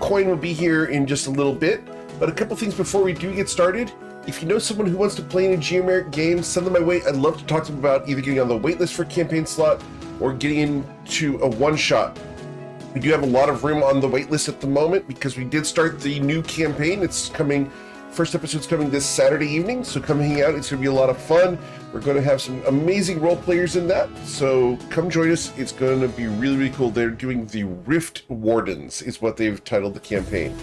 Coin will be here in just a little bit, but a couple things before we do get started. If you know someone who wants to play in a Geomeric game, send them my way. I'd love to talk to them about either getting on the waitlist for a campaign slot or getting into a one-shot. We do have a lot of room on the waitlist at the moment because we did start the new campaign. It's coming, first episode's coming this Saturday evening, so come hang out. It's going to be a lot of fun. We're going to have some amazing role players in that, so come join us. It's going to be really, really cool. They're doing the Rift Wardens is what they've titled the campaign.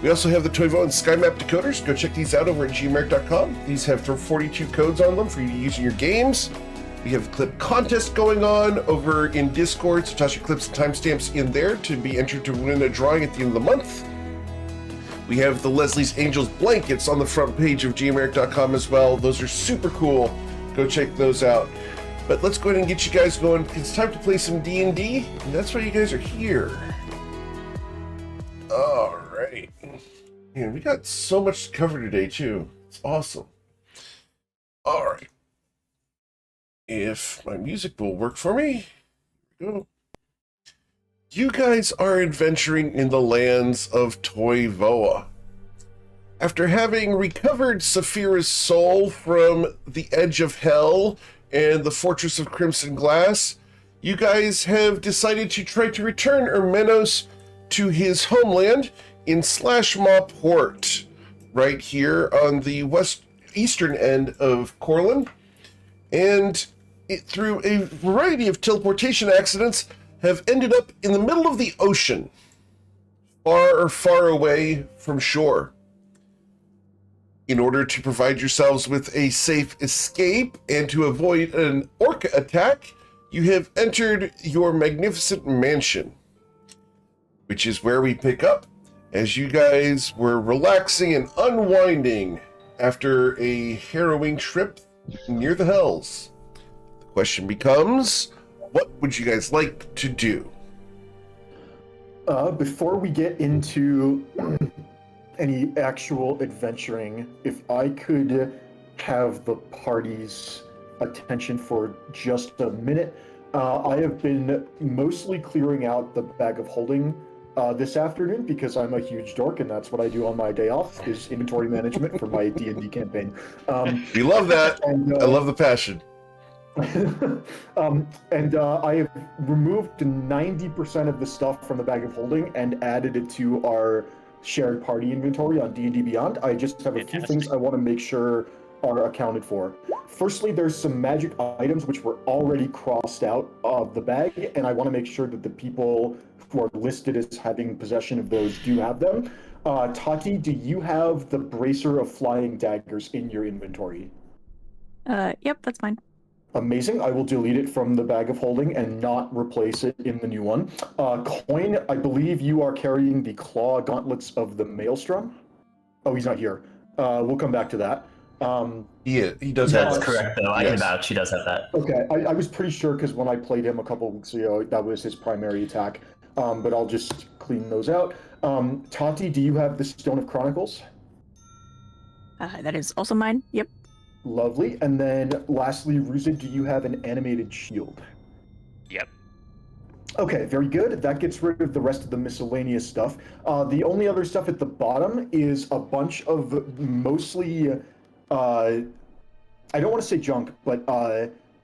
We also have the Toivoan Sky Map decoders. Go check these out over at geomeric.com. These have 42 codes on them for you to use in your games. We have a clip contest going on over in Discord, so toss your clips and timestamps in there to be entered to win a drawing at the end of the month. We have the Leslie's Angels blankets on the front page of geomeric.com as well. Those are super cool. Go check those out. But let's go ahead and get you guys going. It's time to play some D&D, and that's why you guys are here. All right. Man, we got so much to cover today, too. It's awesome. All right. If my music will work for me, here we go. You guys are adventuring in the lands of Toivoa. After having recovered Saphira's soul from the edge of hell and the fortress of crimson glass, you guys have decided to try to return Ermenos to his homeland in Slashmaw Port, right here on the eastern end of Corlin, and through a variety of teleportation accidents have ended up in the middle of the ocean, far, far away from shore. In order to provide yourselves with a safe escape and to avoid an orca attack, you have entered your magnificent mansion, which is where we pick up as you guys were relaxing and unwinding after a harrowing trip near the Hells. The question becomes, what would you guys like to do? Before we get into any actual adventuring, if I could have the party's attention for just a minute. I have been mostly clearing out the bag of holding this afternoon because I'm a huge dork and that's what I do on my day off, is inventory management for my D&D campaign. We love that. And, I love the passion. I have removed 90% of the stuff from the bag of holding and added it to our shared party inventory on D&D Beyond. I just have a few things I want to make sure are accounted for. Firstly, there's some magic items which were already crossed out of the bag, and I want to make sure that the people who are listed as having possession of those do have them. Tati, do you have the Bracer of Flying Daggers in your inventory? Yep, that's mine. Amazing. I will delete it from the bag of holding and not replace it in the new one. Coin, I believe you are carrying the Claw Gauntlets of the Maelstrom. Oh, he's not here. We'll come back to that. He does have That's those. correct, though. I can vouch. He does have that. Okay, I was pretty sure because when I played him a couple of weeks ago, that was his primary attack. But I'll just clean those out. Tati, do you have the Stone of Chronicles? That is also mine. Yep. Lovely. And then lastly, Ruzid, do you have an animated shield? Yep. Okay, very good. That gets rid of the rest of the miscellaneous stuff. The only other stuff at the bottom is a bunch of mostly, I don't want to say junk, but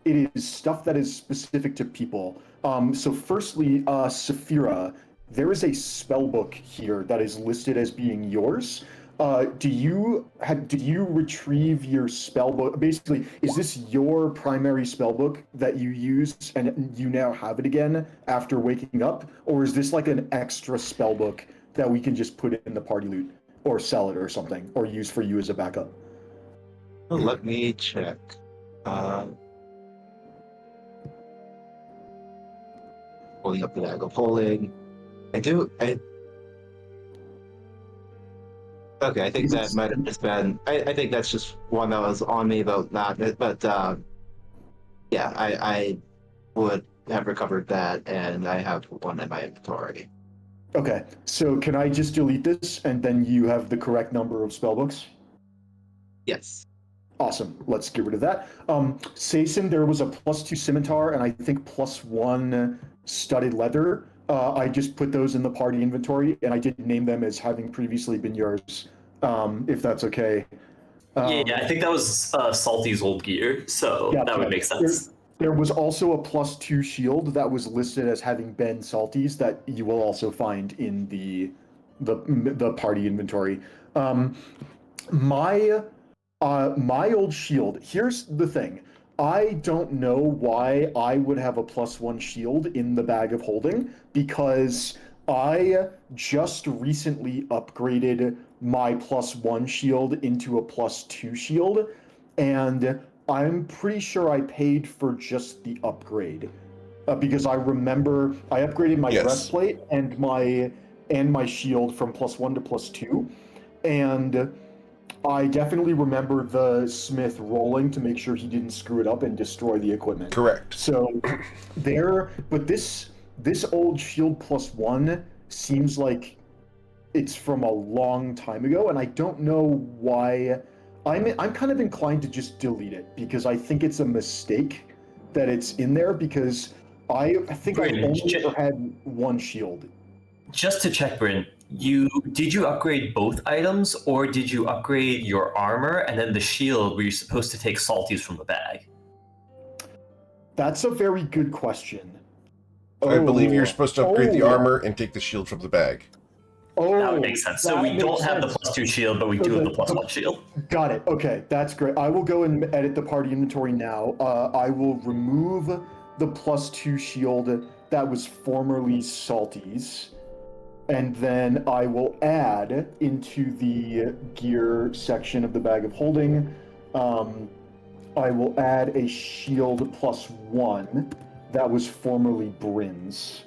it is stuff that is specific to people. So firstly, Saphira, there is a spell book here that is listed as being yours. Did you retrieve your spell book? Basically, is this your primary spell book that you use and you now have it again after waking up? Or is this like an extra spell book that we can just put in the party loot or sell it or something or use for you as a backup? Let me check. Pulling up the bag of holding. Okay, I think that might have just been. I think that's just one that was on me, though not. But yeah, I would have recovered that, and I have one in my inventory. Okay, so can I just delete this, and then you have the correct number of spellbooks? Yes. Awesome. Let's get rid of that. Saison, there was a +2 scimitar, and I think +1 studded leather. I just put those in the party inventory, and I did name them as having previously been yours, if that's okay. Yeah, I think that was Salty's old gear, so that would Gotcha. make sense. There was also a +2 shield that was listed as having been Salty's that you will also find in the party inventory. My my old shield. Here's the thing. I don't know why I would have a +1 shield in the bag of holding because I just recently upgraded my +1 shield into a +2 shield, and I'm pretty sure I paid for just the upgrade because I remember I upgraded my Yes. breastplate and my shield from +1 to +2, and I definitely remember the smith rolling to make sure he didn't screw it up and destroy the equipment. Correct. So but this old shield +1 seems like it's from a long time ago, and I don't know why. I'm kind of inclined to just delete it because I think it's a mistake that it's in there because I think I've only ever had one shield. Just to check, Bryn, did you upgrade both items, or did you upgrade your armor and then the shield where you're supposed to take salties from the bag? That's a very good question. I believe you're supposed to upgrade the Oh. armor and take the shield from the bag. Oh, That would make sense. So that we don't makes have the sense. +2 shield, but we So do have the- the +1 shield. Got it. Okay, that's great. I will go and edit the party inventory now. I will remove the +2 shield that was formerly Salty's, and then I will add into the gear section of the bag of holding. I will add a shield +1 that was formerly Bryn's.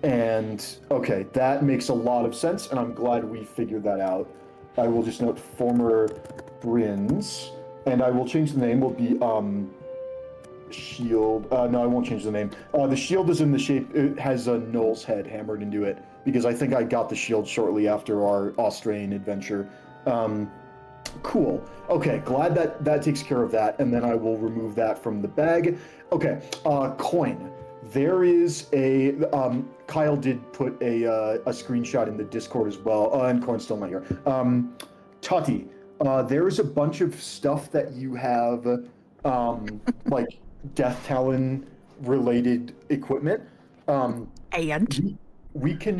And okay, that makes a lot of sense, and I'm glad we figured that out. I will just note former Bryn's, and I will change the name. Will be shield. No, I won't change the name. The shield is in the shape. It has a Knoll's head hammered into it because I think I got the shield shortly after our Australian adventure. Cool. Okay, glad that takes care of that, and then I will remove that from the bag. Okay, coin. There is a Kyle did put a screenshot in the Discord as well, and coin's still not here. Tati, there is a bunch of stuff that you have, like Death Talon related equipment. And We can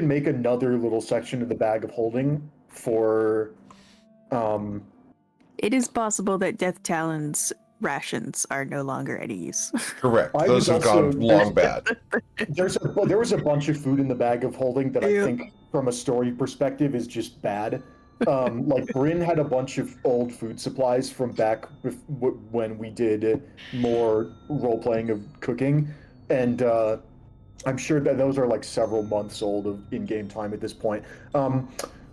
make another little section of the bag of holding for it is possible that Death Talon's rations are no longer at ease. Correct. I Those was have also- gone long bad. there was a bunch of food in the bag of holding that I Yeah. think from a story perspective is just bad. Like Bryn had a bunch of old food supplies from back when we did more role playing of cooking, and I'm sure that those are like several months old of in-game time at this point.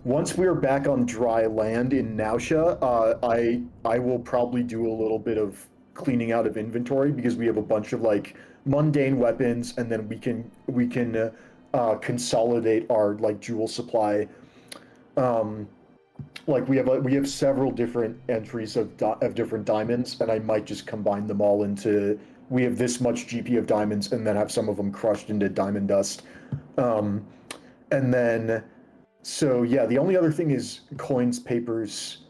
Once we're back on dry land in Nausea, I will probably do a little bit of cleaning out of inventory because we have a bunch of like mundane weapons, and then we can consolidate our like jewel supply. Like we have several different entries of different diamonds, and I might just combine them all into. We have this much GP of diamonds, and then have some of them crushed into diamond dust, and then. So yeah, the only other thing is coins, papers.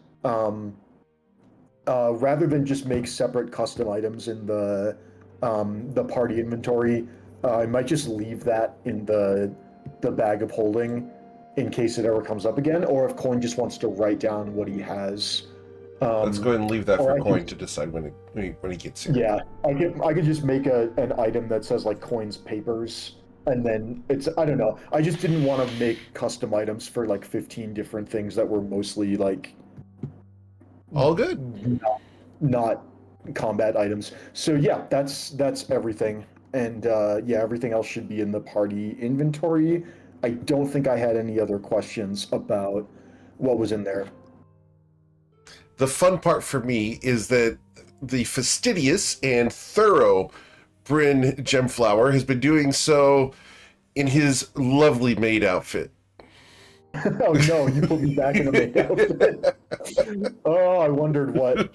Rather than just make separate custom items in the party inventory, I might just leave that in the bag of holding in case it ever comes up again, or if Coin just wants to write down what he has. Let's go ahead and leave that or for I can- Coin to decide when he gets here. Yeah, I could just make an item that says like Coin's papers. And then I don't know. I just didn't want to make custom items for like 15 different things that were mostly like All good. not combat items. So yeah, that's everything. And yeah, everything else should be in the party inventory. I don't think I had any other questions about what was in there. The fun part for me is that the fastidious and thorough Bryn Gemflower has been doing so in his lovely maid outfit. Oh no, you put me back in a maid outfit. Oh, I wondered what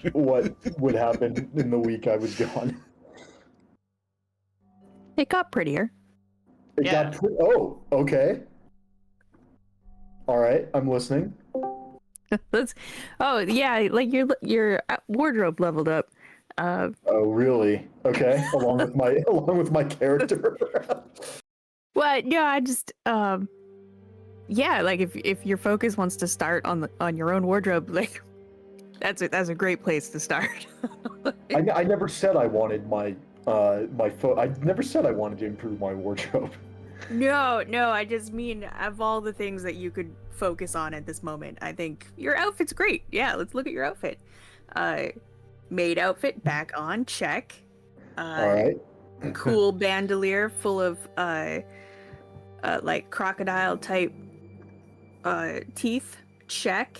would happen in the week I was gone. It got prettier. It got oh, okay. All right, I'm listening. Let's. Oh yeah, like your wardrobe leveled up. Oh, really? Okay, along with my character. Well, yeah, I just yeah, like if your focus wants to start on your own wardrobe, like that's a great place to start. I never said I wanted my I never said I wanted to improve my wardrobe. No, I just mean of all the things that you could focus on at this moment, I think your outfit's great. Yeah, let's look at your outfit. Maid outfit back on, check. All right. Cool bandolier full of like crocodile type teeth, check.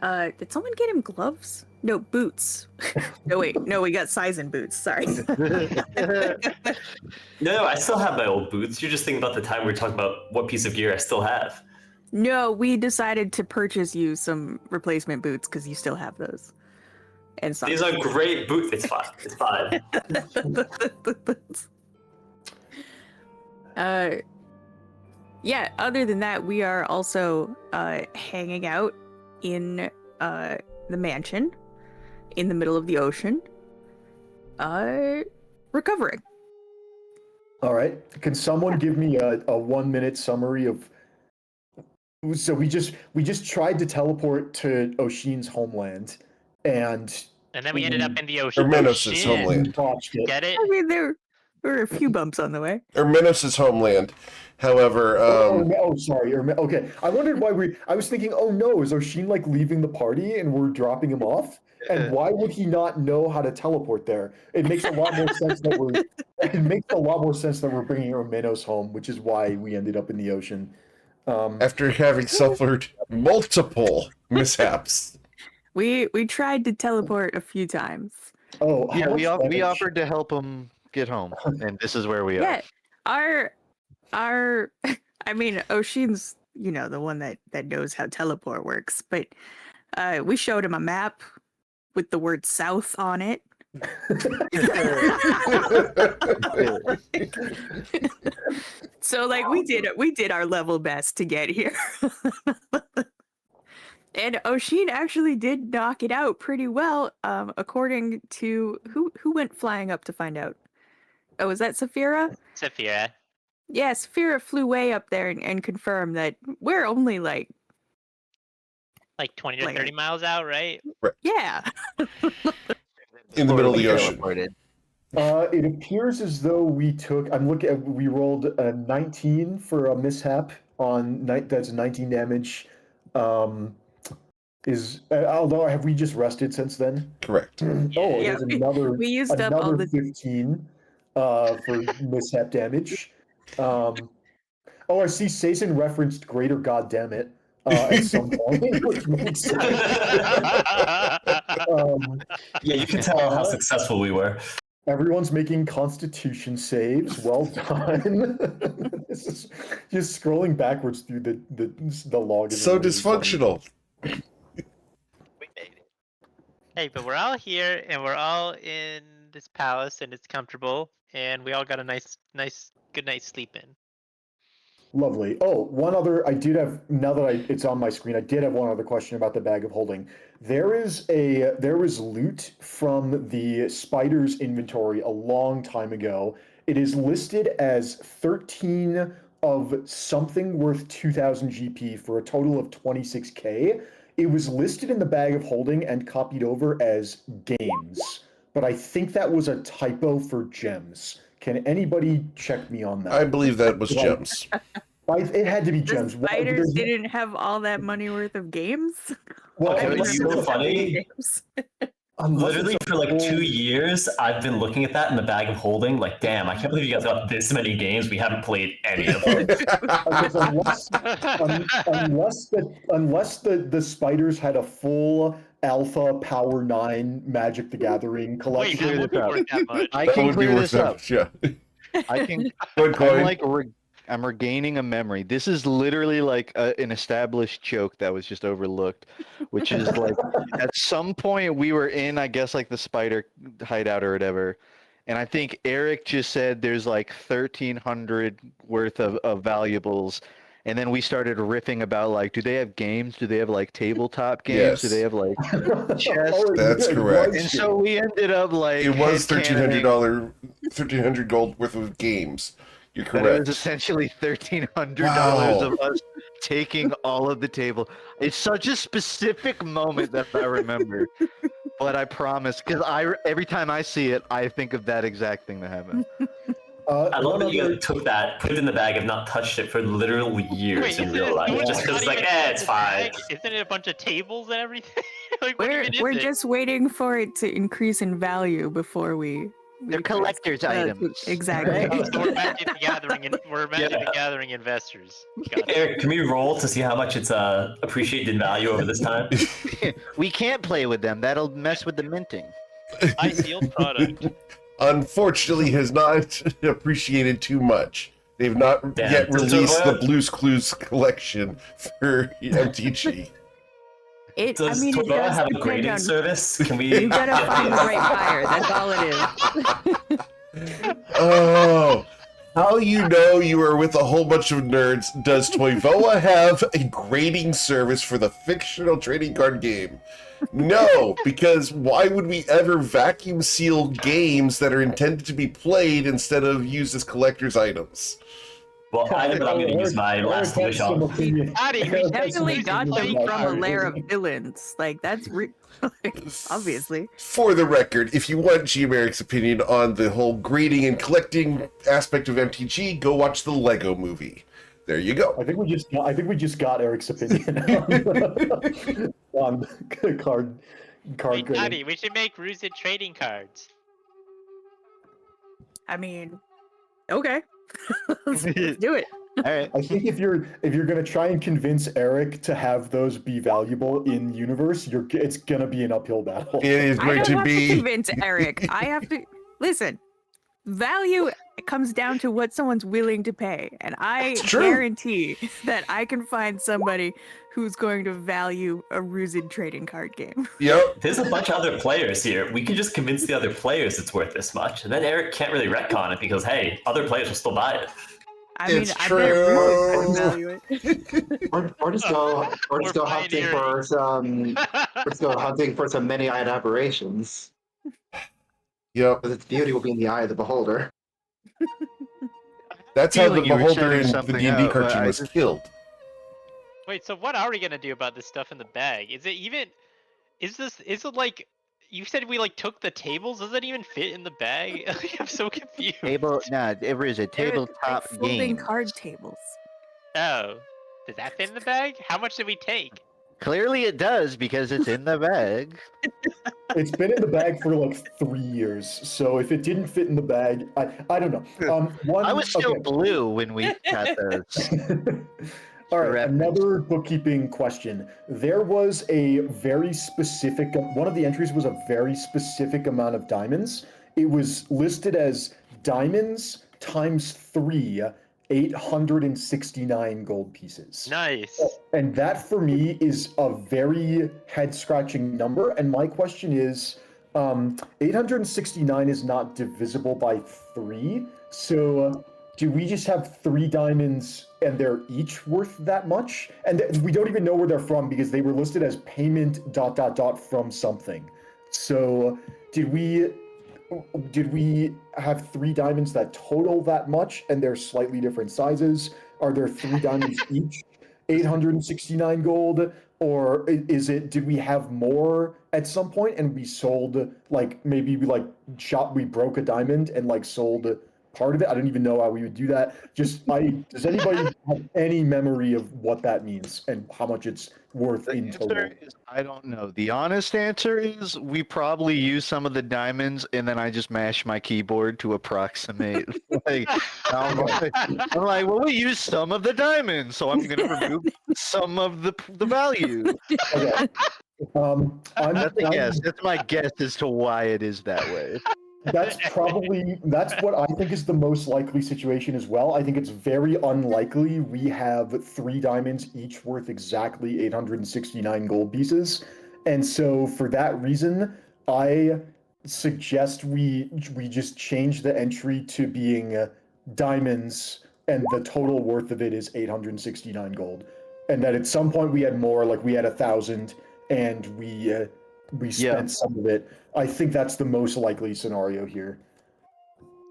Did someone get him gloves? No, boots. No, wait, no, we got Sizen boots. Sorry. No, I still have my old boots. You're just thinking about the time we were talking about what piece of gear I still have. No, we decided to purchase you some replacement boots because you still have those. And socks. These are great boots. It's fine. It's fine. Yeah, other than that, we are also hanging out in the mansion in the middle of the ocean, recovering. All right. Can someone give me a 1-minute summary of? So we just tried to teleport to Oshin's homeland, and then we ended up in the ocean. Minos' homeland. botched it. Get it? I mean, there were a few bumps on the way. Or Minos' homeland. However, Sorry. Okay, I wondered why I was thinking, oh no, is Oshin like leaving the party and we're dropping him off? And why would he not know how to teleport there? It makes a lot more sense that we're bringing Minos home, which is why we ended up in the ocean. after having suffered multiple mishaps. We tried to teleport a few times. Oh, Yeah, how we much damage? offered to help him get home, and this is where we are. Yeah, our I mean, Oshin's, the one that knows how teleport works, but we showed him a map with the word south on it. So like we did our level best to get here. And Oshin actually did knock it out pretty well, according to who went flying up to find out. Oh, was that Saphira? Saphira. Yeah, Saphira flew way up there and confirmed that we're only like 20 to Like- 30 miles out, right? yeah. In the middle of the ocean. Teleported. It appears as though we rolled a 19 for a mishap on night. That's 19 damage. Although have we just rested since then? Correct. Oh, Yeah, there's another We used up all another the 15 for mishap damage. I see Saison referenced Greater Goddammit at some point, which makes sense. Yeah, you can tell how successful we were. Everyone's making Constitution saves. Well done. This is just scrolling backwards through the log. is So really funny. dysfunctional. We made it. Hey, but we're all here and we're all in this palace and it's comfortable and we all got a nice good night's sleep in. Lovely. Oh, one other. I did have. Now that it's on my screen, I did have one other question about the bag of holding. There is loot from the spider's inventory a long time ago. It is listed as 13 of something worth 2,000 GP for a total of 26K. It was listed in the bag of holding and copied over as games, but I think that was a typo for gems. Can anybody check me on that? I believe that was gems. It had to be the gems. spiders There's no- didn't have all that money worth of games. Well, Okay, unless it's so it's- funny. Games. unless Literally it's a for like full- 2 years, I've been looking at that in the bag of holding. Like, damn, I can't believe you guys got this many games. We haven't played any of them. Because unless the spiders had a full Alpha Power 9 Magic the Gathering Wait, collection. that would be this up. worth that much. I That can would be clear worth this that up. much, yeah. I can. Good coin. I'm regaining a memory. This is literally like an established joke that was just overlooked, which is like at some point we were in, I guess, like the spider hideout or whatever, And I think Eric just said there's like 1,300 worth of valuables. And then we started riffing about like, do they have games? Do they have like tabletop games? Do they Yes. have like chess? Oh, That's it correct. was And so we ended up like It was headcanoning $1,300 gold worth of games. You're that it was correct. essentially $1,300 Wow. of us taking all of the table. It's such a specific moment that I remember. But I promise, because every time I see it, I think of that exact thing that happened. I love One that you other- took that, put it in the bag, and not touched it for literal years Wait, in isn't real it, life. no, Just because not it's like, even it's the fine. bag? Isn't it a bunch of tables and everything? Like, what even is We're it? just waiting for it to increase in value before we. They're we collector's press- items. Exactly. Oh, so we're Magic the Gathering, we're Magic Yeah. the Gathering investors. Got it. Eric, can we roll to see how much it's appreciated in value over this time? We can't play with them. That'll mess with the minting. High sealed product. Unfortunately, has not appreciated too much. They've not Damn. yet Does released the Toivoa- Blues Clues collection for MTG. It. Does I mean, it Toivoa does have a depend grading on. service? Can we? You gotta find the right buyer. That's all it is. Oh, how you know you are with a whole bunch of nerds? Does Toivoa have a grading service for the fictional trading card game? No, because why would we ever vacuum seal games that are intended to be played instead of used as collector's items? Well, I know that I'm going to use my last wish on. Addy, we Definitely got them from a lair of Eric. villains. Like that's obviously. For the record, if you want G-Merrick's opinion on the whole grading and collecting aspect of MTG, go watch the Lego movie. There you go. I think we just got Eric's opinion on card Wait, grading. Addy, we should make Rooted trading cards. I mean, okay. let's do it. All right. I think if you're gonna try and convince Eric to have those be valuable in universe, it's gonna be an uphill battle. It is I going don't to have to be. convince Eric. I have to listen. Value comes down to what someone's willing to pay, and I It's true. guarantee that I can find somebody who's going to value a Rooted trading card game. Yep. There's a bunch of other players here. We can just convince the other players it's worth this much, and then Eric can't really retcon it because hey, other players will still buy it. I mean, It's I bet Rooted true. can value it. Or just go We're hunting for some many eyed aberrations. Yep. Because its beauty will be in the eye of the beholder. That's how the Feeling you were beholder setting in the something D&D up, but cartoon I was just- killed. Wait, so what are we gonna do about this stuff in the bag? Is it like you said we like took the tables? Does that even fit in the bag? I'm so confused. It was a They're tabletop folding game. card tables. Oh. Does that fit in the bag? How much did we take? Clearly it does because it's in the bag. It's been in the bag for like 3 years, so if it didn't fit in the bag, I don't know. I was still okay. blue when we got those. All right, reference. another bookkeeping question. There was a very specific, one of the entries was a very specific amount of diamonds. It was listed as diamonds times 3, 869 gold pieces. Nice. And that for me is a very head scratching number. And my question is 869 is not divisible by 3. So do we just have 3 diamonds and they're each worth that much? And we don't even know where they're from because they were listed as payment ... from something. So did we have 3 diamonds that total that much and they're slightly different sizes? Are there 3 diamonds each 869 gold? Or did we have more at some point and we sold, like, maybe we broke a diamond and like sold part of it? I don't even know how we would do that. Does anybody have any memory of what that means and how much it's worth The in total? answer is I don't know. The honest answer is we probably use some of the diamonds and then I just mash my keyboard to approximate. I'm like, well, we use some of the diamonds, so I'm going to remove some of the value. Okay. That's a guess. That's my guess as to why it is that way. That's what I think is the most likely situation as well. I think it's very unlikely we have 3 diamonds each worth exactly 869 gold pieces. And so for that reason, I suggest we just change the entry to being diamonds, and the total worth of it is 869 gold, and that at some point we had more, like we had 1,000, and we spent some of it. I think that's the most likely scenario here.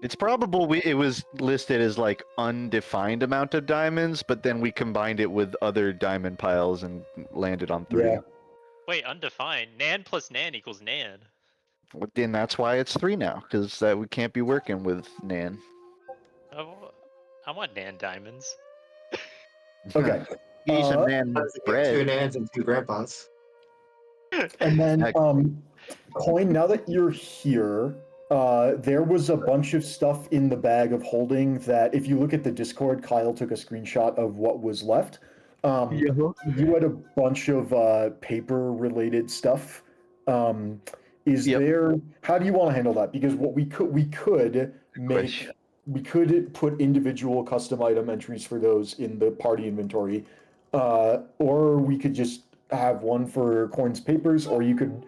It's probable it was listed as like undefined amount of diamonds, but then we combined it with other diamond piles and landed on 3. Yeah. Wait, undefined. Nan plus Nan equals Nan. Well, then that's why it's 3 now, because we can't be working with Nan. Oh, I want Nan diamonds. Okay. Eat some Nan Let's get 2 bread. nans and 2 grandpas. And then, Coin, now that you're here, there was a bunch of stuff in the bag of holding that, if you look at the Discord, Kyle took a screenshot of what was left. You had a bunch of paper-related stuff. Is there? How do you want to handle that? Because what we could make, we could put individual custom item entries for those in the party inventory, or we could just have one for Coin's papers, or you could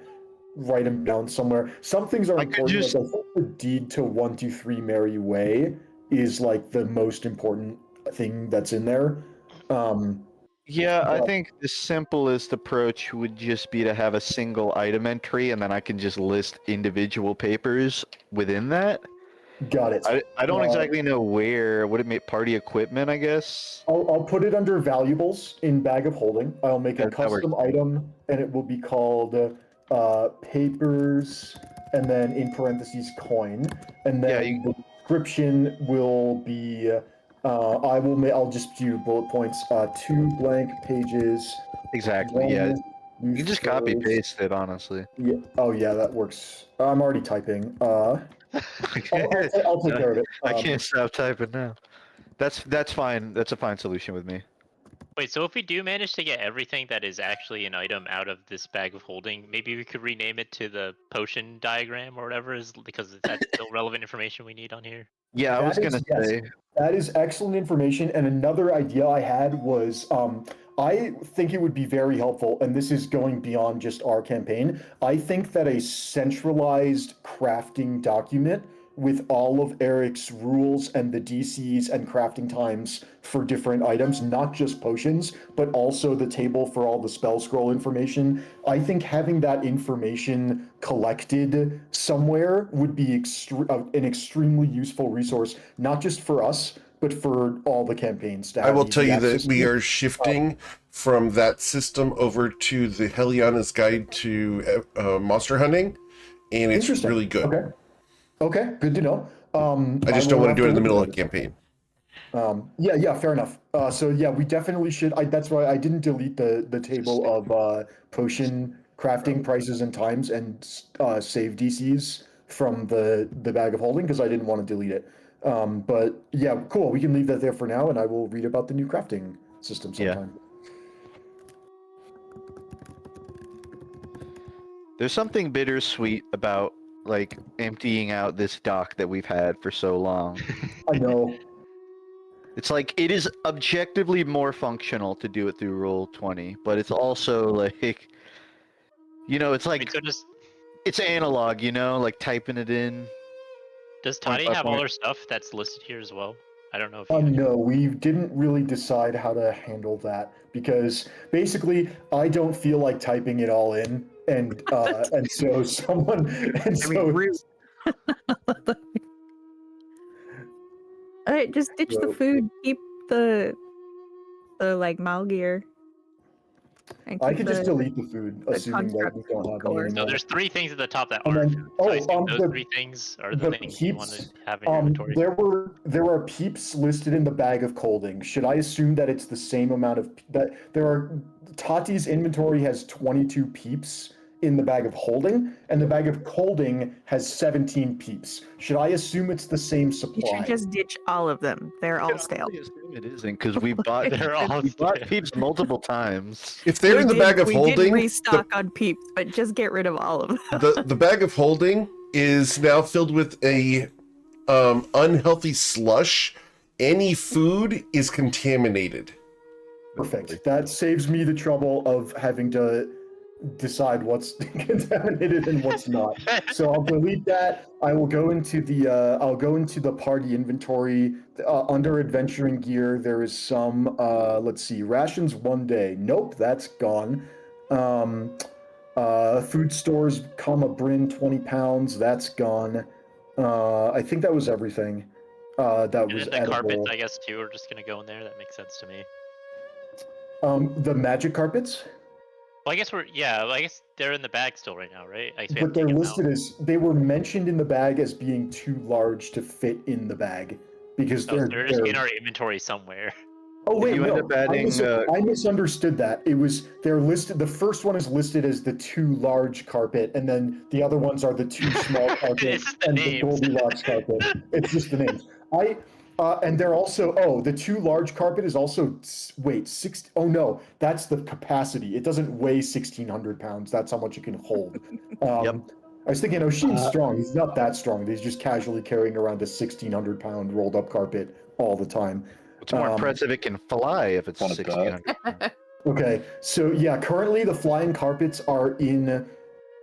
write them down somewhere. Some things are important. Like, I think the deed to 123 Mary Way is like the most important thing that's in there. I think the simplest approach would just be to have a single item entry, and then I can just list individual papers within that. Got it. I don't exactly know where. Would it make party equipment, I guess? I'll put it under valuables in bag of holding. I'll make a custom item, and it will be called papers, and then in parentheses coin, and then the description will be I'll just do bullet points, 2 blank pages. Exactly. You can just copy paste it, honestly. Yeah. Oh yeah, that works. I'm already typing. I'll take care of it. I can't stop typing now. That's fine. That's a fine solution with me. Wait, so if we do manage to get everything that is actually an item out of this bag of holding, maybe we could rename it to the potion diagram or whatever, because that's still relevant information we need on here. Yeah, I was gonna say. That is excellent information. And another idea I had was, I think it would be very helpful, and this is going beyond just our campaign. I think that a centralized crafting document with all of Eric's rules and the DCs and crafting times for different items, not just potions, but also the table for all the spell scroll information. I think having that information collected somewhere would be an extremely useful resource, not just for us, but for all the campaigns. I will tell you that we are shifting from that system over to the Heliana's Guide to Monster Hunting, and it's really good. Okay, good to know. I just don't want to do it in the middle of the campaign. Yeah, fair enough. So yeah, we definitely should. That's why I didn't delete the table of potion crafting prices and times and save DCs from the bag of holding, because I didn't want to delete it. But yeah, cool. We can leave that there for now, and I will read about the new crafting system sometime. There's something bittersweet about like emptying out this dock that we've had for so long. I know. It's like it is objectively more functional to do it through Roll20, but it's also like, it's like it's analog, like typing it in. Does Toddy have all her stuff that's listed here as well? I don't know if no, we didn't really decide how to handle that, because basically I don't feel like typing it all in, and so someone Alright, just ditch the food. Keep the like Malgear. I could just delete the food, assuming that we don't have any anymore. No, there's 3 things at the top that are food. Those 3 things are the things you want to have in your inventory. There are peeps listed in the bag of holding. Should I assume that it's the same amount of Tati's inventory has 22 peeps in the bag of holding, and the bag of holding has 17 peeps. Should I assume it's the same supply? You should just ditch all of them. They're all stale. I assume it isn't, because we bought peeps multiple times. If they're in the bag of holding, we did restock on peeps, but just get rid of all of them. The bag of holding is now filled with a unhealthy slush. Any food is contaminated. Perfect. That saves me the trouble of having to decide what's contaminated and what's not. So I'll delete that. I will go into the party inventory. Under adventuring gear, there is some let's see, rations 1 day. Nope, that's gone. Food stores, Bryn 20 pounds, that's gone. I think that was everything. That And was then the carpets, edible. I guess, too, are just gonna go in there. That makes sense to me. The magic carpets, Well, I guess I guess they're in the bag still right now, right? I guess we but haven't they're taken them listed out. as they were mentioned in the bag as being too large to fit in the bag because Oh, so they're they're just in they're. our inventory somewhere. Oh wait, you end no, up adding, I misunderstood that. They're listed. The first one is listed as the too large carpet, and then the other ones are the too small carpet It's just the and the names. Goldilocks carpet. It's just the names. And they're also the too large carpet is also wait 60. Oh no, that's the capacity. It doesn't weigh 1,600 pounds. That's how much it can hold. Yep. I was thinking Oshin's strong. He's not that strong. He's just casually carrying around a 1,600-pound rolled up carpet all the time. It's more impressive it can fly if it's Wanna bet? 1,600. Okay, so yeah, currently the flying carpets are in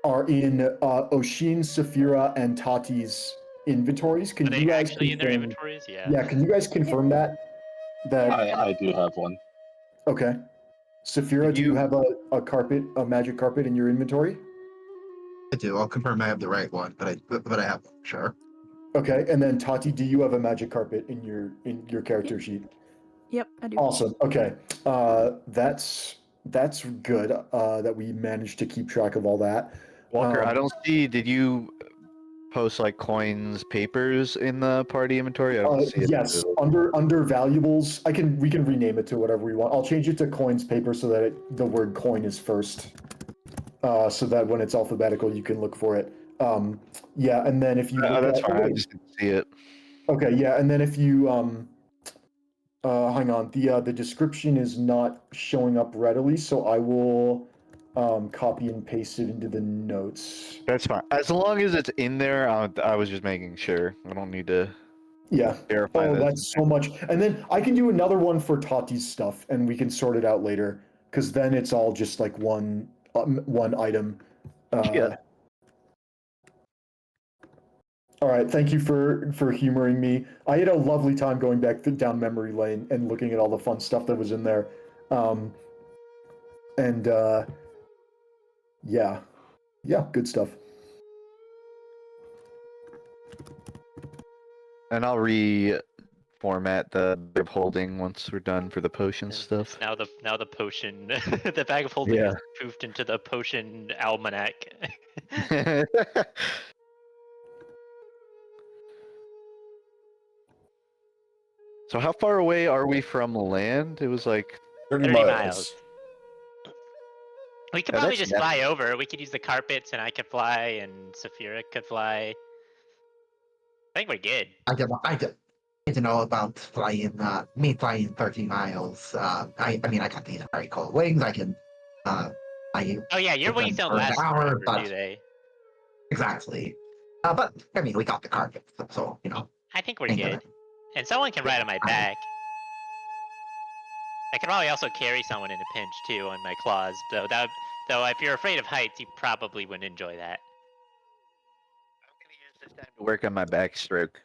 Oshin, Saphira, and Tati's inventories. Can Are they you guys actually in their confirm? inventories? Yeah. Yeah, can you guys confirm that? I do have one. Okay. Saphira, do you have a magic carpet in your inventory? I do. I'll confirm I have the right one, but I have one, sure. Okay, and then Tati, do you have a magic carpet in your character sheet? Yep, I do. Awesome. Okay, that's good. That we managed to keep track of all that. Walker, I Um, don't see. Did you post like coins, papers in the party inventory? I don't see it. Yes, under valuables, we can rename it to whatever we want. I'll change it to coins paper so that the word coin is first, so that when it's alphabetical, you can look for it. Yeah, and then if you look That's at, fine. I just didn't see it. okay, yeah, and then if you hang on, the description is not showing up readily, so I will copy and paste it into the notes. That's fine. As long as it's in there, I was just making sure. I don't need to Yeah. verify Oh, this. that's so much. And then I can do another one for Tati's stuff, and we can sort it out later, because then it's all just like one item. Yeah. All right. Thank you for humoring me. I had a lovely time going back down memory lane and looking at all the fun stuff that was in there. And yeah, good stuff. And I'll reformat the bag of holding once we're done for the potion And stuff. Now the potion, the bag of holding Yeah. is poofed into the potion almanac. So how far away are we from land? It was like 30 30 miles. miles. We could Yeah, probably that's just fly over. We could use the carpets, and I could fly, and Saphira could fly. I think we're good. I don't know about flying. Me flying 30 miles. I mean, I got these very cool wings. I can. I Oh yeah, your With wings them don't for an last hour, forever, but- do they? exactly. But I mean, we got the carpet, so you know. I think we're Ain't good. gonna- And someone can ride on my back. I could probably also carry someone in a pinch too on my claws. Though if you're afraid of heights, you probably wouldn't enjoy that. I'm gonna use this time to work on my backstroke.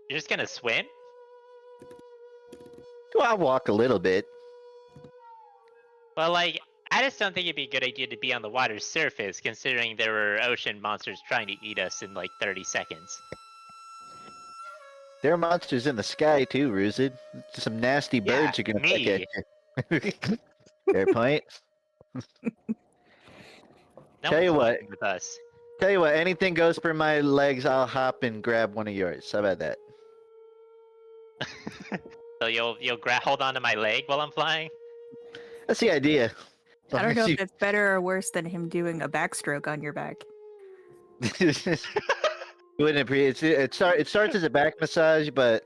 You're just gonna swim? Well, I'll walk a little bit. Well, like, I just don't think it'd be a good idea to be on the water's surface, considering there were ocean monsters trying to eat us in like 30 seconds. There are monsters in the sky too, Ruzid. Some nasty birds Yeah, are gonna me. pick at you. Fair point. No Tell you one's what. fucking with us. Tell you what, anything goes for my legs, I'll hop and grab one of yours. How about that? So you'll hold on to my leg while I'm flying? That's the idea. I don't know You- if that's better or worse than him doing a backstroke on your back. Wouldn't appreciate it. It starts as a back massage, but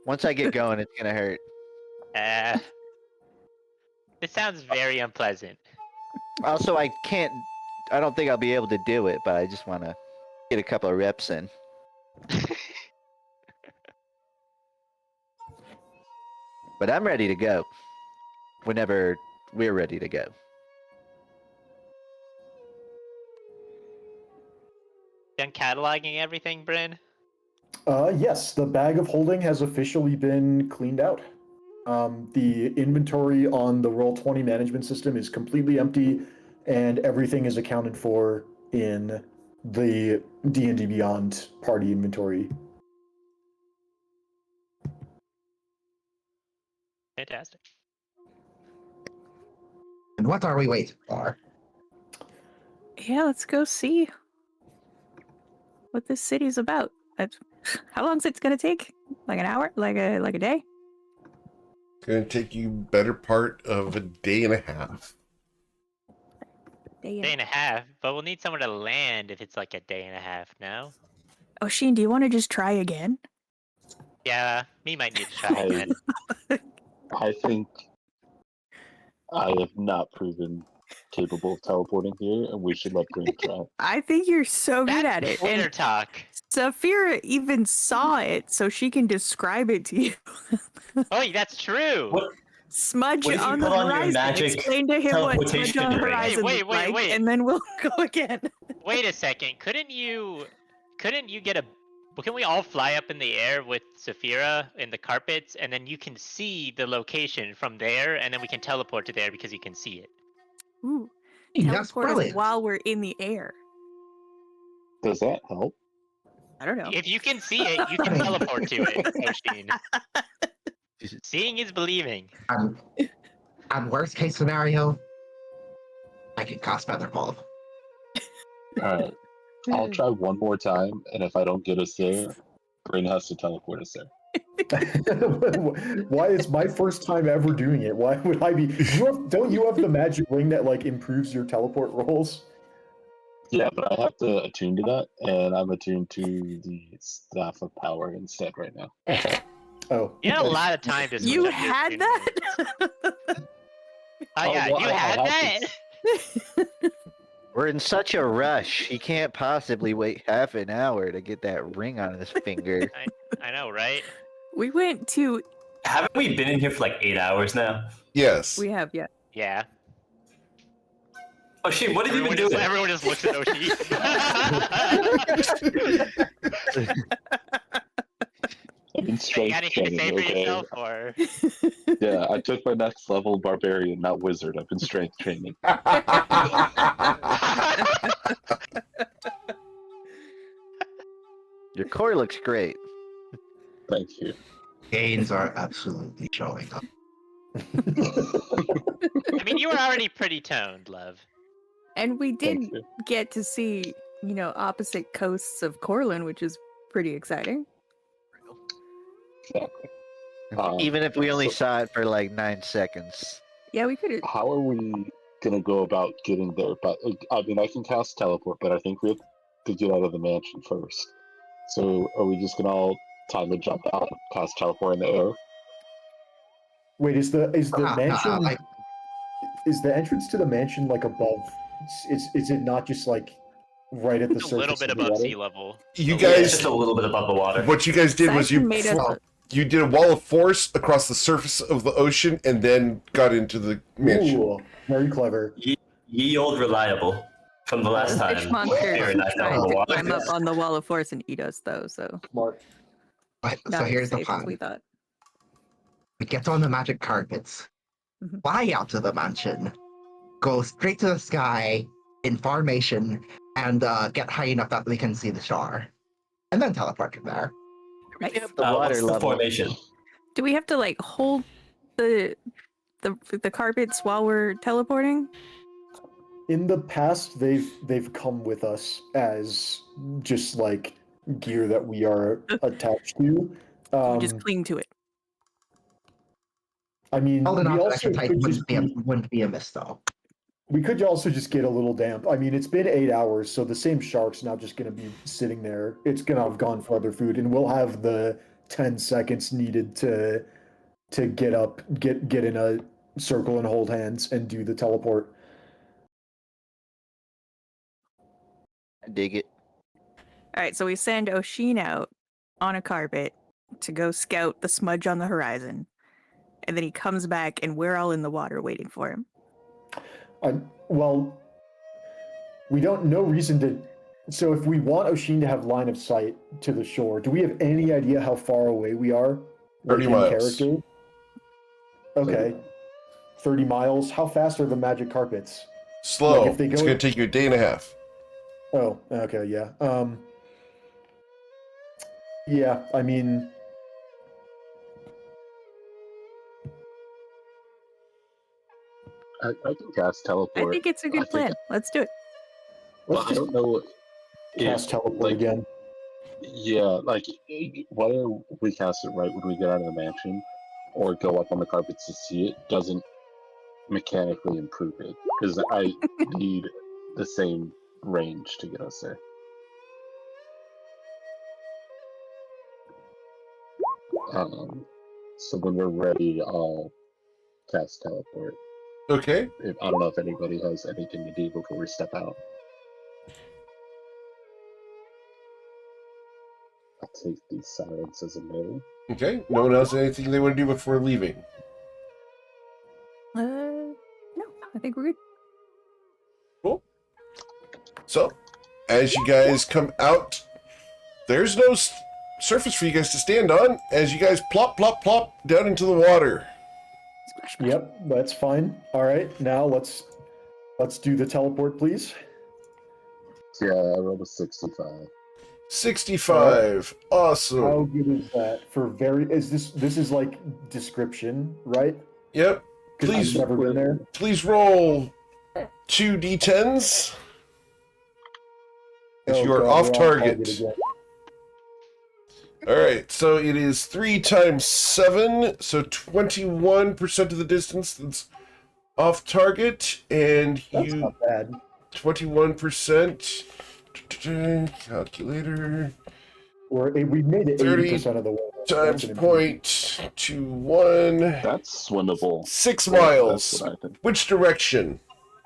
once I get going, it's gonna hurt. This sounds very unpleasant. Also, I don't think I'll be able to do it, but I just want to get a couple of reps in. But I'm ready to go. Whenever we're ready to go. Done cataloging everything, Bryn? Yes, the bag of holding has officially been cleaned out. The inventory on the Roll20 management system is completely empty, and everything is accounted for in the D&D Beyond party inventory. Fantastic. And what are we waiting for? Yeah, let's go see what this city's about. How long is it gonna take? Like an hour? Like a day? It's going to take you better part of a day and a half. Day Day and a half, but we'll need somewhere to land if it's like a day and a half, no? Oh, Sheen, do you want to just try again? Yeah, me might need to try again. I think I have not proven capable of teleporting here, and we should let Bryn try. I think you're so good That's at it. Twitter And talk. Saphira even saw it, so she can describe it to you. Oh, that's true. What? Smudge What if you on the put on your horizon. magic Explain to him what smudge teleportation on the ring? horizon Wait, looks wait, like, wait. and then we'll go again. Wait a second. Couldn't you get a? Well, can we all fly up in the air with Saphira in the carpets, and then you can see the location from there, and then we can teleport to there because you can see it. Ooh, That's teleport us brilliant. while we're in the air. Does that help? I don't know. If you can see it, you can teleport to it, Oshin. Seeing is believing. And worst case scenario, I can cast Featherball. Alright. I'll try one more time, and if I don't get us there, Bryn has to teleport us there. Why? It's my first time ever doing it. Why would I be? Don't you have the magic ring that like improves your teleport rolls? Yeah, but I have to attune to that, and I'm attuned to the Staff of Power instead right now. Oh, You had a lot of time to. You switch up your had tune that? moves. Oh yeah, well, you I had have that. to- We're in such a rush. He can't possibly wait half an hour to get that ring on his finger. I know, right? We went to. Haven't we been in here for like 8 hours now? Yes. We have, yeah. Yeah. Oh shit, what have you been Everyone doing? everyone just looks at Oshi. I've been You strength got anything to training, say for okay? yourself, or? Yeah, I took my next level barbarian, not wizard. I've been strength training. Your core looks great. Thank you. Gains are absolutely showing up. I mean, you were already pretty toned, love. And we did Thank you. get to see, opposite coasts of Corlin, which is pretty exciting. Exactly. Even if we only so- saw it for like 9 seconds. Yeah, we could have. How are we gonna go about getting there? But I mean, I can cast teleport, but I think we have to get out of the mansion first. So, are we just gonna all time and jump out, cast teleport in the air? wait, is the mansion like, is the entrance to the mansion like above? Is it not just like right at the It's a surface? little bit of the above water? sea level. You A Yeah, little guys- it's just a little bit above the water. What you guys did was Siphon made us you did a wall of force across the surface of the ocean and then got into the mansion. Ooh, very clever. Ye old reliable from the last The time. fish monster Very nice tried down the to water. climb up on the wall of force and eat us, though. So Smart. Right, not so as here's the safe as plan. we thought. We get on the magic carpets, Mhm. fly out to the mansion, go straight to the sky in formation, and get high enough that we can see the shore, and then teleport from there. Nice. The water what's the level. formation? Do we have to like hold the carpets while we're teleporting? In the past, they've come with us as just like gear that we are attached to. You just cling to it. I mean, Holding we on to also extra tight could just wouldn't be amiss, though. we could also just get a little damp. I mean, it's been 8 hours, so the same shark's not just going to be sitting there. It's going to have gone for other food, and we'll have the 10 seconds needed to get up, get in a circle and hold hands and do the teleport. I dig it. All right, so we send Oshin out on a carpet to go scout the smudge on the horizon. And then he comes back and we're all in the water waiting for him. Well, we don't no reason to. So if we want Oshin to have line of sight to the shore, do we have any idea how far away we are? 30 in miles. character? Okay. 30 miles. How fast are the magic carpets? Slow. Like if they It's go- going to take you a day and a half. Oh, okay, yeah. Yeah, I mean, I can cast I teleport. think it's a I good think- plan. Let's do it. Well, let's I just don't know. cast teleport like, again. Yeah, like whether we cast it right when we get out of the mansion or go up on the carpets to see it doesn't mechanically improve it because I need the same range to get us there. So when we're ready, I'll cast teleport. Okay. I don't know if anybody has anything to do before we step out. I'll take the silence as a no. Okay. No one else has anything they want to do before leaving? No, I think we're good. Cool. So, as you guys come out, there's no surface for you guys to stand on as you guys plop, plop, plop down into the water. Splash, splash. Yep, that's fine. All right, now let's do the teleport, please. Yeah, I rolled a 65. 65. Awesome. How good is that for very? Is this is like description, right? Yep. 'Cause Please- I've never been there. Please roll 2 d10s as Oh, you are God, off we're on target. again. All right, so it is 3 times 7, so 21% of the distance that's off target, and That's you not bad. 21%. Calculator We made it 30 80% of the way. times That's an improvement. 0.21. That's swimmable. 6 That's miles. what I think. Which direction?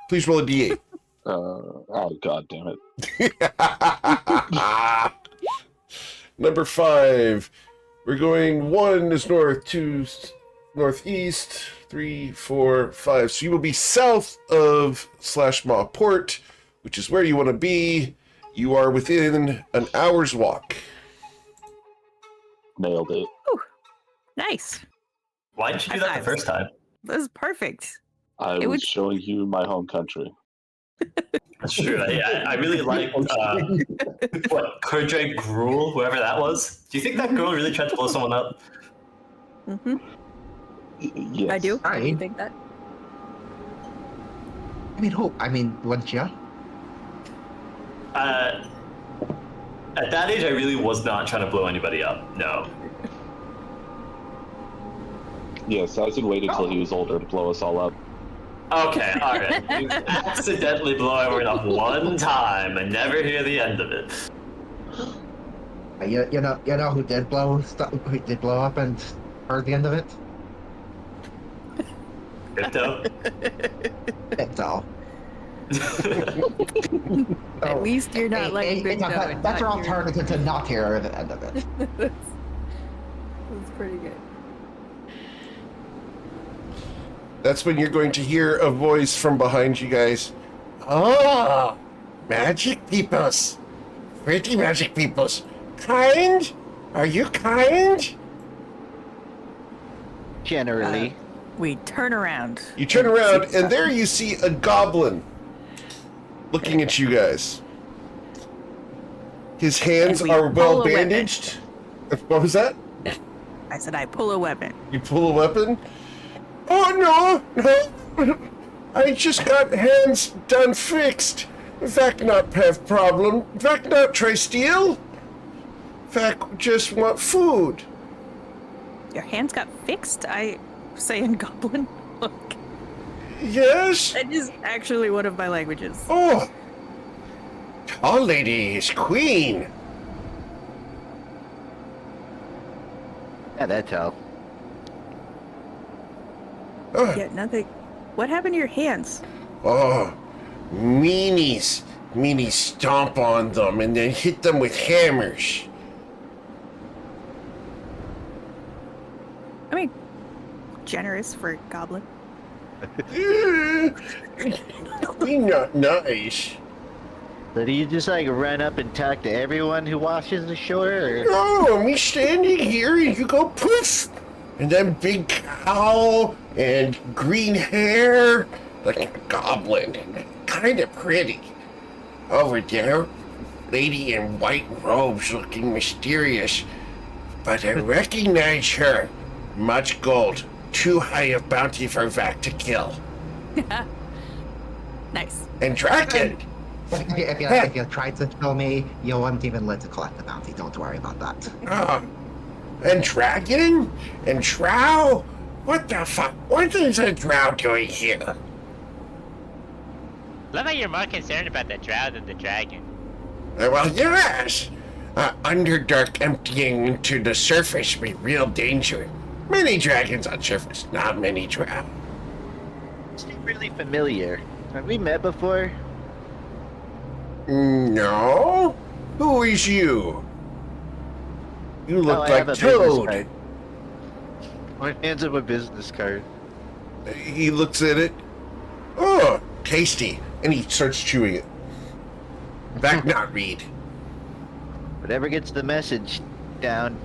Please roll a d8. Oh god damn it. Number 5. We're going 1 is north, 2 is northeast, 3, 4, 5. So you will be south of Slashmaw Port, which is where you want to be. You are within an hour's walk. Nailed it. Nice. Why did you do that the first time? This is perfect. I It was would- showing you my home country. That's true. I really liked what Kurdre Gruel, whoever that was. Do you think that girl really tried to blow someone up? Mm-hmm. Yes. I do. Hi. You think that? I mean, who? I mean, wouldn't you? At that age, I really was not trying to blow anybody up. No. Yes, I should wait until he was older to blow us all up. Okay, alright. You accidentally blow everyone up one time and never hear the end of it. You know who did blow up and heard the end of it? Crypto? That's all. At least you're not like Bingo. and That's our not hearing- alternative to not hear the end of it. That's pretty good. That's when you're going to hear a voice from behind you guys. Ah, magic peoples. Pretty magic peoples. Kind? Are you kind? Generally. We turn around. You turn around, and there you see a goblin looking at you guys. His hands And we are well pull a weapon. bandaged. What was that? I said I pull a weapon. You pull a weapon? Oh, no. I just got hands done fixed. Fact not have problem. Fact not try steal. Fact just want food. Your hands got fixed? I say in Goblin. Look, Yes? that is actually one of my languages. Oh. Tall lady is queen. Yeah, that's how. Oh, Yeah, nothing. What happened to your hands? oh. Meanies. Meanies stomp on them and then hit them with hammers. I mean, generous for a goblin. Be not nice. So do you just like run up and talk to everyone who washes the shore? Or? No, me standing here and you go poof. And then big cowl and green hair like a goblin. Kind of pretty. Over there, lady in white robes looking mysterious. But I recognize her. Much gold. Too high a bounty for Vac to kill. Nice. And dragon. If you try to kill me, you won't even let to collect the bounty. Don't worry about that. And dragon? And drow? What the fuck? What is a drow doing here? Love how you're more concerned about the drow than the dragon. Well, yes. Underdark emptying into the surface be real danger. Many dragons on surface, not many drow. Seem really familiar. Have we met before? No? Who is you? You look I like have a business Toad. card. My hands up a business card. He looks at it. Oh, tasty. And he starts chewing it. Back not read. Whatever gets the message down.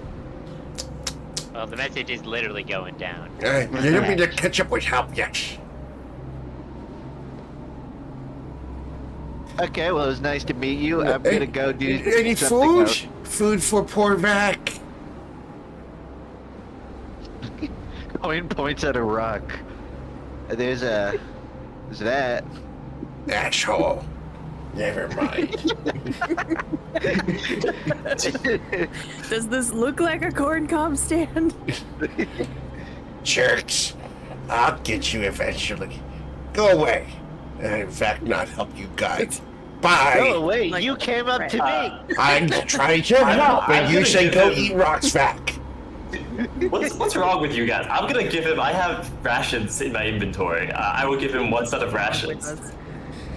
Well, the message is literally going down. A little bit of ketchup would help, yes. Okay, well, it was nice to meet you. I'm gonna go do Any something food? else. Food for poor Vac. Coin points at a rock. There's that. Asshole. Never mind. Does this look like a corn cob stand? Jerks. I'll get you eventually. Go away. In fact, not help you guys. Bye. Oh wait, Like- you came up to me. I'm trying to help, I'm and you gonna say give go him- eat rocks, Vac. What's wrong with you guys? I'm gonna give him. I have rations in my inventory. I will give him one set of rations.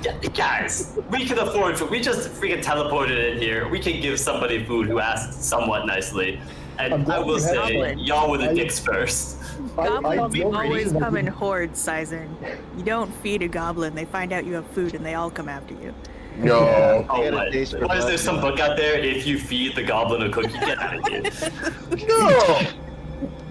Yeah, guys, we can afford food. We just freaking teleported in here. We can give somebody food who asked somewhat nicely. I'm And I glad will you have say, one. y'all were the dicks first. Goblins don't always reason I come in didn't- hordes, Sizen. You don't feed a goblin, they find out you have food and they all come after you. No. Oh got a my! taste for What is there some blood. book out there? If you feed the goblin a cookie, get out of here. No.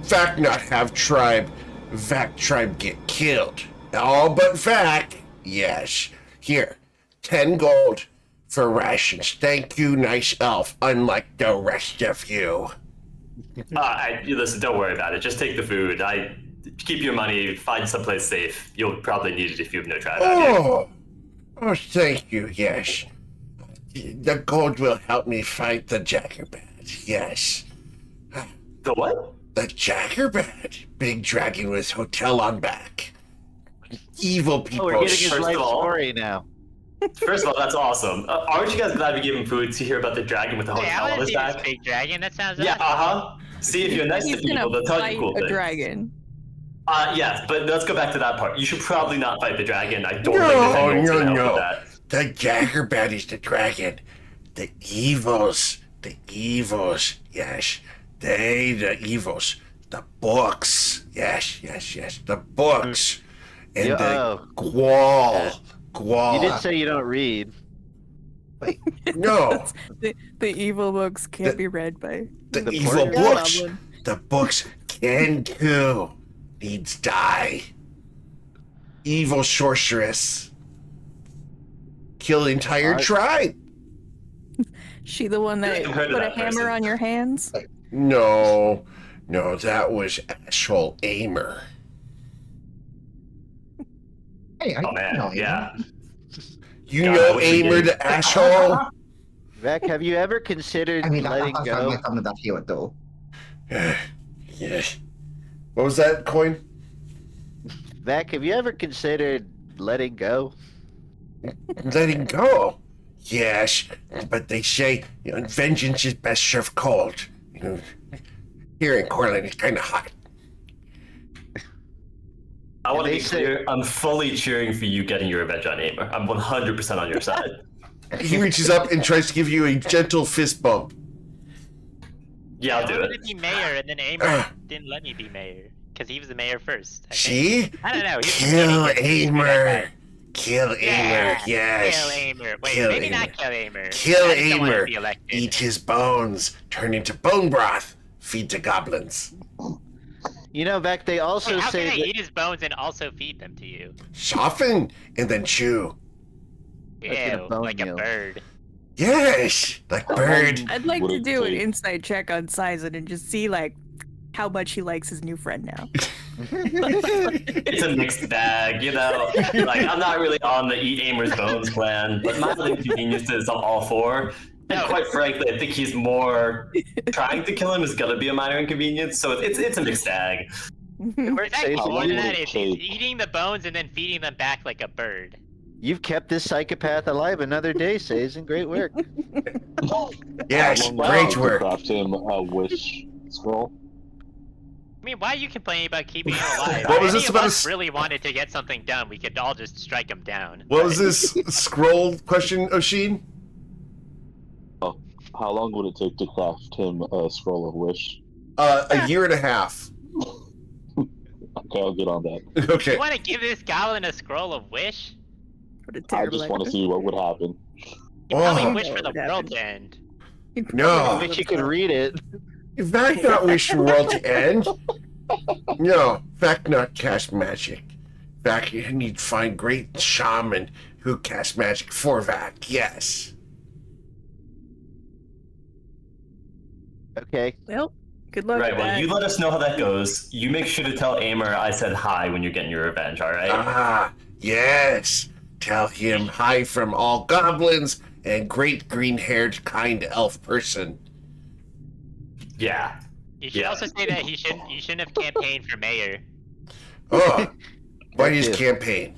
Vac not have tribe. Vac tribe get killed. All but Vac. Yes. Here. 10 gold for rations. Thank you, nice elf, unlike the rest of you. Listen, don't worry about it. Just take the food. Keep your money. Find someplace safe. You'll probably need it if you have no tribe out here. Oh, thank you, yes. The gold will help me fight the Jackerbat, yes. The what? The Jackerbat. Big dragon with hotel on back. Evil Oh, people. we're getting his First life of all- story now. First of all, that's awesome. Aren't you guys glad we gave him food to hear about the dragon with the Hey, hotel I on want to his see this back? big dragon. That sounds Yeah, awesome. See, if you're nice to He's people, gonna they'll tell fight you cool a things. dragon. Yes, but let's go back to that part. You should probably not fight the dragon. I don't No, think the penguin's no, gonna help no. with that. The Jackerbat is the dragon. The evils. Yes. The evils. The books. Yes. The books. And Yeah, the oh. Gwal. You did say you don't read. No. The evil books can't be read by The The evil porter? books. goblin. The books can do. Needs die. Evil sorceress. Kill entire tribe. She the one that I've heard of put a that hammer person. on your hands? No, that was asshole Aimer. Hey, I Oh man, know you. yeah. You God, I know wish we Aimer did. the asshole? Vac, have you ever considered I mean, letting that's go? something that he would do. Yeah. What was that, Coin? Vac, have you ever considered letting go? Letting go. Yes, but they say vengeance is best served cold. Here in Cortland, it's kind of hot. I want to They be say- clear. I'm fully cheering for you getting your revenge on Aimer. I'm 100% on your side. He reaches up and tries to give you a gentle fist bump. Yeah, I'll do I wanted it. to be mayor, and then Aimer didn't let me be mayor. because he was the mayor first. I think. See? I don't know. He's Kill beginning, he's that Aimer. guy. Kill Aimer, Yeah, yes. Kill Aimer. Wait, Kill maybe Aimer. not kill Aimer. Kill I just don't want him to Aimer. be elected. Eat his bones. Turn into bone broth. Feed to goblins. You know, Vec, they also Wait, how say can I that eat his bones and also feed them to you? Soften and then chew. Like in a Ew, bone like a meal. bird. Yes, like bird. I'd like Would to it do an take- insight check on Sizen and just see like how much he likes his new friend now. It's a mixed bag, you know. Like I'm not really on the eat Aimer's bones plan, but mild inconveniences I'm all for. And quite frankly, I think he's more trying to kill him is gonna be a minor inconvenience. So it's a mixed bag. It's actually How more long than would that. it It's take? eating the bones and then feeding them back like a bird. you've kept this psychopath alive another day, Sazen. Great work. Yes, How long would it great take to work. Craft him a wish scroll. I mean, why are you complaining about keeping him alive? What was If this any of about us a s- really wanted to get something done, we could all just strike him down. What was this scroll question, Oshin? How long would it take to craft him a scroll of wish? A year and a half. Okay, I'll get on that. Okay. You want to give this goblin a scroll of wish? What a I terrible just want to idea. see what would happen. You probably Oh. wish for the Yeah. world to end. No. I wish you could read it. Vac not wish the world to end. No, Vac not cast magic. Vac need find great shaman who cast magic for Vac. Yes. Okay. Well, good luck Right, with well, that. you let us know how that goes. You make sure to tell Aimer I said hi when you're getting your revenge, alright? Ah, yes. Tell him hi from all goblins and great green-haired kind elf person. Yeah. You should Yeah. also say that you shouldn't have campaigned for mayor. Oh, what is Thank you. campaign?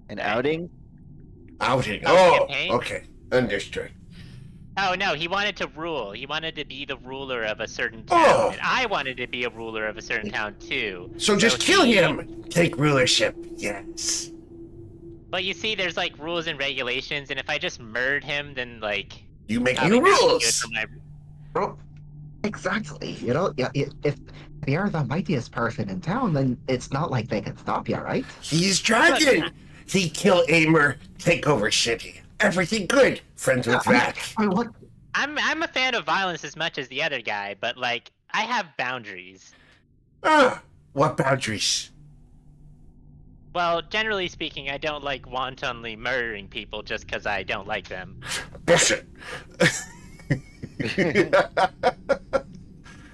An outing? Outing. Oh, Oh, campaign? okay. Understood. Oh no, he wanted to rule. He wanted to be the ruler of a certain Oh. town. And I wanted to be a ruler of a certain town too. So just kill he- him. Take rulership. Yes. But you see, there's like rules and regulations, and if I just murdered him, then like You make probably new not be good rules. for my- Well, exactly. You know, if you're the mightiest person in town, then it's not like they can stop you, right? He's dragon. He kill Aimer. Take over city. Everything good. Friends with Vac. I mean, what? I'm a fan of violence as much as the other guy, but like I have boundaries. Ah, what boundaries? Well, generally speaking, I don't like wantonly murdering people just because I don't like them. Listen.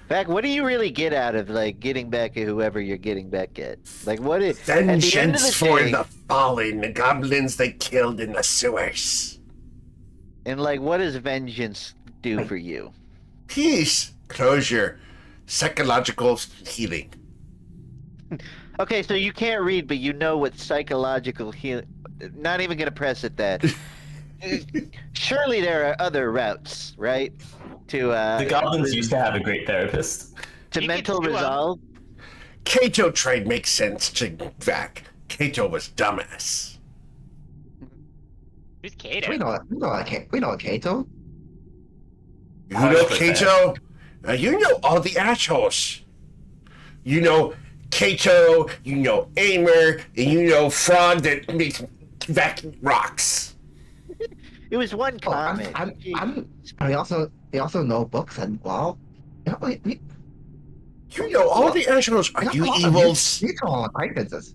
Back, what do you really get out of like getting back at whoever you're getting back at? Like what is at the end of Vengeance the for day, the fallen, the goblins they killed in the sewers. and like what does vengeance do for you? Peace, closure, psychological healing. Okay, so you can't read, but you know what psychological heal. Not even gonna press at that. Surely there are other routes, right? To The goblins used to have a great therapist. to You mental could sue 'em. resolve. Kato tried make sense to Vac. Kato was dumbass. Who's Kato? We know Kato. You How know is it Kato? You know all the assholes. You know Kato, you know Aimer, and you know Fraud that makes Vac rocks. It was one Oh, comment. we also know books and well, you know, You know all the assholes. Are you evils? You know all acquaintances.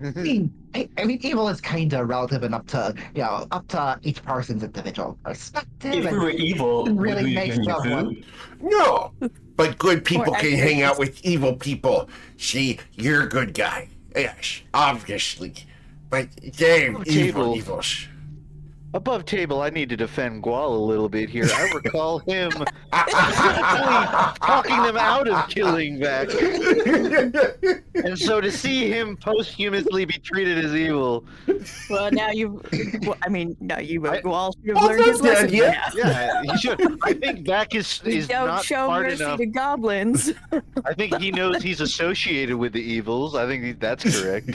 I mean, evil is kind of relative and up to each person's individual perspective. If we and were evil, it would really we makes give you someone- food? No. But good people Or can hang out acquaintances. with evil people. See, you're a good guy. Yes, obviously. But they're Oh, evil table. evils. Above table, I need to defend Gual a little bit here. I recall him talking them out of killing Vac. And so to see him posthumously be treated as evil, Well, now you. Well, I mean, no, you all should have Well, learned his that's lesson. dead, by yeah. now. yeah, he should. I think Vac is Don't not show smart mercy enough. to goblins. I think he knows he's associated with the evils. I think that's correct.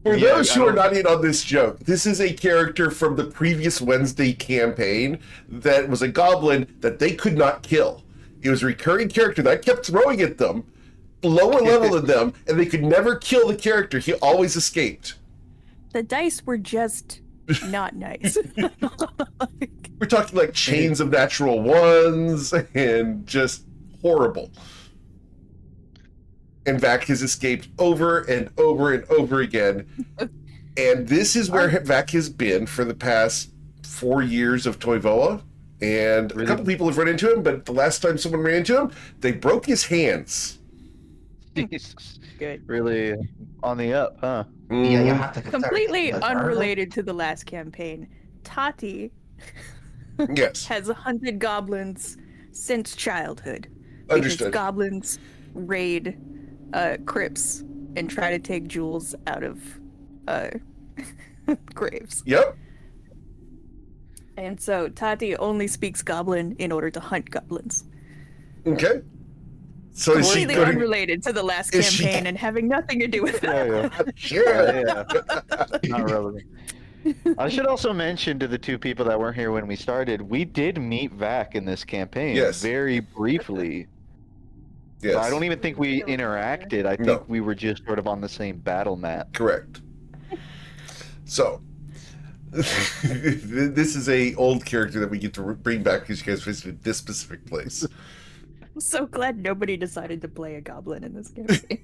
For Yeah, those I who are don't- not in on this joke, this is a character from the previous Wednesday campaign that was a goblin that they could not kill. It was a recurring character that I kept throwing at them, lower level than them, and they could never kill the character. He always escaped. The dice were just not nice. We're talking like chains of natural ones and just horrible. And Vac has escaped over and over and over again. And this is where Vac has been for the past 4 years of Toivoa. And a couple people have run into him, but the last time someone ran into him, they broke his hands. Jesus. Good. Really on the up, huh? Yeah, you Mhm. have to consider Completely the unrelated to the last campaign. Tati Yes, has hunted goblins since childhood. understood. Because goblins raid crypts and try to take jewels out of graves. Yep. And so Tati only speaks goblin in order to hunt goblins. Okay. So is she Completely going unrelated to the last Is she- campaign and having nothing to do with that. Yeah, Sure. yeah. Not relevant. I should also mention to the two people that weren't here when we started, we did meet Vac in this campaign. Yes. Very briefly. Yes. So I don't even think we interacted. I think No. we were just sort of on the same battle map. Correct. So, this is a old character that we get to bring back because you guys visited this specific place. I'm so glad nobody decided to play a goblin in this campaign.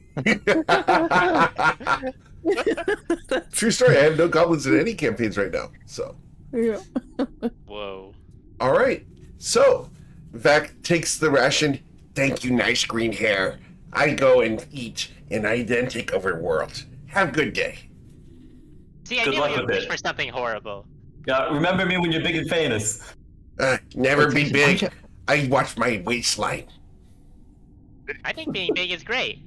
True story. I have no goblins in any campaigns right now. So, Yeah. Whoa. all right. So, Vac takes the ration. Thank you, nice green hair. I go and eat, and I then take over world. Have a good day. See, I Good knew luck you would with wish it. for something horrible. Yeah, remember me when you're big and famous. Never be Why big. don't I watch my waistline. I think being big is great.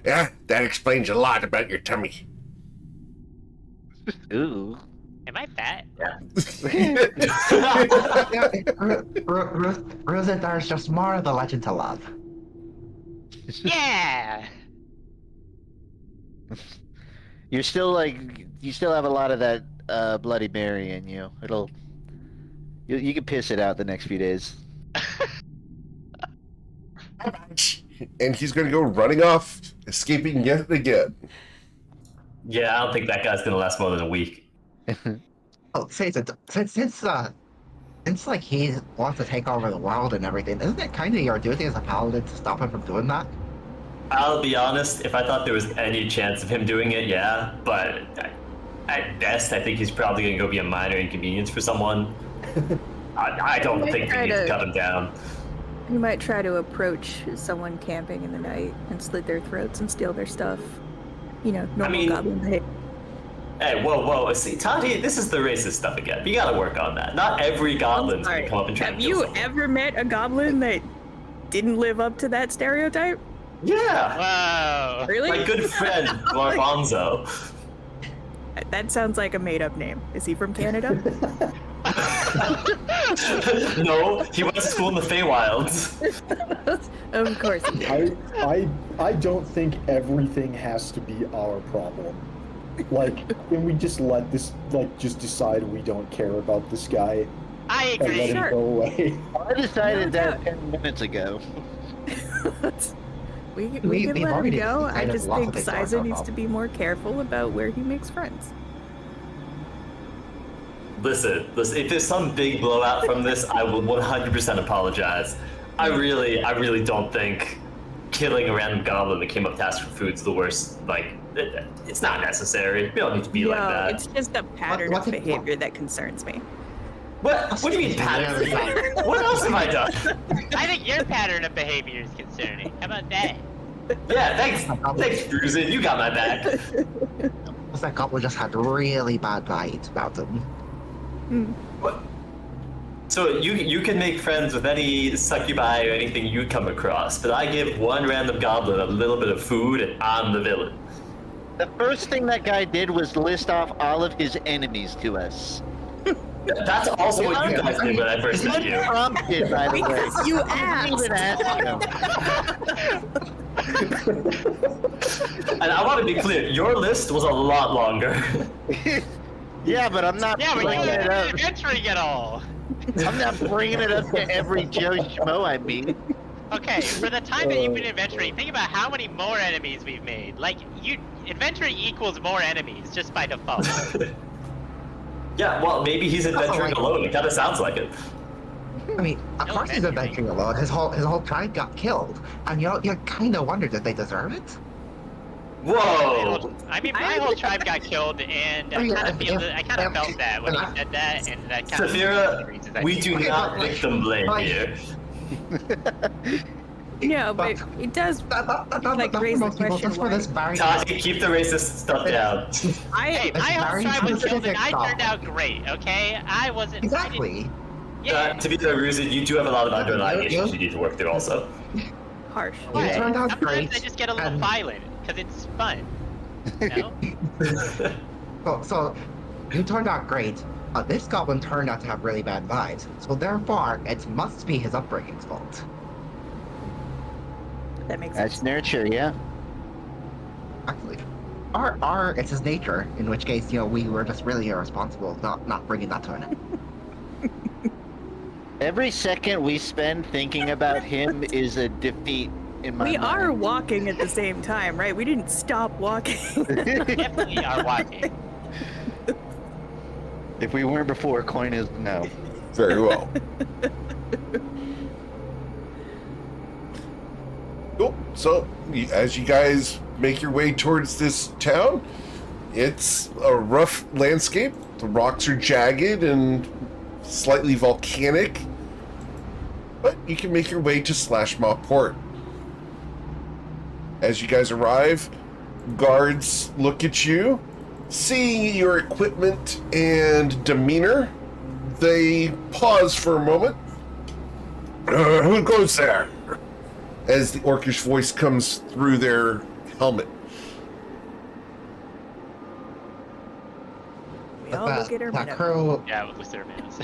Yeah, that explains a lot about your tummy. Ooh. Am I fat? Rosendar is just more of the legend to love. Yeah. You're still like, you still have a lot of that Bloody Mary in you. You can piss it out the next few days. And he's going to go running off, escaping yet again. Yeah, I don't think that guy's gonna last more than a week. Oh, since like he wants to take over the world and everything, isn't it kind of your duty as a paladin to stop him from doing that? I'll be honest, if I thought there was any chance of him doing it, yeah, but at best, I think he's probably gonna go be a minor inconvenience for someone. I don't think we try need to to- cut him down. You might try to approach someone camping in the night and slit their throats and steal their stuff. You know, normal mean- goblin behavior. Hey, whoa, see, Tati, this is the racist stuff again. You gotta work on that. Not every goblin's gonna come up and try Have to kill you someone. ever met a goblin that didn't live up to that stereotype? Yeah! Whoa. Really? My good friend, Garbanzo. That sounds like a made-up name. Is he from Canada? No, he went to school in the Feywilds. Of course he did. I don't think everything has to be our problem. Like, can we just let this, like, just decide we don't care about this guy I and let agree. him Sure. go away? I decided No that doubt. 10 minutes ago. we We- can we've let him already go. I decided just lots think of things aren't Siza our needs to problem. be more careful about where he makes friends. Listen, if there's some big blowout from this, I will 100% apologize. I really don't think killing a random goblin that came up to ask for food is the worst. Like, it's not necessary. We don't need to be No, like that. it's just a pattern what of if- behavior that concerns me. What do you mean pattern? What else have I done? I think your pattern of behavior is concerning. How about that? Yeah, thanks, Bruisin. You got my back. Because that goblin just had really bad vibes about him. What? So you can make friends with any succubi or anything you come across, but I give one random goblin a little bit of food and I'm the villain. The first thing that guy did was list off all of his enemies to us. That's also what you guys did when I first met you. Unprompted, by the way. Because you I didn't even asked. ask him. And I want to be clear, your list was a lot longer. Yeah, but I'm not Yeah, but you bringing it haven't up. been adventuring at all. I'm not bringing it up to every Joe Schmo I meet. Okay, for the time that you've been adventuring, think about how many more enemies we've made. Like, adventuring equals more enemies, just by default. Yeah, well, maybe he's adventuring alone. It kind of sounds like it. I mean, of No course he's adventuring. adventuring alone. His whole tribe got killed, and you kind of wondered if they deserve it. Whoa! I mean, my whole tribe got killed, and I kind of felt that when he said that, and that kind of. Saphira, we do not victim blame here. No, but it does like raise the question. For this very Tati, keep the racist stuff down. Hey, my whole very tribe was killed, and specific I turned problem. out great. Okay, I wasn't. Exactly. Yeah. To be fair, Ruzid, you do have a lot of underlying issues you need to work through also. Harsh. What? It turned out Sometimes great, I just get a little and- violent because it's fun. You know? So you turned out great. This goblin turned out to have really bad vibes, so therefore it must be his upbringing's fault. That makes sense. That's nurture, yeah. Actually, or it's his nature. In which case, we were just really irresponsible, not bringing that to an end. Every second we spend thinking about him is a defeat in my We mind. are walking at the same time, right? We didn't stop walking. Definitely are walking. If we weren't before, coin is no. Very well. Cool. So, as you guys make your way towards this town, it's a rough landscape. The rocks are jagged and slightly volcanic, but you can make your way to Slashmaw Port. As you guys arrive, guards look at you, seeing your equipment and demeanor. They pause for a moment. Who goes there? As the orcish voice comes through their helmet. We all look at her. That crew, Yeah, with their mans.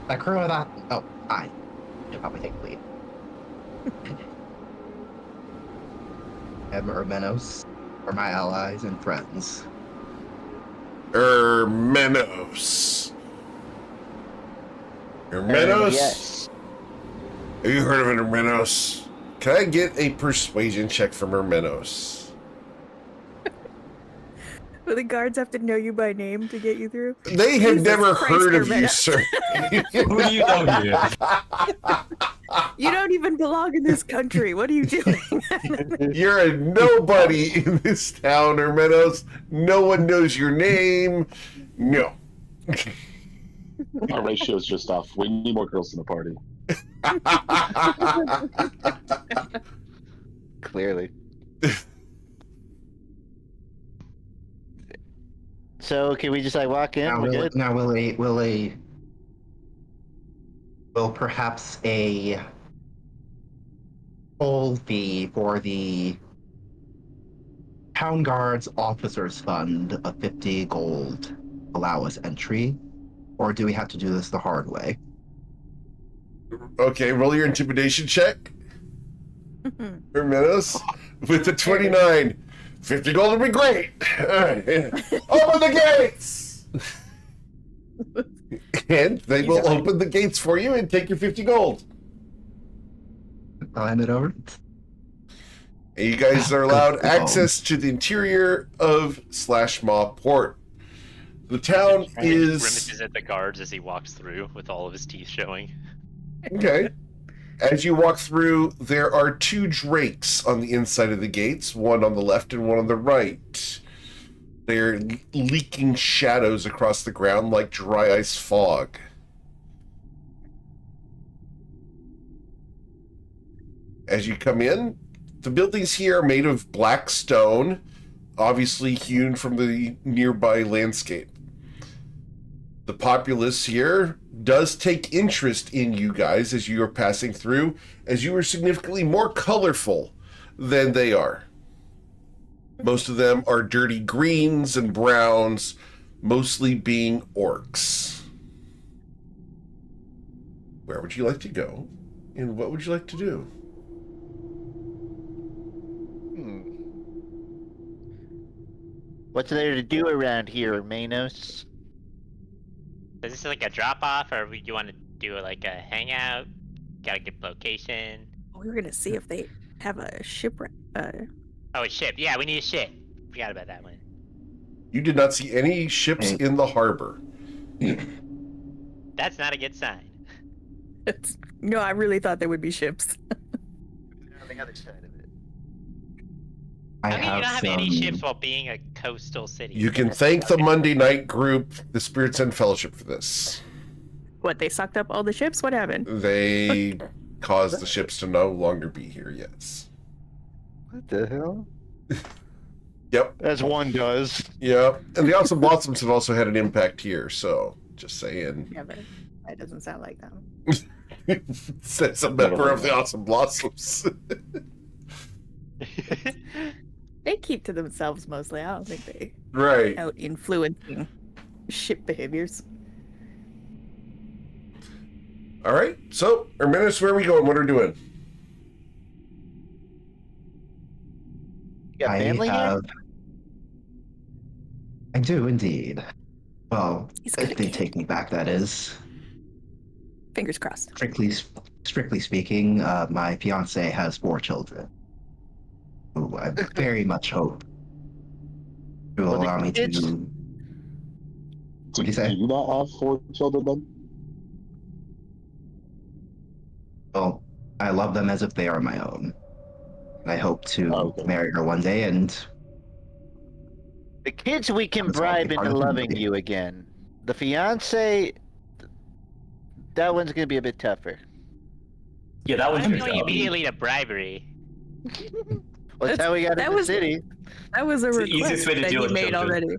that crew of that. Oh, I should probably take the lead. Urmenos are my allies and friends. Urmenos. Urmenos? Yes. Have you heard of an Urmenos? Can I get a persuasion check from Urmenos? Will the guards have to know you by name to get you through? They have Jesus never Christ, heard of you, Urmenos. sir. Who do you know here? You don't even belong in this country. What are you doing? You're a nobody in this town, Urmenos. No one knows your name. No. Our ratio's just off. We need more girls in the party. Clearly. So can we just walk in? Now, We're good? will perhaps a toll fee for the town guard's officers fund of 50 gold allow us entry, or do we have to do this the hard way? Okay, roll your intimidation check. Urmenos with the 29. 50 gold would be great. Open the gates! And they will open the gates for you and take your 50 gold. I'll hand it over. And you guys are allowed access to the interior of Slashmaw Port. The town is... Grimaces at the guards as he walks through with all of his teeth showing. Okay. As you walk through, there are two drakes on the inside of the gates, one on the left and one on the right. They're leaking shadows across the ground like dry ice fog. As you come in, the buildings here are made of black stone, obviously hewn from the nearby landscape. The populace here does take interest in you guys as you are passing through, as you are significantly more colorful than they are. Most of them are dirty greens and browns, mostly being orcs. Where would you like to go, and what would you like to do? What's there to do around here, Manos? Is this like a drop off, or you want to do like a hangout? Got a good location. We were gonna see if they have a shipwreck. Oh, a ship. Yeah, we need a ship. Forgot about that one. You did not see any ships Hey. in the harbor. That's not a good sign. No, I really thought there would be ships. On the other side of it. I How can you not have any some- ships while being a coastal city? You can thank the Monday night group, the Spirits and Fellowship, for this. What, they sucked up all the ships? What happened? They caused the ships to no longer be here, yes. What the hell? Yep, As one does. yep. And the Awesome Blossoms have also had an impact here, so just saying. Yeah, but that doesn't sound like them. Says a member of the Awesome Blossoms. They keep to themselves mostly. I don't think they Right. out influencing ship behaviors. All right. So, Herminus, where are we going? What are we doing? You got I family here? have. I do indeed. Well, He's gonna if they get- take me back, that is. Fingers crossed. Strictly speaking, my fiance has 4 children. Who I very much hope will Well, the allow me kids- to. Do What'd you say? you not have 4 children then? Well, I love them as if they are my own. And I hope to Okay. marry her one day and The kids we can That's all bribe the into part of the loving movie. you again. The fiance, that one's gonna be a bit tougher. Yeah, that Why one's are we pretty going tough. immediately to bribery? Well, that's how we got that in the was- city. That was a It's the request easiest way to that deal he with made children. already.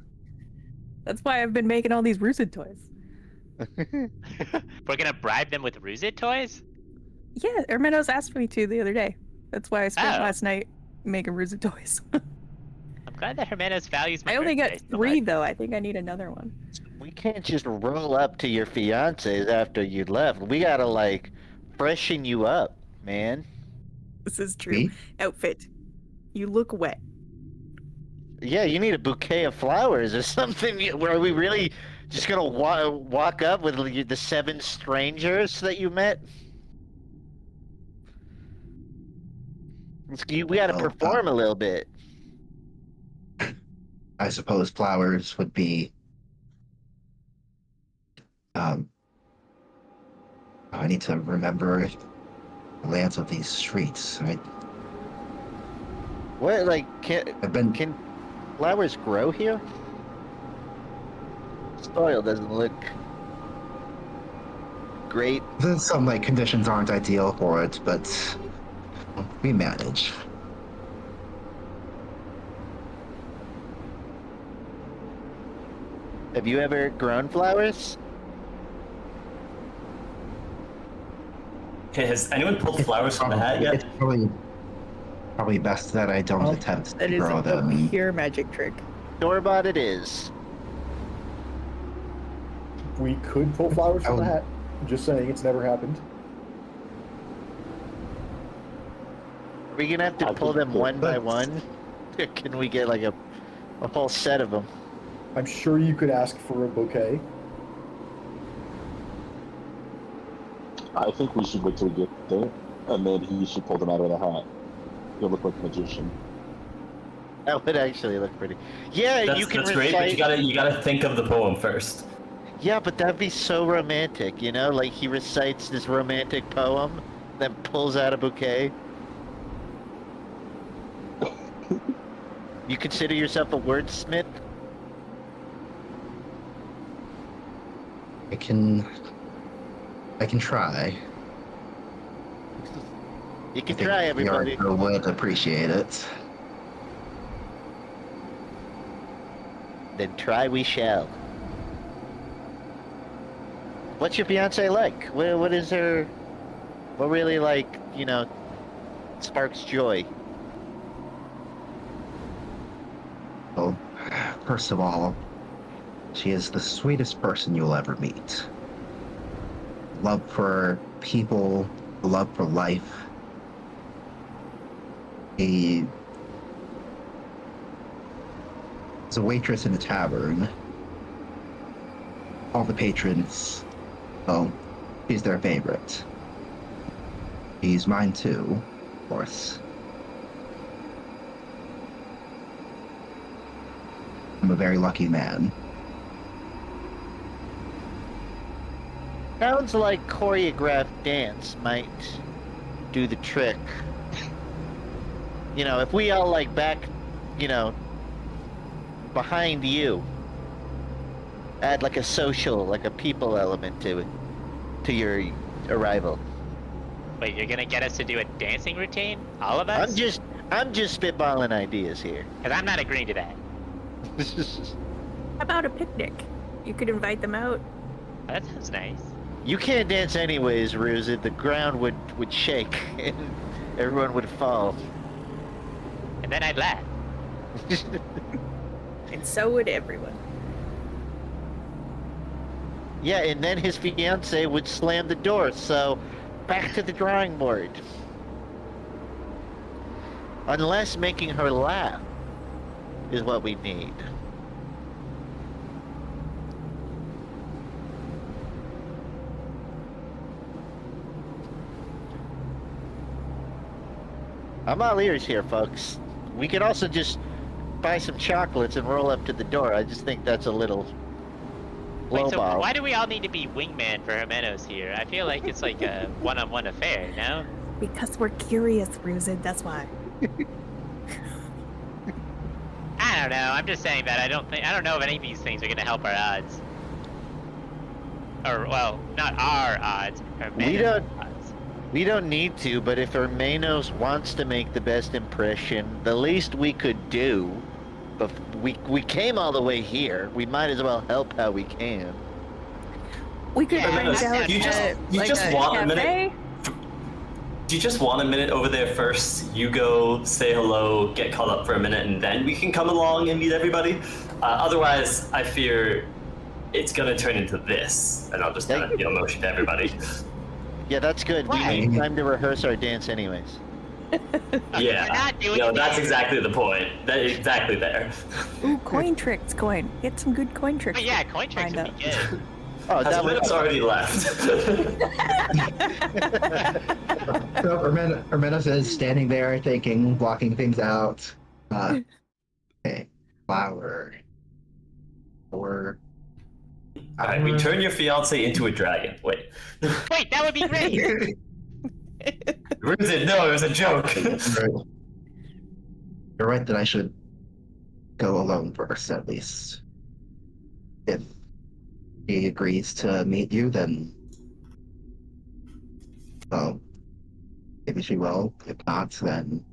That's why I've been making all these Rusted toys. We're gonna bribe them with Ruzit toys? Yeah, Hermanos asked me to the other day. That's why I spent Oh. last night making Rusted toys. I'm glad that Hermanos values my I only got birthday so 3 much. though. I think I need another one. We can't just roll up to your fiance's after you left. We gotta like freshen you up, man. This is true. me. Outfit. You look wet. Yeah, you need a bouquet of flowers or something. Are we really just gonna walk up with the 7 strangers that you met? We gotta Well, perform a little bit. I suppose flowers would be. I need to remember the lands of these streets. What, like, I've been. can flowers grow here? Soil doesn't look great. Some like conditions aren't ideal for it, but we manage. Have you ever grown flowers? Okay, has anyone pulled flowers from the hat It's yet? probably best that I don't Oh, attempt That to is grow a them. pure magic trick. Store-bought it is. We could pull flowers from the Oh. hat. Just saying, it's never happened. Are we gonna have to I pull think them that- one by one? Can we get like a whole set of them? I'm sure you could ask for a bouquet. I think we should wait till we get there, and then he should pull them out of the hat. He'll look like a magician. That would actually look pretty. Yeah, That's, you can that's great, but recite. you gotta think of the poem first. Yeah, but that'd be so romantic, you know? Like he recites this romantic poem, then pulls out a bouquet. You consider yourself a wordsmith? I can try. You can I think try, the everybody. Archer would appreciate it. Then try we shall. What's your fiance like? What is her? What really like, you know, sparks joy? Well, first of all, she is the sweetest person you'll ever meet. Love for people, love for life. There's a waitress in the tavern. All the patrons, well, she's their favorite. She's mine too, of course. I'm a very lucky man. Sounds like choreographed dance might do the trick. You know, if we all like back, you know, behind you, add like a social, like a people element to it, to your arrival. Wait, you're gonna get us to do a dancing routine? All of us? I'm just spitballing ideas here. Because I'm not agreeing to that. How about a picnic? You could invite them out. That sounds nice. You can't dance anyways, Ruse. The ground would shake and everyone would fall. And then I'd laugh. And so would everyone. Yeah, and then his fiance would slam the door, so back to the drawing board. Unless making her laugh is what we need. I'm all ears here, folks. We could also just buy some chocolates and roll up to the door. I just think that's a little Wait, so lowball. why do we all need to be wingman for Jimenos here? I feel like it's like a one-on-one affair, no? Because we're curious, Ruzid, that's why. I don't know. I'm just saying that I don't know if any of these things are gonna help our odds. Or well, not our odds. Odds. We don't need to, but if Hermanos wants to make the best impression, the least we could do, but we came all the way here, we might as well help how we can. We could Yeah, find out you just a want a minute? cafe. Do you just want a minute over there first? You go say hello, get caught up for a minute, and then we can come along and meet everybody? Otherwise, I fear it's gonna turn into this, and I'll just kind of motion to everybody. Yeah, that's good. Why? We need time to rehearse our dance anyways. Yeah, We're not doing that's this. exactly the point. Exactly there. Ooh, coin tricks, coin. Get some good coin tricks. Oh, yeah, coin tricks would be good. Oh, that Has was already left. So Hermenos is standing there thinking, blocking things out. Okay, flower. Or Alright, we turn your fiance into a dragon. Wait. Wait, that would be great. Ruzid, no, it was a joke. You're right that I should go alone first, at least. If he agrees to meet you, then well, maybe she will. If not, then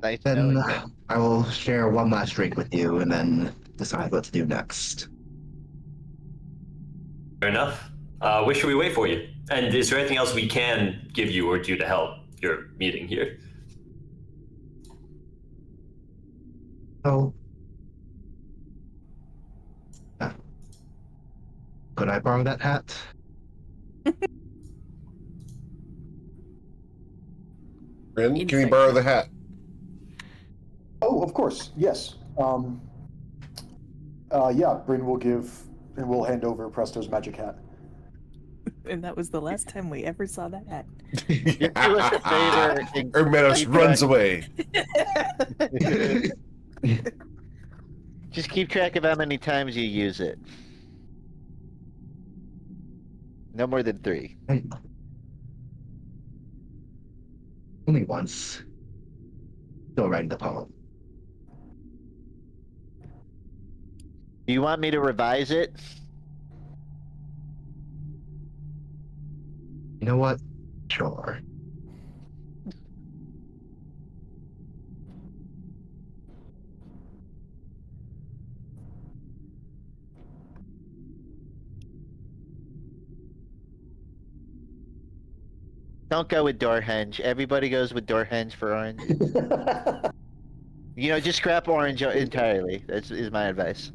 nice knowing you. I will share one last drink with you and then decide what to do next. Fair enough. Where should we wait for you? And is there anything else we can give you or do to help your meeting here? Oh. Could I borrow that hat? Bryn, can we borrow the hat? Oh, of course, yes. Yeah, Bryn will hand over Presto's magic hat. And that was the last time we ever saw that hat. Do us a favor and Hermenos keep runs track- away. Just keep track of how many times you use it. No more than 3. Only once. Still writing the poem. Do you want me to revise it? You know what? Sure. Don't go with Doorhenge. Everybody goes with Doorhenge for orange. You know, just scrap orange entirely. Is my advice.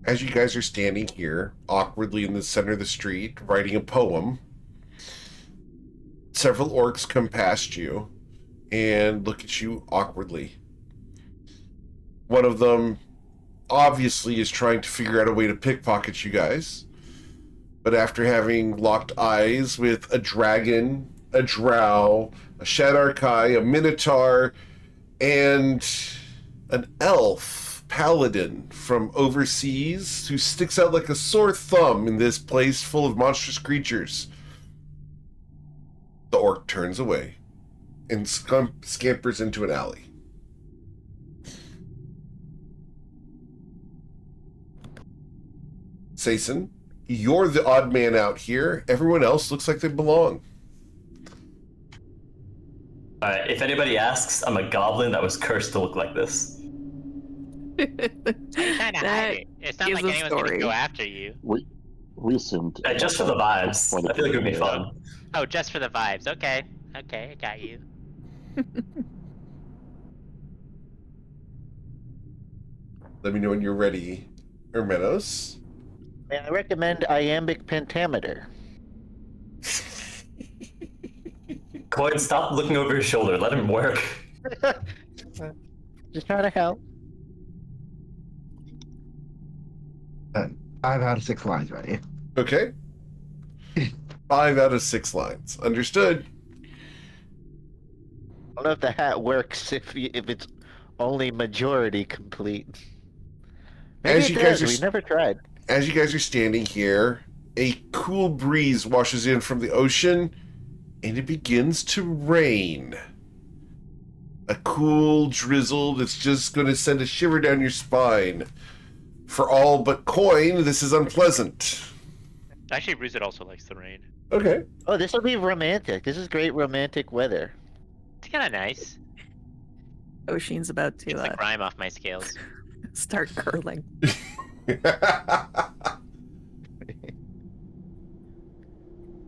As you guys are standing here, awkwardly in the center of the street, writing a poem, several orcs come past you, and look at you awkwardly. One of them obviously is trying to figure out a way to pickpocket you guys, but after having locked eyes with a dragon, a drow, a Shadarkai, a minotaur, and an elf paladin from overseas who sticks out like a sore thumb in this place full of monstrous creatures, the orc turns away and scampers into an alley. Sason, you're the odd man out here. Everyone else looks like they belong. Alright, if anybody asks, I'm a goblin that was cursed to look like this. You're trying to hide it. It's not is like a anyone's gonna story. go after you. We assumed. Just for the vibes. I feel like it would be fun. Oh, just for the vibes. Okay. Okay, I got you. Let me know when you're ready, Hermenos. May I recommend iambic pentameter? Coin, stop looking over his shoulder. Let him work. Just trying to help. 5 out of 6 lines ready. Okay. 5 out of 6 lines. Understood. I don't know if the hat works if it's only majority complete. Maybe As it you guys does, are we never tried. As you guys are standing here, a cool breeze washes in from the ocean, and it begins to rain. A cool drizzle that's just going to send a shiver down your spine. For all but Coin, this is unpleasant. Actually, Ruzit also likes the rain. Okay. Oh, this will be romantic. This is great romantic weather. It's kind of nice. Oshin's about It's to the grime off my scales. start curling.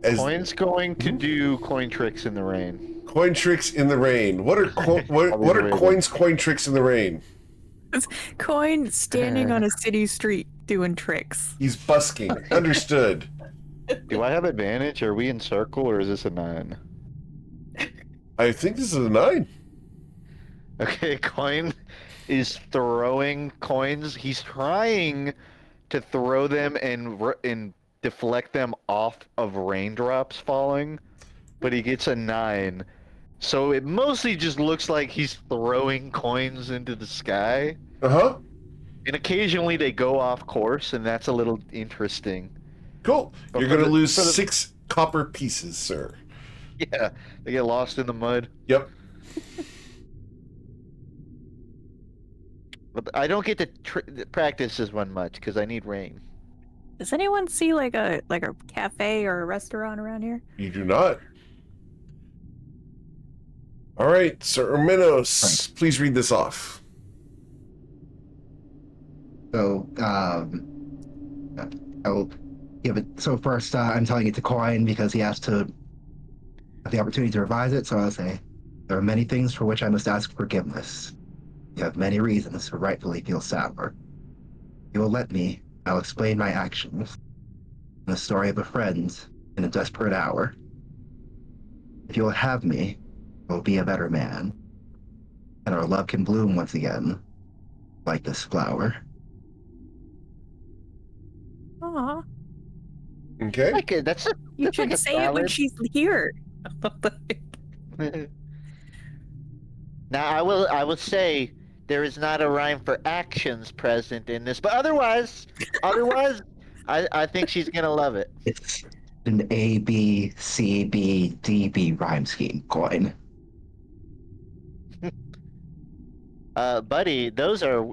Coin's going to do coin tricks in the rain. Coin tricks in the rain. What are what are Coin's coin tricks in the rain? Coin standing on a city street doing tricks. He's busking. Understood. Do I have advantage? Are we in circle or is this a 9? I think this is a 9. Okay, Coin is throwing coins. He's trying to throw them and deflect them off of raindrops falling, but he gets a 9. So it mostly just looks like he's throwing coins into the sky. Uh-huh. And occasionally they go off course, and that's a little interesting. Cool. But You're for going to the- lose for the- 6 copper pieces, sir. Yeah, they get lost in the mud. Yep. But I don't get to practice this one much because I need rain. Does anyone see like a cafe or a restaurant around here? You do not. All right, Sir Erminos, please read this off. So, I will give it. So first, I'm telling it to Coin because he has to have the opportunity to revise it. So I'll say, there are many things for which I must ask forgiveness. You have many reasons to rightfully feel sour. You will let me. I'll explain my actions. The story of a friend in a desperate hour. If you will have me, I will be a better man, and our love can bloom once again, like this flower. Aw, Okay. Like it. That's you like should a say it when ballad. she's here. Now I will say there is not a rhyme for actions present in this, but otherwise, I think she's gonna love it. It's an A, B, C, B, D, B rhyme scheme, Coin. Buddy, those are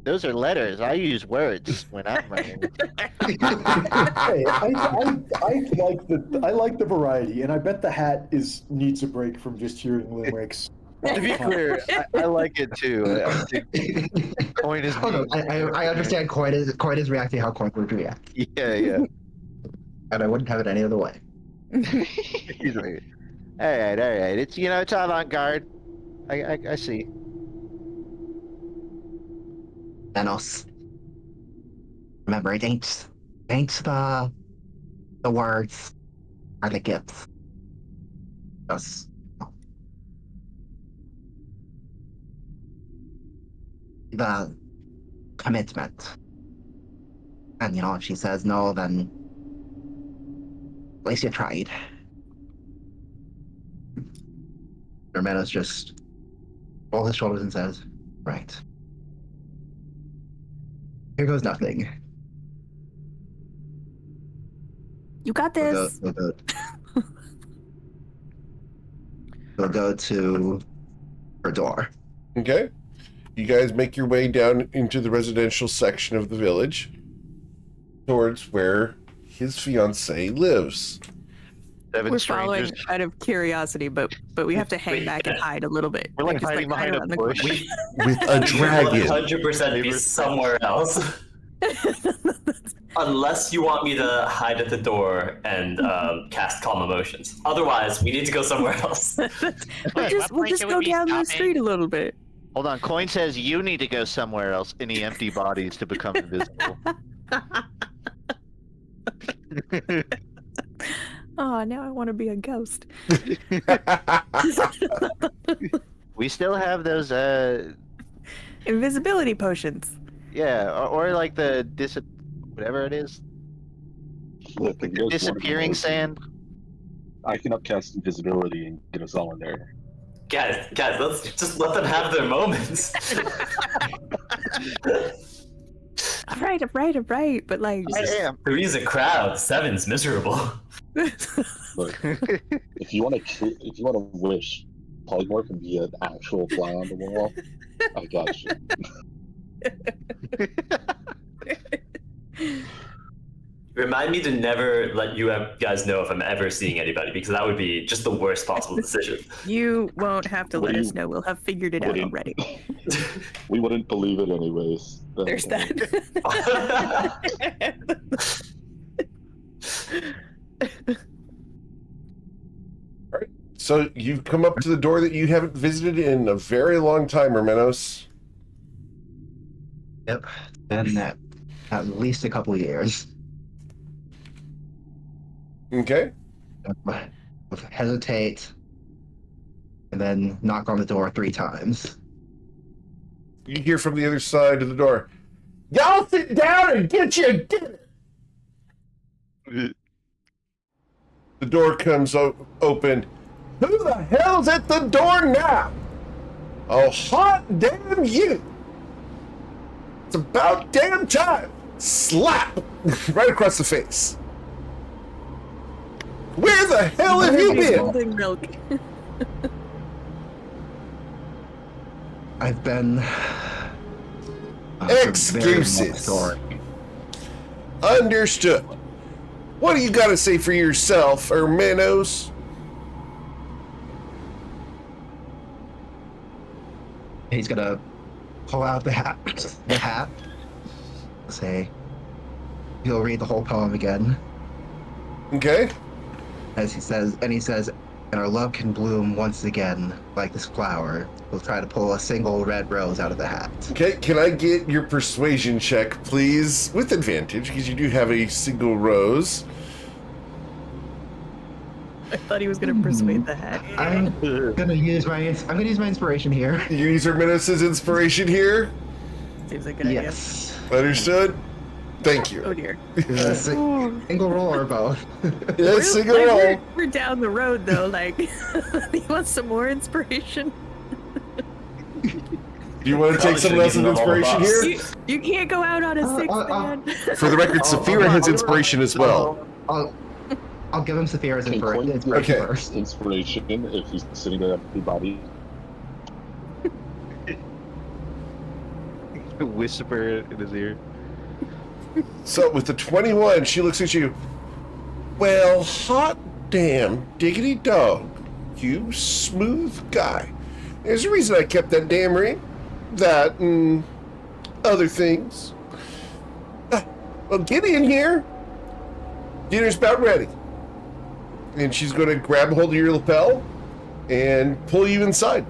letters. I use words when I'm writing. Hey, I like the variety, and I bet the hat needs a break from just hearing limericks. To be clear, I like it too. I think Coin is. Oh, no, I understand Coin is reacting how Coin would react, Yeah. and I wouldn't have it any other way. He's right. All right. It's it's avant-garde. I see. Thanos. Remember, it ain't the words or the gifts. Just the commitment. And, if she says no, then at least you tried. Hermanos just rolls his shoulders and says, right. Here goes nothing. You got this. We'll go to her door. Okay. You guys make your way down into the residential section of the village towards where his fiancée lives. Seven We're following strangers. out of curiosity, but we have to hang back and hide a little bit. We're like Just, hiding behind hide a around the bush. corner. With a dragon. 100% be somewhere else. Unless you want me to hide at the door and cast Calm Emotions. Otherwise, we need to go somewhere else. We'll just go down the street a little bit. Hold on, Coin says you need to go somewhere else in the empty bodies to become invisible. Oh, now I want to be a ghost. We still have those, Invisibility potions. yeah, or like the whatever it is, Look, if you guys want to disappearing know, sand. I can upcast invisibility and get us all in there. Guys, let's just let them have their moments. All right. But like, Three's a crowd, seven's miserable. Look, if you want to wish polymorph and be an actual fly on the wall, I got you. Remind me to never let you guys know if I'm ever seeing anybody, because that would be just the worst possible decision. you won't have to let us know. We'll have figured it out already. We wouldn't believe it anyways. There's that. So you've come up to the door that you haven't visited in a very long time, Hermanos. Yep. Been at least a couple of years. Okay. Hesitate. And then knock on the door 3 times. You hear from the other side of the door, "Y'all sit down and get your dinner." The door comes open. "Who the hell's at the door now? Oh, hot damn you. It's about damn time." Slap! Right across the face. "Where the hell have you Everybody's been?" holding milk. I've been. Excuses. Understood. What do you got to say for yourself, Hermanos? He's gonna pull out the hat. Say, he'll read the whole poem again. Okay. As he says, and our love can bloom once again like this flower. We'll try to pull a single red rose out of the hat. Okay, can I get your persuasion check, please? With advantage, because you do have a single rose. I thought he was gonna persuade the hat. I'm gonna use my inspiration here. You use Hermanos' inspiration here? Seems like a good idea. Yes. Understood? Thank you. Oh dear. Single roll or both? Yeah, single Like, roll. we're down the road though. Like, you want some more inspiration? Do you want to take someone else's inspiration here? You can't go out on a 6, man. For the record, Saphira has inspiration as well. I'll give him Saphira's Can Coin inspiration Okay. first. inspiration if he's sitting there at the body? Whisper in his ear. So with the 21, she looks at you. "Well, hot damn diggity dog, you smooth guy. There's a reason I kept that damn ring. That and other things. Well, get in here. Dinner's about ready." And she's going to grab hold of your lapel and pull you inside.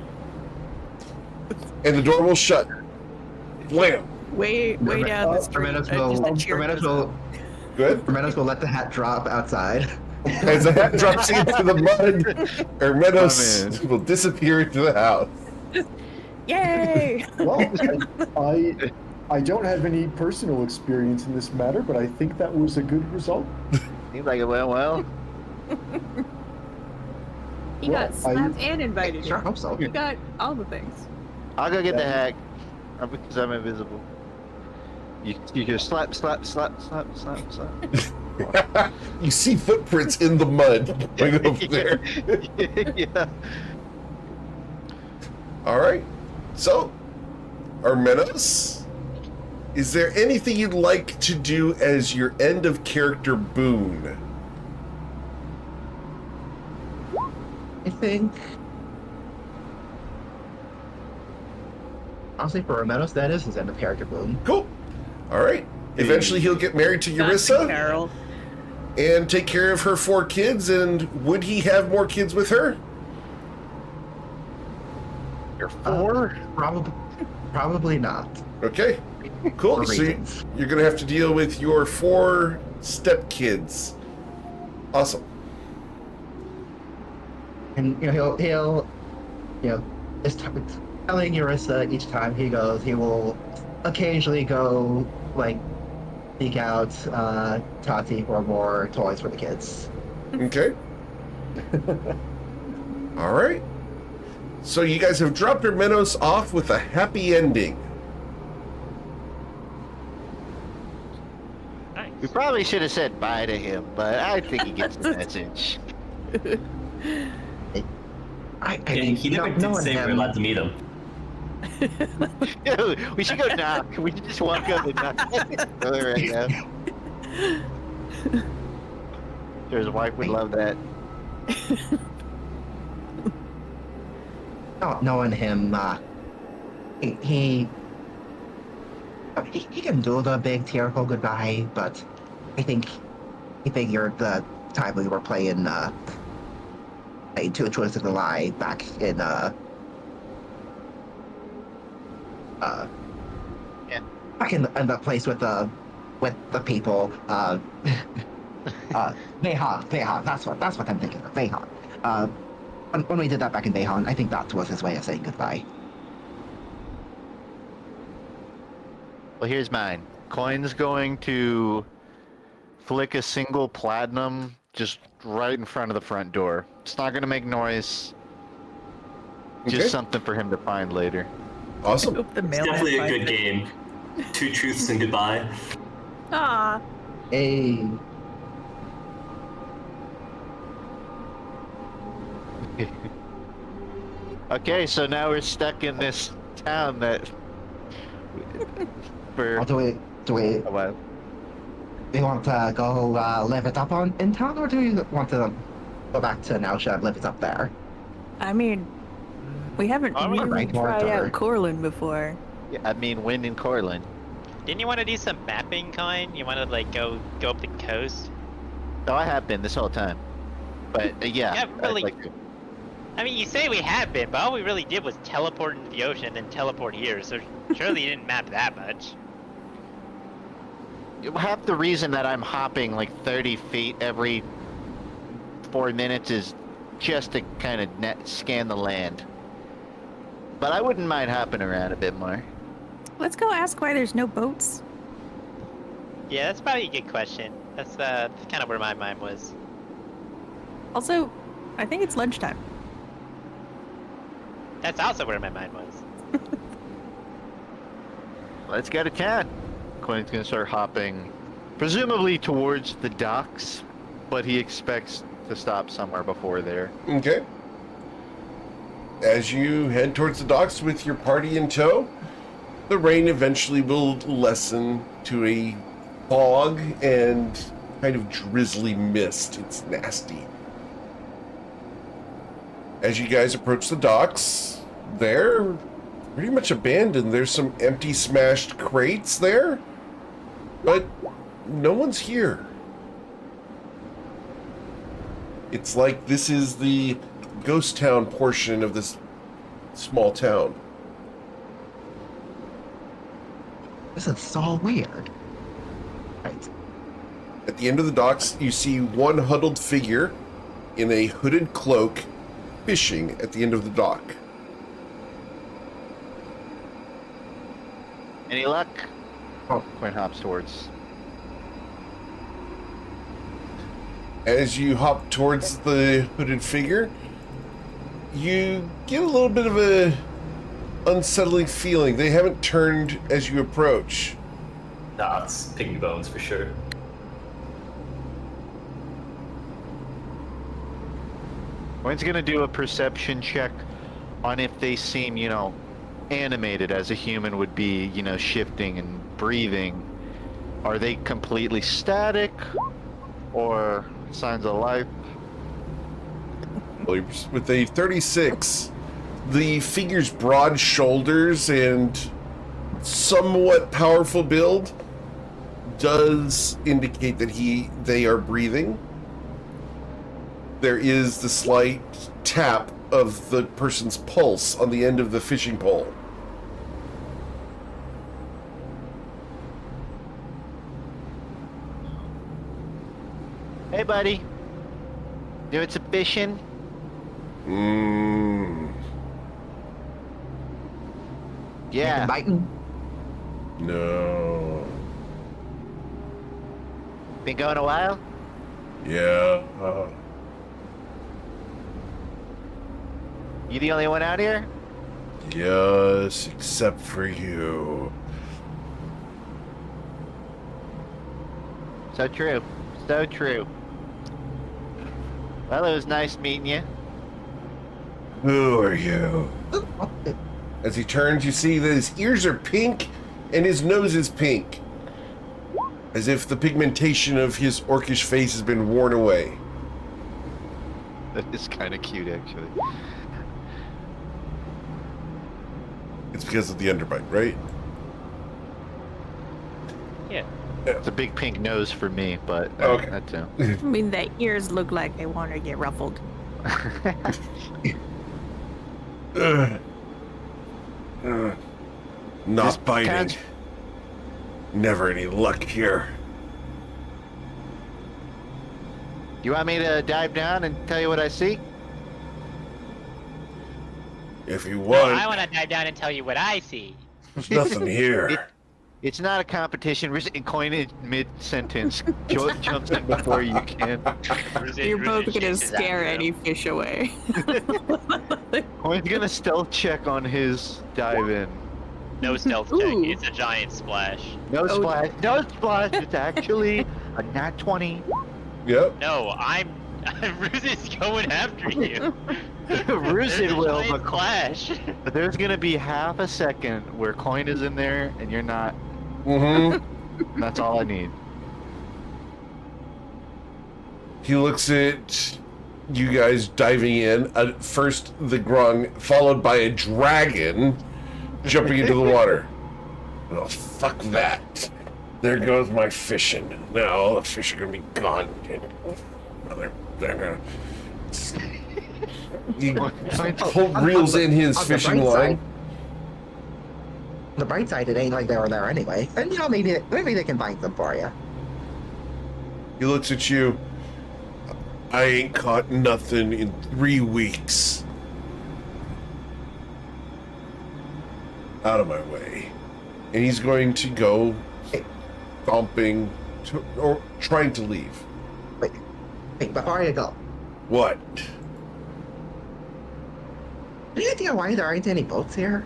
And the door will shut. Blam. Way down the street. Hermanos will let the hat drop outside. As the hat drops into the mud, Hermanos will disappear into the house. Yay! Well, I don't have any personal experience in this matter, but I think that was a good result. Seems like it went well. He got slapped and invited. Sure, in. hope so. He got all the things. I'll go get the Yeah. hack because I'm invisible. You can slap. You see footprints in the mud going over there. Yeah. All right. So, Armenos, is there anything you'd like to do as your end of character boon? I think. Honestly, for Romenos, that is his end of character boom. Cool. All right. Eventually, he'll get married to Johnson Eurissa Carol. and take care of her 4 kids. And would he have more kids with her? You're 4? Probably not. Okay. Cool. For So reasons. you're going to have to deal with your 4 stepkids. Awesome. And he'll just telling Eurissa each time he goes, he will occasionally go like seek out Tati for more toys for the kids. Okay. All right. So you guys have dropped Armenos off with a happy ending. Nice. We probably should have said bye to him, but I think he gets the message. I And he never did say we're allowed to meet him. We should go knock. We should just walk up and knock right now. Sure, his wife would love that. Not knowing him, he can do the big tearful goodbye, but I think he figured the time we were playing Two Choices of the Lie back in back in the place with the people Vehan, that's what I'm thinking of, Vehan. When we did that back in Vehan, I think that was his way of saying goodbye. Well, here's mine. Coin's going to flick a single platinum just right in front of the front door. It's not going to make noise. Just Okay. something for him to find later. Awesome. Hope the It's mailman definitely a finds good it. game. 2 truths and goodbye. Aw. Hey, Okay, so now we're stuck in this town that for or do we a while. want to go live it up in town, or do we want to go back to Nausha and live it up there? I mean, we haven't Are we really right, tried or- out Corlin before. Yeah, I mean, when in Corlin. Didn't you want to do some mapping, Coin? You want to like go up the coast? No, I have been this whole time. But yeah, Yeah, I'd really. like to. I mean, you say we have been, but all we really did was teleport into the ocean and then teleport here. So surely you didn't map that much. Half the reason that I'm hopping like 30 feet every 4 minutes is just to kind of scan the land. But I wouldn't mind hopping around a bit more. Let's go ask why there's no boats. Yeah, that's probably a good question. That's kind of where my mind was. Also, I think it's lunchtime. That's also where my mind was. Let's go to town. Coin's gonna start hopping, presumably towards the docks, but he expects to stop somewhere before there. Okay. As you head towards the docks with your party in tow, the rain eventually will lessen to a fog and kind of drizzly mist. It's nasty. As you guys approach the docks, they're pretty much abandoned. There's some empty, smashed crates there, but no one's here. It's like this is the ghost town portion of this small town. This is so weird. Right. At the end of the docks, you see one huddled figure in a hooded cloak fishing at the end of the dock. Any luck? Oh. Quinn hops towards. As you hop towards the hooded figure, you get a little bit of a unsettling feeling. They haven't turned as you approach. Nah, it's piggy bones for sure. Quinn's gonna do a perception check on if they seem, animated as a human would be, shifting and breathing. Are they completely static or signs of life? With a 36, the figure's broad shoulders and somewhat powerful build does indicate that they are breathing. There is the slight tap of the person's pulse on the end of the fishing pole. Hey, buddy. Doing some fishing? Yeah. Biting. No. Been going a while? Yeah. You the only one out here? Yes, except for you. So true. So true. Well, it was nice meeting you. Who are you? As he turns, you see that his ears are pink and his nose is pink. As if the pigmentation of his orcish face has been worn away. That is kind of cute, actually. It's because of the underbite, right? Yeah. It's a big pink nose for me, but Okay. that too. I mean, the ears look like they want to get ruffled. Not Just biting. can't- Never any luck here. You want me to dive down and tell you what I see? If you No, want, I want to dive down and tell you what I see. there's nothing here. It's not a competition. Coin in mid-sentence. Jumps in before you can. You're both gonna scare any fish away. Coin's gonna stealth check on his dive in. No stealth check. Ooh. It's a giant splash. No Oh. splash. No splash. It's actually a nat 20. Yep. No, Ruse is going after you. Ruse There's a will, giant splash. but there's gonna be half a second where Coin is in there and you're not. Mm-hmm. That's all I need. He looks at you guys diving in. First the grung, followed by a dragon jumping into the water. Oh, fuck that. There goes my fishing. Now all the fish are gonna be gone. They're gonna... He reels in his On the fishing bright line. side- the bright side, it ain't like they were there anyway. And maybe they can find them for you. He looks at you. I ain't caught nothing in 3 weeks. Out of my way. And he's going to go stomping or trying to leave. Wait, before you go, What? any idea why there aren't any boats here?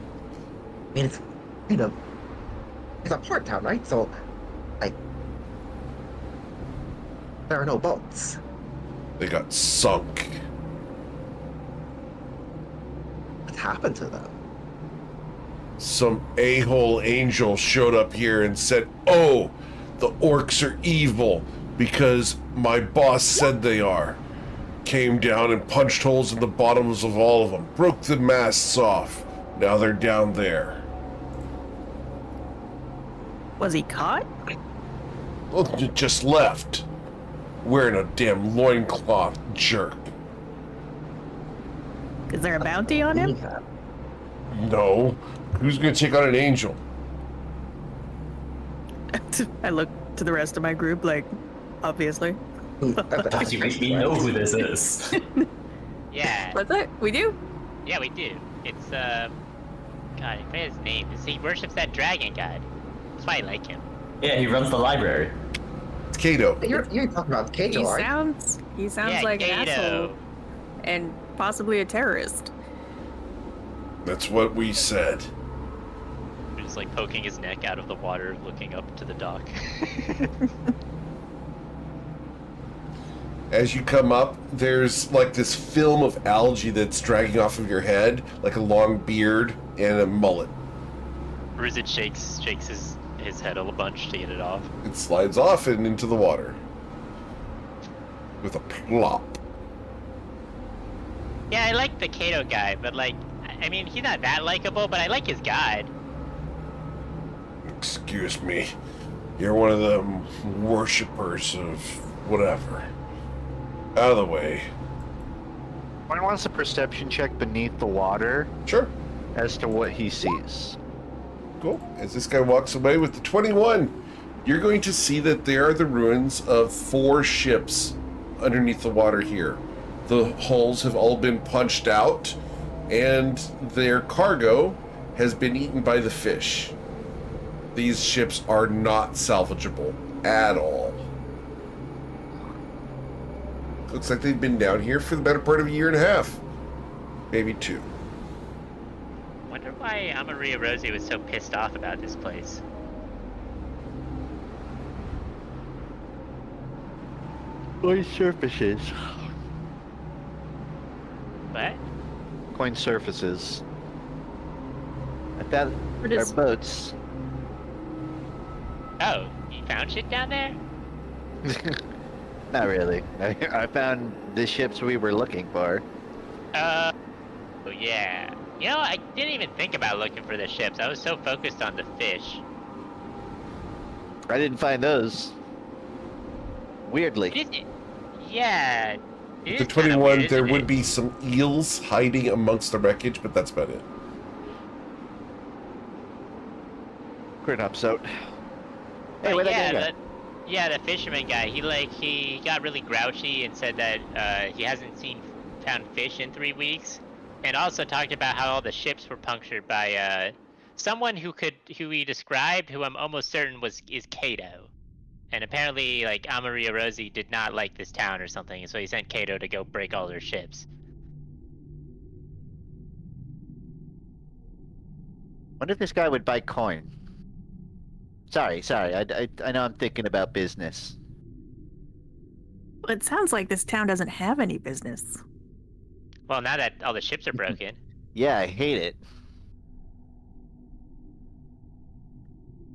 I mean, it's kind of... It's a port town, right? So, like... There are no boats. They got sunk. What happened to them? Some a-hole angel showed up here and said, "Oh, the orcs are evil because my boss said they are." Came down and punched holes in the bottoms of all of them. Broke the masts off. Now they're down there. Was he caught? Well, just left. Wearing a damn loincloth, jerk. Is there a bounty on him? Yeah. No. Who's gonna take on an angel? I look to the rest of my group like, obviously. We know who this is. Yeah. What's it? We do? Yeah, we do. It's God, I forget his name. He worships that dragon god. That's why I like him. Yeah, he runs the library. It's Kato. You're talking about Kato, He aren't you? sounds Yeah, like an Kato. asshole and possibly a terrorist. That's what we said. He's just like poking his neck out of the water, looking up to the dock. As you come up, there's like this film of algae that's dragging off of your head, like a long beard and a mullet. Ruzid shakes his head a bunch to get it off. It slides off and into the water. With a plop. Yeah, I like the Kato guy, but like, I mean, he's not that likable, but I like his guide. Excuse me. You're one of them worshippers of whatever. Out of the way. One wants a perception check beneath the water Sure. as to what he sees. Cool. As this guy walks away with the 21, you're going to see that there are the ruins of 4 ships underneath the water here. The hulls have all been punched out, and their cargo has been eaten by the fish. These ships are not salvageable at all. Looks like they've been down here for the better part of a year and a half. Maybe 2. Wonder why Amaria Rosie was so pissed off about this place. Coin surfaces. What? Coin surfaces. I thought We're our just- boats. Oh, you found shit down there? Not really. I found the ships we were looking for. Oh yeah. You know, I didn't even think about looking for the ships. I was so focused on the fish. I didn't find those. Weirdly. It is, yeah. It The is kinda 21, weird, there isn't would it? be some eels hiding amongst the wreckage, but that's about it. Crit episode. Hey, But where'd yeah, that guy go? yeah, the fisherman guy. He got really grouchy and said that he hasn't found fish in 3 weeks, and also talked about how all the ships were punctured by someone who he described, who I'm almost certain is Kato. And apparently, like, Amaria Rosie did not like this town or something, so he sent Kato to go break all their ships. Wonder if this guy would buy coin. Sorry. I know I'm thinking about business. Well, it sounds like this town doesn't have any business. Well, now that all the ships are broken. Yeah, I hate it.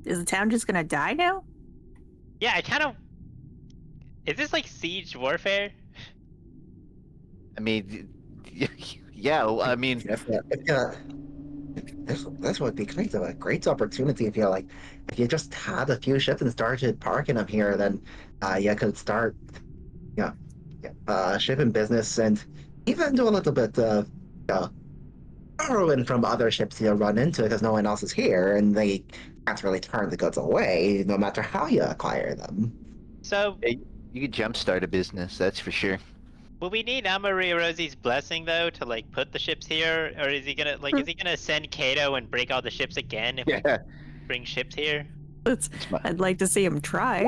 Is the town just gonna die now? Yeah, I kind of... Is this like siege warfare? I mean, yeah. I mean, This would be kind of a great opportunity if you just had a few ships and started parking them here, then you could start shipping business and even do a little bit of borrowing from other ships you run into because no one else is here and they can't really turn the goods away no matter how you acquire them. So, you could jumpstart a business, that's for sure. will we need Amaria Rosie's blessing though to like put the ships here, or is he gonna send Kato and break all the ships again if we bring ships here? I'd like to see him try.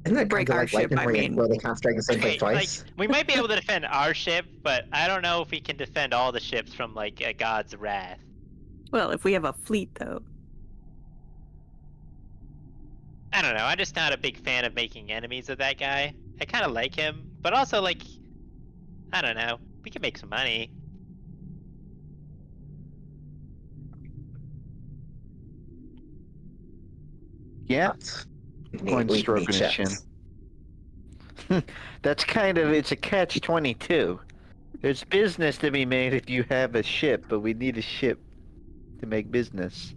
Isn't it Break kind of our like ship, lightning I where, mean. where they can't strike the same place twice? Like, we might be able to defend our ship, but I don't know if we can defend all the ships from like a god's wrath. Well, if we have a fleet, though. I don't know. I'm just not a big fan of making enemies of that guy. I kind of like him, but also like, I don't know. We can make some money. Yeah, Coin We stroking need his chin. ships. That's it's a catch-22. There's business to be made if you have a ship, but we need a ship to make business.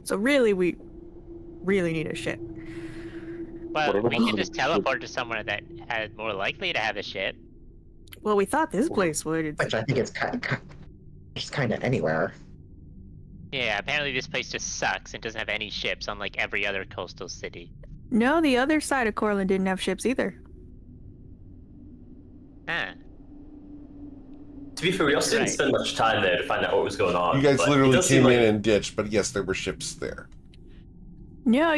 So really, we really need a ship. But Whatever we can happened just to- teleport to somewhere that is more likely to have a ship. Well, we thought this place would. Which I think is kind of anywhere. Yeah, apparently this place just sucks and doesn't have any ships, unlike every other coastal city. No, the other side of Corlin didn't have ships either. Huh. To be fair, we also didn't Right. spend much time there to find out what was going on. You guys but it literally does seem came like- in and ditched, but yes, there were ships there. No,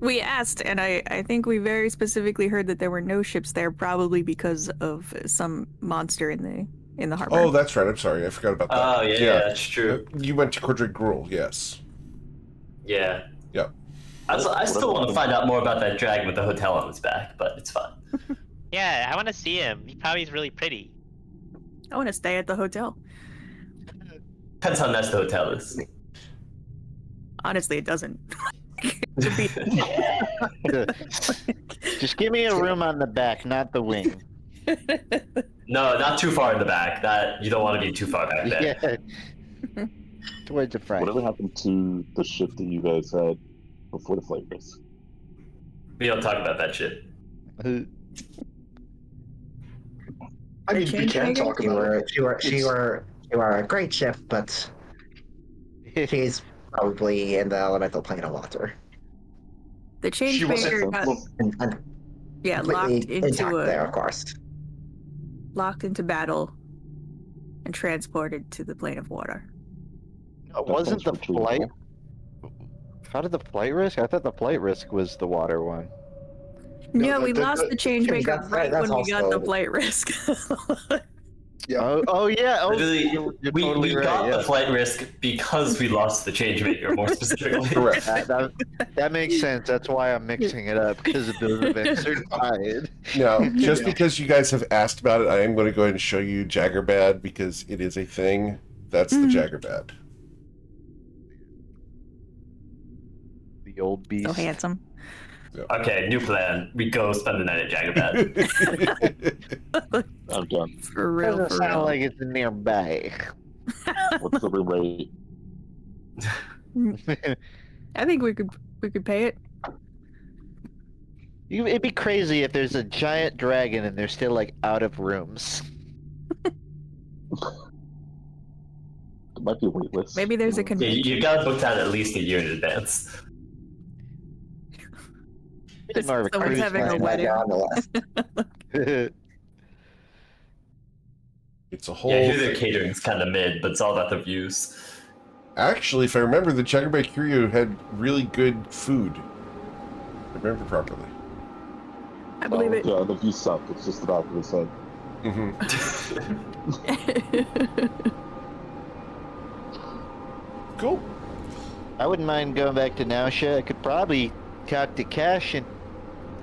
we asked, and I think we very specifically heard that there were no ships there, probably because of some monster in the harbor. Oh, that's right. I'm sorry. I forgot about that. Oh, yeah, that's true. You went to Quadric Gruel, yes. Yeah. Yep. I still want to find out more about that dragon with the hotel on its back, but it's fine. Yeah, I want to see him. He probably is really pretty. I want to stay at the hotel. Depends how nice the hotel is. Honestly, it doesn't. Just give me a room on the back, not the wing. No, not too far in the back. That you don't want to be too far back there. Yeah. Towards the front. Whatever happened to the ship that you guys had before the flight risk? We don't talk about that shit. I mean, we change can maker? talk about it. You are a great chef, but she's probably in the elemental plane of water. The change She wasn't maker got And locked completely intact into there, of course. locked into battle and transported to the plane of water. Wasn't the That's flight? retrievable. How did the flight risk? I thought the flight risk was the water one. No, we lost the change maker that's- right that's when we got the also- flight risk. Oh yeah. Oh, Literally, you're we totally right, got yeah. the flight risk because we lost the change maker, more specifically. Correct. That makes sense. That's why I'm mixing it up because those events are tied. Now, just because you guys have asked about it, I am going to go ahead and show you Jaggerbad because it is a thing. That's the Jaggerbad. The old beast. So handsome. Okay, new plan. We go spend the night at Jaggerbad. I'm done. For real, Doesn't for sound real. like it's nearby. What's the room rate? I think we could pay it. It'd be crazy if there's a giant dragon and they're still like out of rooms. It might be a wait list. Maybe there's a Yeah, convention. you gotta book that at least a year in advance. It's more of a Someone's cruise having a line. wedding. On the list. It's a whole Yeah, I hear their thing. catering's kind of mid, but it's all about the views. Actually, if I remember, the Jaggerbad Curio had really good food. If I remember properly. I believe it. Yeah, the view suck. It's just the back of his head. Mm-hmm. Cool. I wouldn't mind going back to Nausea. I could probably talk to Cash and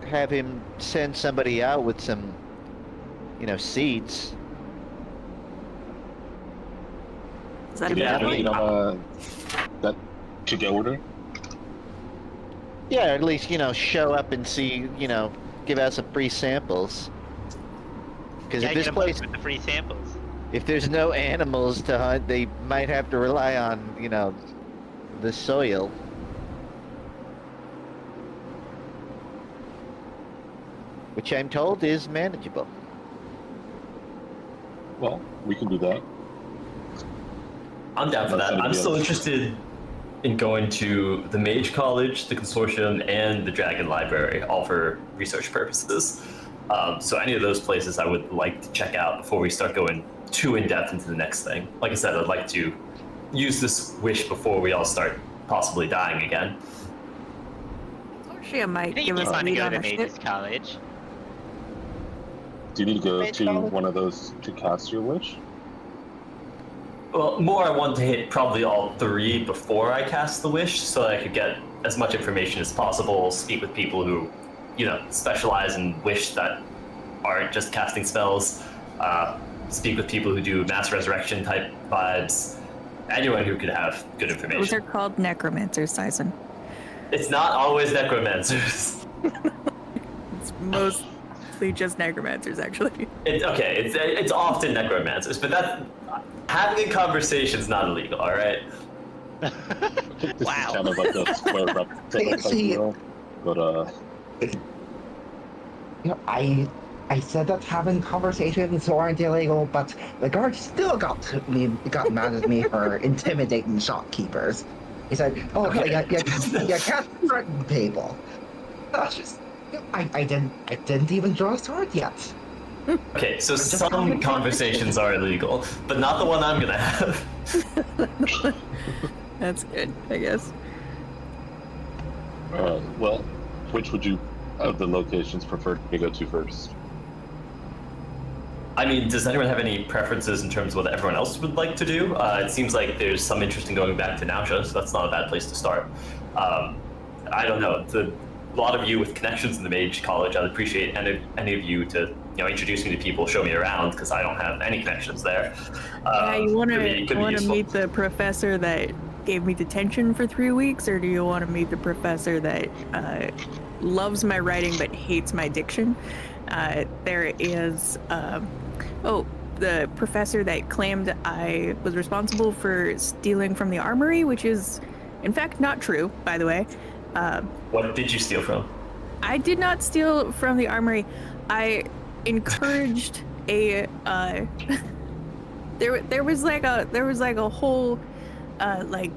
have him send somebody out with some, seeds. Is that a Yeah, bad I one? mean, That to-go order? Yeah, or at least, show up and see, give out some free samples. Because Yeah, if get this him place, with the free samples. if there's no animals to hunt, they might have to rely on, the soil. Which I'm told is manageable. Well, we can do that. I'm down for Unless that. I'm anybody still else- interested in going to the Mage College, the Consortium, and the Dragon Library, all for research purposes. So any of those places I would like to check out before we start going too in-depth into the next thing. Like I said, I'd like to use this wish before we all start possibly dying again. Consortium I might think give you us a want to lead go on to our Mages ship. College. Do you need to go Mage to College? one of those to cast your wish? Well, more I want to hit probably all three before I cast the wish, so that I could get as much information as possible, speak with people who, specialize in wish that aren't just casting spells, speak with people who do mass resurrection type vibes, anyone who could have good Those information. are called necromancers, Tyson. It's not always necromancers. It's mostly just necromancers, actually. It's often necromancers, but that's having a conversation is not illegal, all right? I think this Wow. is kind of like a square replica type See- deal. But I said that having conversations weren't illegal, but the guard still got mad at me for intimidating shopkeepers. He said, "Oh, Okay. you can't threaten people." That's just, I didn't even draw a sword yet. Okay, so some conversations are illegal, but not the one I'm gonna have. That's good, I guess. Well, which would you, of the locations, prefer to go to first? I mean, does anyone have any preferences in terms of what everyone else would like to do? It seems like there's some interest in going back to Nausea, so that's not a bad place to start. I don't know. A lot of you with connections in the Mage College, I'd appreciate any of you to introduce me to people, show me around, because I don't have any connections there. Yeah, you want could be to meet the professor that gave me detention for 3 weeks, or do you want to meet the professor that loves my writing but hates my diction? There is the professor that claimed I was responsible for stealing from the armory, which is in fact not true, by the way. What did you steal from? I did not steal from the armory. I encouraged a there was like a whole like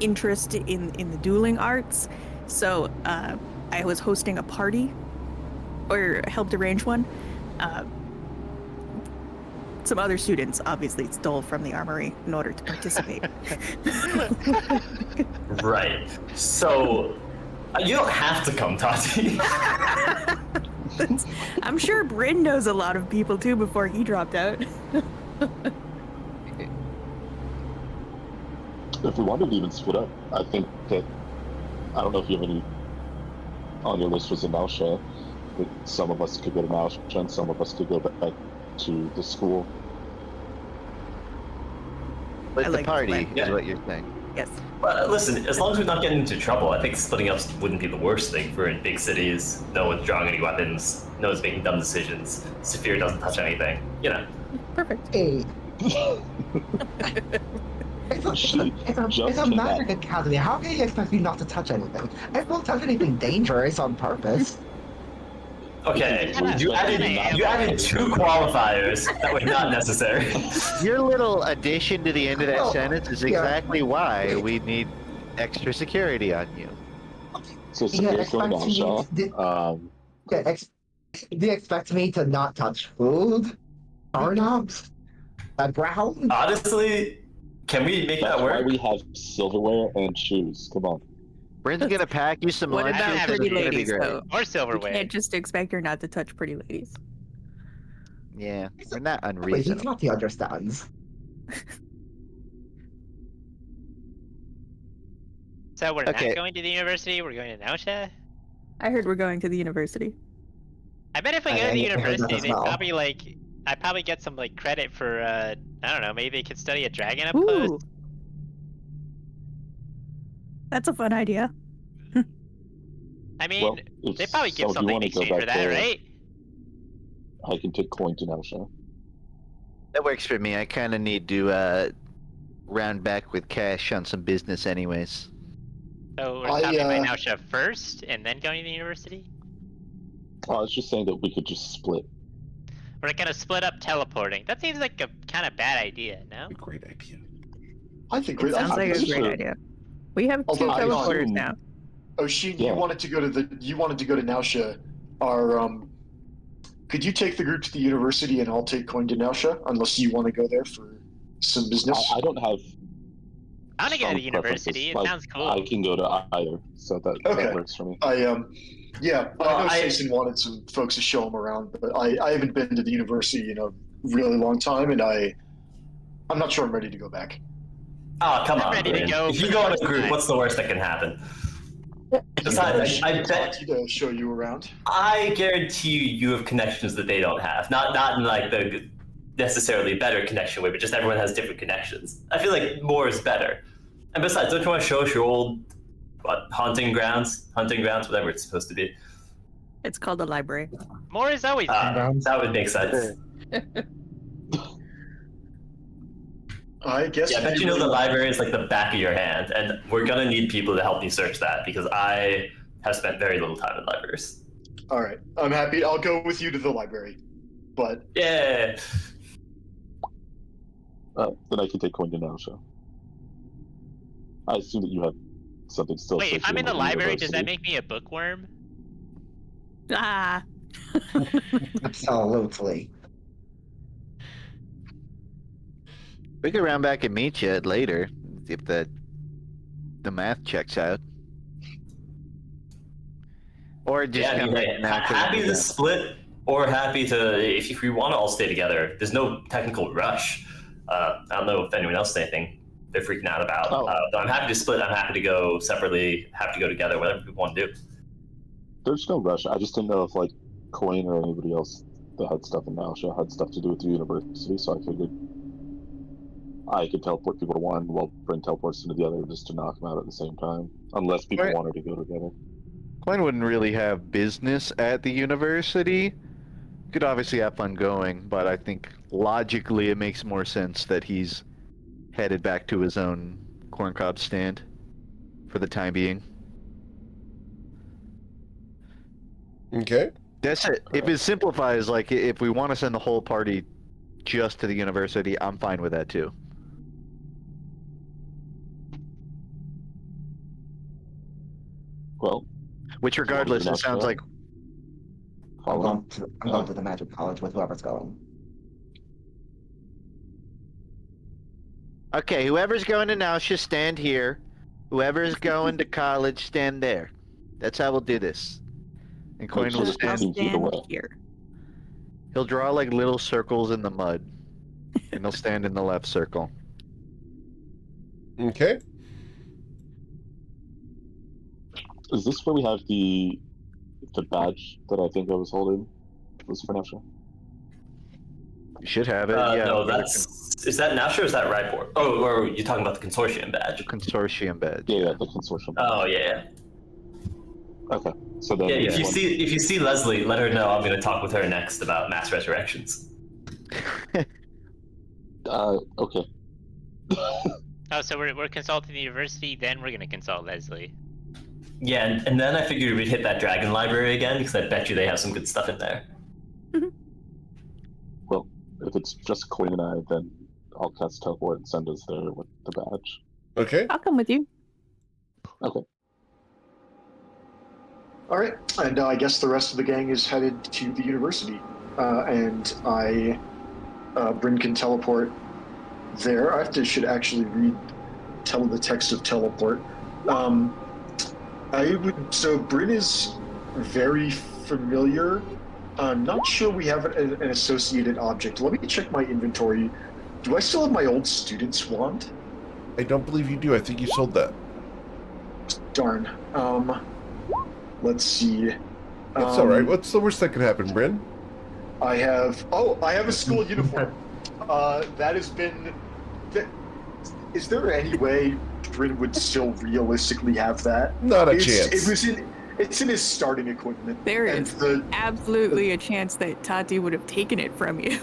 interest in the dueling arts. So I was hosting a party, or helped arrange one. Some other students obviously stole from the armory in order to participate. Right. So you don't have to come, Tati. I'm sure Bryn knows a lot of people too before he dropped out. If we wanted to even split up, I think that, I don't know if you have any on your list was in Nausea, but some of us could go to Nausea and some of us could go back to the school. But I the like party this is plan. what you're saying. Yes. Well, listen, as long as we're not getting into trouble, I think splitting up wouldn't be the worst thing. We're in big cities, no one's drawing any weapons, no one's making dumb decisions, Saphir doesn't touch anything, Perfect. Hey, She it's just a came magic back. academy. How can you expect me not to touch anything? I won't touch anything dangerous on purpose. Okay, Yeah. you added 2 qualifiers that were not necessary. Your little addition to the end of that Well, sentence is yeah. exactly why we need extra security on you. So Yeah, Saphir's going to expect me Nausea. Do you expect me to not touch food? Doorknobs? Ground? Honestly, can we make That's that why work? we have silverware and shoes. Come on. Bryn's gonna pack you some What lunches about and pretty it's gonna be ladies, great. though? Or You silverware. can't just expect her not to touch pretty ladies. Yeah, we're not Wait, he's unreasonable. not the understands. So we're Okay. not going to the university. We're going to Nausea. I heard we're going to the university. I bet if we I- go to I the heard that university, as they well. probably I'd probably get some credit for I don't know, maybe they could study a dragon up close. Ooh. That's a fun idea. I mean, Well, if they probably give some of you something in wanna go exchange for back that, there, right? I can take coin to Nausea. That works for me. I kind of need to round back with cash on some business, anyways. So we're I, stopping by Nausea first, and then going to the university. I was just saying that we could just split. We're gonna split up teleporting. That seems like a kind of bad idea, no? A great idea. I think It sounds like a pretty great sure- idea. We have 2 Although I teleporters assume- now. Oshin, Yeah. you wanted to go to Nausea. Could you take the group to the university and I'll take coin to Nausea, unless you want to go there for some business? I don't have. I want to go to the strong preferences. university. It Like, sounds cool. I can go to either, so that Okay. works for me. Yeah, Well, I know I- Jason wanted some folks to show him around, but I haven't been to the university in a really long time, and I'm not sure I'm ready to go back. Oh, come I'm on, ready to Bryn. go If for you the go in a first group, time. what's the worst that can happen? Besides, I bet to show you around. I guarantee you have connections that they don't have. Not in like the necessarily better connection way, but just everyone has different connections. I feel like more is better. And besides, don't you want to show us your old hunting grounds, whatever it's supposed to be? It's called the library. More is always That would make sense. I guess. Yeah, I bet you know the library is like the back of your hand, and we're gonna need people to help me search that because I have spent very little time in libraries. All right, I'm happy. I'll go with you to the library, but Yeah. Then I can take coin to Nausea. I assume that you have something still. Wait, if I'm in the associated with library, does that university. make me a bookworm? Ah, Absolutely. We could round back and meet you later if the math checks out. Or just Yeah, I come mean, back hey, now. happy to split or happy to if we want to all stay together. There's no technical rush. I don't know if anyone else has anything they're freaking out about. Oh. But I'm happy to split. I'm happy to go separately. Happy to go together. Whatever people want to do. There's no rush. I just didn't know if like Coin or anybody else that had stuff in Nausea had stuff to do with the university, so I figured I could teleport people to one while Bryn teleports into the other just to knock them out at the same time. Unless people Right. wanted to go together. Glenn wouldn't really have business at the university. Could obviously have fun going, but I think logically it makes more sense that he's headed back to his own corncob stand for the time being. Okay. That's it. If it simplifies, like if we want to send the whole party just to the university, I'm fine with that too. Well, Which regardless, it sounds like I'm follow. going to the Magic College with whoever's going. okay, whoever's going to Nausea, stand here. Whoever's going to college, stand there. That's how we'll do this. And Coin will sure I'll seems stand. either stand way. here. He'll draw like little circles in the mud, and he'll stand in the left circle. Okay. Is this where we have the badge that I think I was holding? Was for Nausea? You should have it. Yeah. No, is that Nash or is that Rybor? Oh, or you're talking about the consortium badge? Consortium badge. Yeah, the consortium. Oh yeah. Okay, so then Yeah, if one- you see Leslie, let her know I'm going to talk with her next about mass resurrections. okay. Oh, so we're consulting the university, then we're gonna consult Leslie. Yeah, and then I figured we'd hit that dragon library again because I bet you they have some good stuff in there. Well, if it's just Coin and I, then I'll cast teleport and send us there with the badge. Okay. I'll come with you. Okay. All right, and I guess the rest of the gang is headed to the university, and Bryn can teleport there. Should actually tell the text of teleport. So Bryn is very familiar. I'm not sure we have an associated object. Let me check my inventory. Do I still have my old student's wand? I don't believe you do. I think you sold that. Darn. Let's see. It's all right. What's the worst that could happen, Bryn? I have a school uniform. That has been. Is there any way Bryn would still realistically have that? Not a chance. It's in his starting equipment. There And is the- absolutely a chance that Tati would have taken it from you.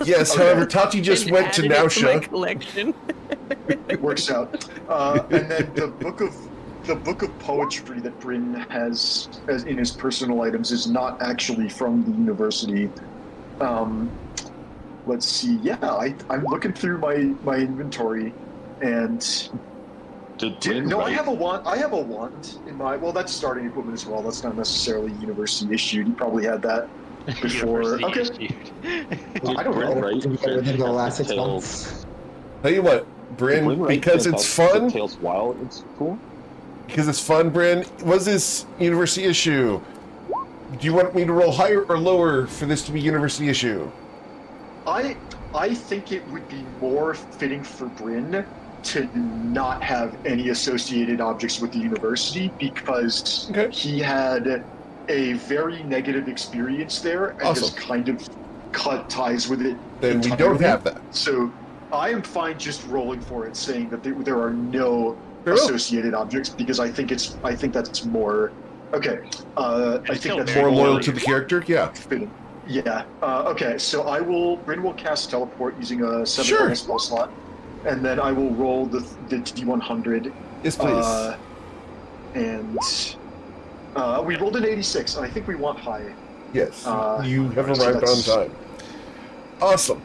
Yes, Okay. however, Tati just And went to added it my Nausea. collection. It works out. And then the book of poetry that Bryn has in his personal items is not actually from the university. Let's see. Yeah, I'm looking through my inventory, and I have a wand. I have a wand in my. Well, that's starting equipment as well. That's not necessarily university issued. He probably had that before. University Okay. issued. I don't know. Within the last 6 months. Tell you what, Bryn, because it's fun. Tails while it's cool. Because it's fun, Bryn. Was this university issue? Do you want me to roll higher or lower for this to be university issue? I think it would be more fitting for Bryn to not have any associated objects with the university because he had a very negative experience there and has kind of cut ties with it. Then we don't have that. So I am fine just rolling for it, saying that there are no associated objects because I think that's more okay. I think that's more loyal to the character. Yeah. Fitting. Yeah. Okay. So Bryn will cast teleport using a 7 spell slot, and then I will roll the D100. Yes, please. And we rolled an 86, and I think we want high. Yes. You have arrived on time. Awesome.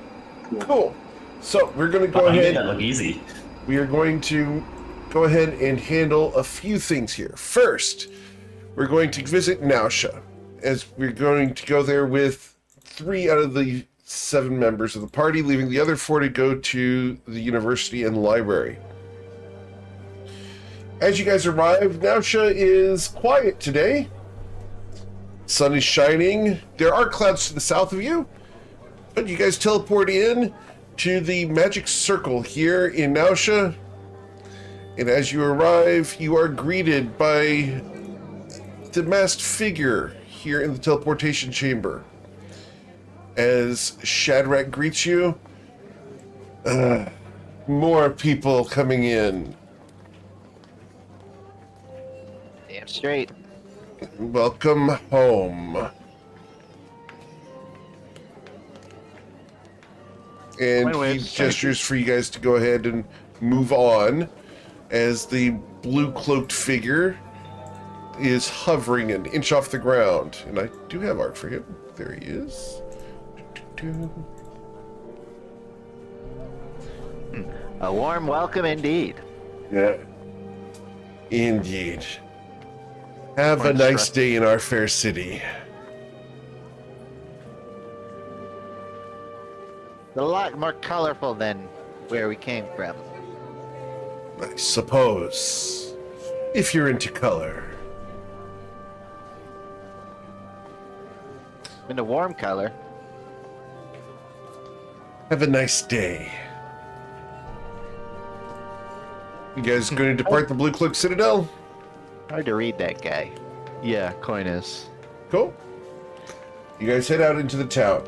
Cool. So we're going to go ahead. You made that look easy. We are going to go ahead and handle a few things here. First, we're going to visit Nausea. as we're going to go there with 3 out of the 7 members of the party, leaving the other 4 to go to the university and library. As you guys arrive, Nausha is quiet today. Sun is shining. There are clouds to the south of you, but you guys teleport in to the magic circle here in Nausha. And as you arrive, you are greeted by the masked figure here in the teleportation chamber. As Shadrach greets you, more people coming in. Damn straight. Welcome home. And he gestures for you guys to go ahead and move on as the blue cloaked figure is hovering an inch off the ground. And I do have art for him. There he is. A warm welcome indeed. Yeah. Indeed. Have a nice day in our fair city. A lot more colorful than where we came from. I suppose. If you're into color. In a warm color. Have a nice day. You guys going to depart the Blue Cloak Citadel? Hard to read that guy. Yeah, Coinus. Cool. You guys head out into the town.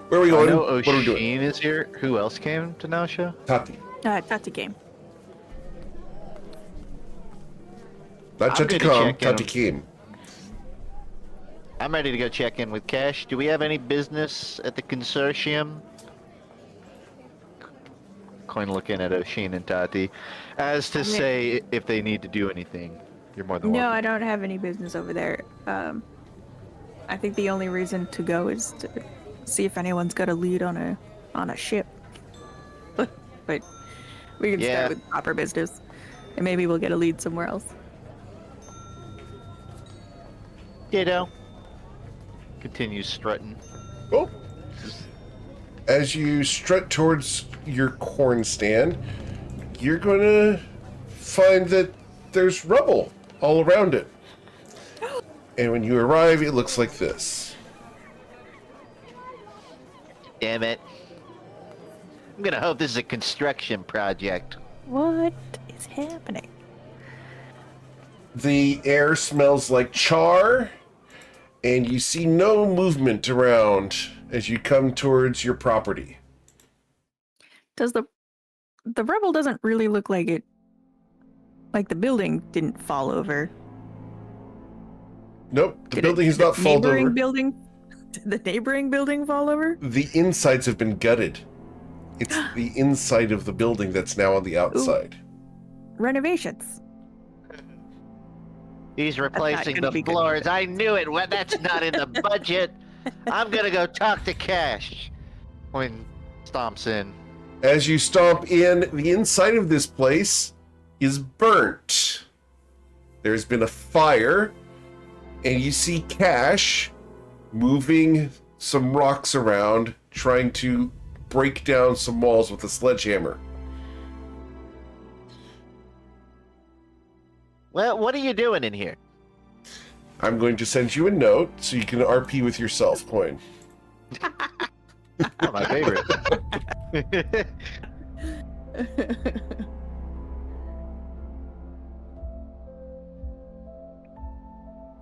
Where are we going? I know What are we doing? Oshin is here. Who else came to Nausha? Tati. Tati game. Not I'm Tati gonna come, check in. Tati came. I'm ready to go check in with Cash. Do we have any business at the consortium? Coin looking at Oshin and Tati. As to say if they need to do anything. You're more than No, welcome. I don't have any business over there. I think the only reason to go is to see if anyone's got a lead on a ship. But we can Yeah. start with proper business, and maybe we'll get a lead somewhere else. Ditto. Continues strutting. Cool. As you strut towards your corn stand, you're going to find that there's rubble all around it. And when you arrive, it looks like this. Damn it. I'm gonna hope this is a construction project. What is happening? The air smells like char, and you see no movement around as you come towards your property. Does the rubble doesn't really look like it? Like the building didn't fall over. Nope, the Did building has not fallen over. Did the neighboring building fall over? The insides have been gutted. It's the inside of the building that's now on the outside. Renovations. He's replacing gonna the be good. floors. I knew it. Well, that's not in the budget. I'm gonna go talk to Cash. When stomps in. As you stomp in, the inside of this place is burnt. There's been a fire, and you see Cash moving some rocks around, trying to break down some walls with a sledgehammer. Well, what are you doing in here? I'm going to send you a note so you can RP with yourself, Coin. Oh, my favorite.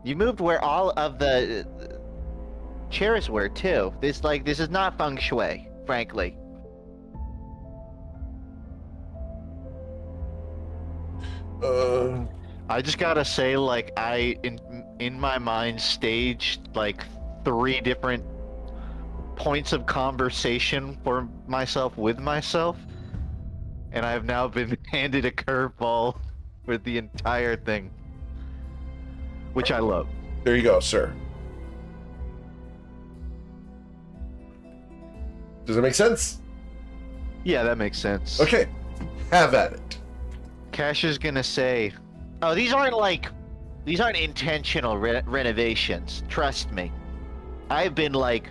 You moved where all of the chairs were too. This is not feng shui, frankly. I just gotta say, like, I in my mind staged like 3 different points of conversation for myself with myself, and I've now been handed a curveball for the entire thing, which I love. There you go, sir. Does that make sense? Yeah, that makes sense. Okay, have at it. Cash is gonna say, "Oh, these aren't like these aren't intentional renovations. Trust me. I've been like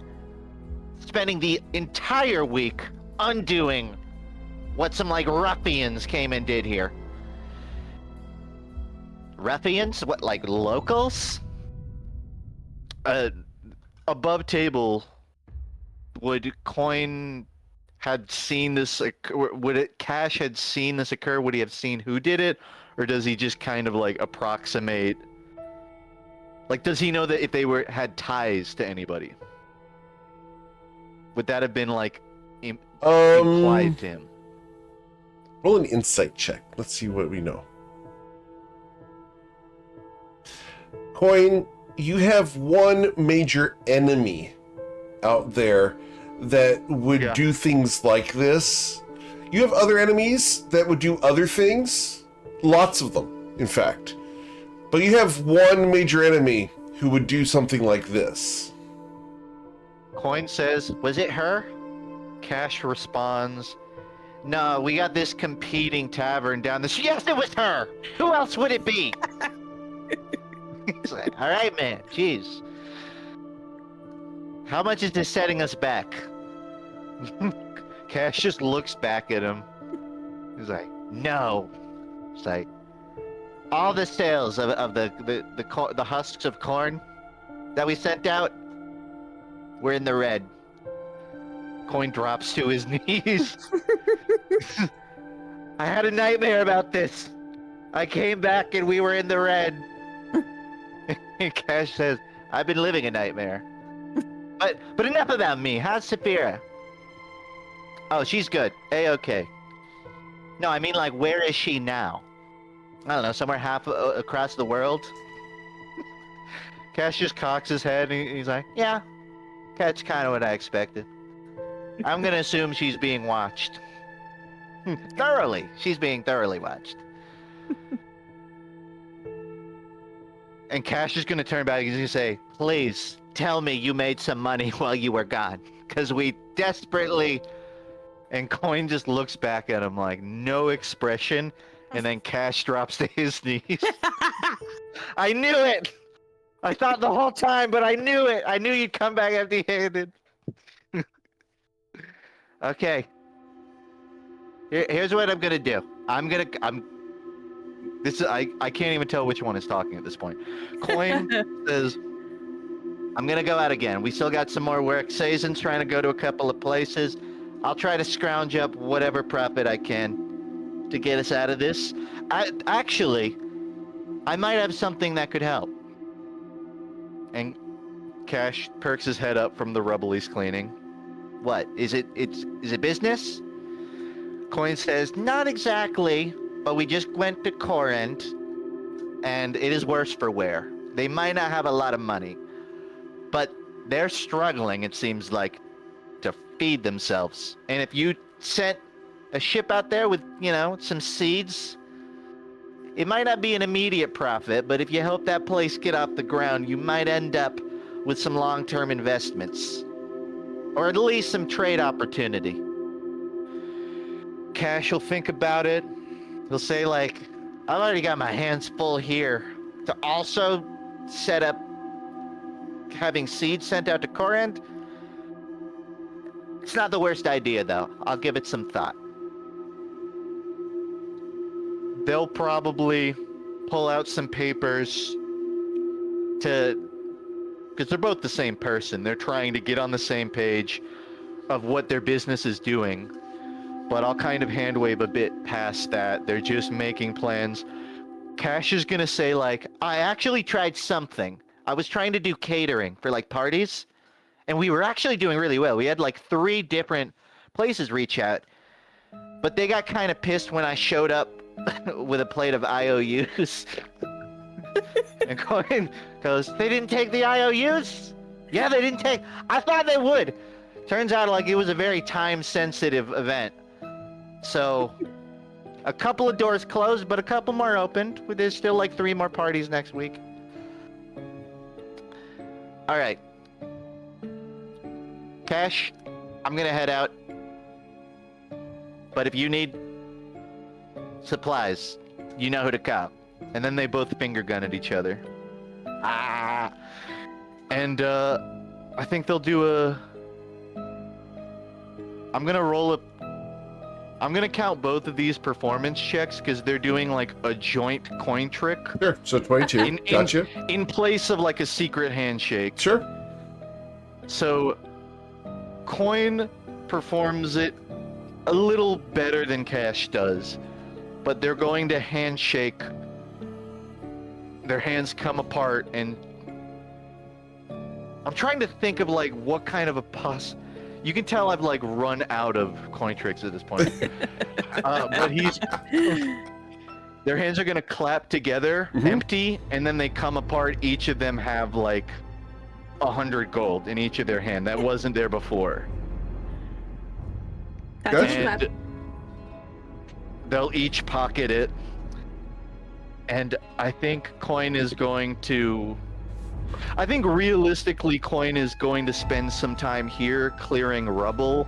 spending the entire week undoing what some like ruffians came and did here. Ruffians? What, like locals? Above table, would Coin had seen this? Would it Cash had seen this occur? Would he have seen who did it, or does he just kind of like approximate? Like, does he know that if they had ties to anybody? Would that have been like implied to him? Roll an insight check. Let's see what we know. Coin, you have one major enemy out there that would do things like this. You have other enemies that would do other things. Lots of them, in fact. But you have one major enemy who would do something like this. Coin says, was it her? Cash responds, no, we got this competing tavern down the street. Yes, it was her! Who else would it be? He's like, all right, man, jeez. How much is this setting us back? Cash just looks back at him. He's like, no. He's like, all the sales of the husks of corn that we sent out, we're in the red. Coin drops to his knees. I had a nightmare about this. I came back and we were in the red. And Cash says, I've been living a nightmare. But enough about me. How's Saphira? Oh, she's good. A-okay. No, I mean, like, where is she now? I don't know, somewhere half across the world? Cash just cocks his head and he's like, yeah, that's kind of what I expected. I'm gonna assume she's being watched. Thoroughly. She's being thoroughly watched. And Cash is gonna turn back and he's gonna say, please, tell me you made some money while you were gone. Because we desperately... And Coin just looks back at him like, no expression. And then Cash drops to his knees. I knew it! I thought the whole time, but I knew it! I knew you'd come back empty-handed. Okay. Here's what I'm gonna do. I can't even tell which one is talking at this point. Coin says, I'm gonna go out again. We still got some more work. Sazon's trying to go to a couple of places. I'll try to scrounge up whatever profit I can to get us out of this. I might have something that could help. And Cash perks his head up from the rubble he's cleaning. What? Is it business? Coin says, not exactly, but we just went to Corinth, and it is worse for wear. They might not have a lot of money, but they're struggling, it seems like, to feed themselves. And if you sent a ship out there with, some seeds, it might not be an immediate profit, but if you help that place get off the ground, you might end up with some long-term investments. Or at least some trade opportunity. Cash will think about it. He'll say, like, I've already got my hands full here to also set up having seeds sent out to Corinth. It's not the worst idea, though. I'll give it some thought. They'll probably pull out some papers because they're both the same person. They're trying to get on the same page of what their business is doing. But I'll kind of hand wave a bit past that. They're just making plans. Cash is gonna say, like, I actually tried something. I was trying to do catering for, like, parties. And we were actually doing really well. We had, like, 3 different places reach out. But they got kind of pissed when I showed up with a plate of IOUs. And Coin goes, they didn't take the IOUs? Yeah, they didn't take... I thought they would. Turns out, like, it was a very time-sensitive event. So, a couple of doors closed, but a couple more opened. There's still, like, 3 more parties next week. Alright. Cash, I'm gonna head out. But if you need supplies, you know who to call. and then they both finger gun at each other. Ah! And I think they'll do a. I'm gonna count both of these performance checks because they're doing like a joint coin trick. Sure. So 22. Gotcha. In place of like a secret handshake. Sure. So, Coin performs it a little better than Cash does, but they're going to handshake. Their hands come apart, and I'm trying to think of like what kind of a You can tell I've like run out of coin tricks at this point. But their hands are gonna clap together, empty, and then they come apart. Each of them have like 100 gold in each of their hand. That wasn't there before. And they'll each pocket it. And I think Coin is going to... I think realistically Coin is going to spend some time here clearing rubble,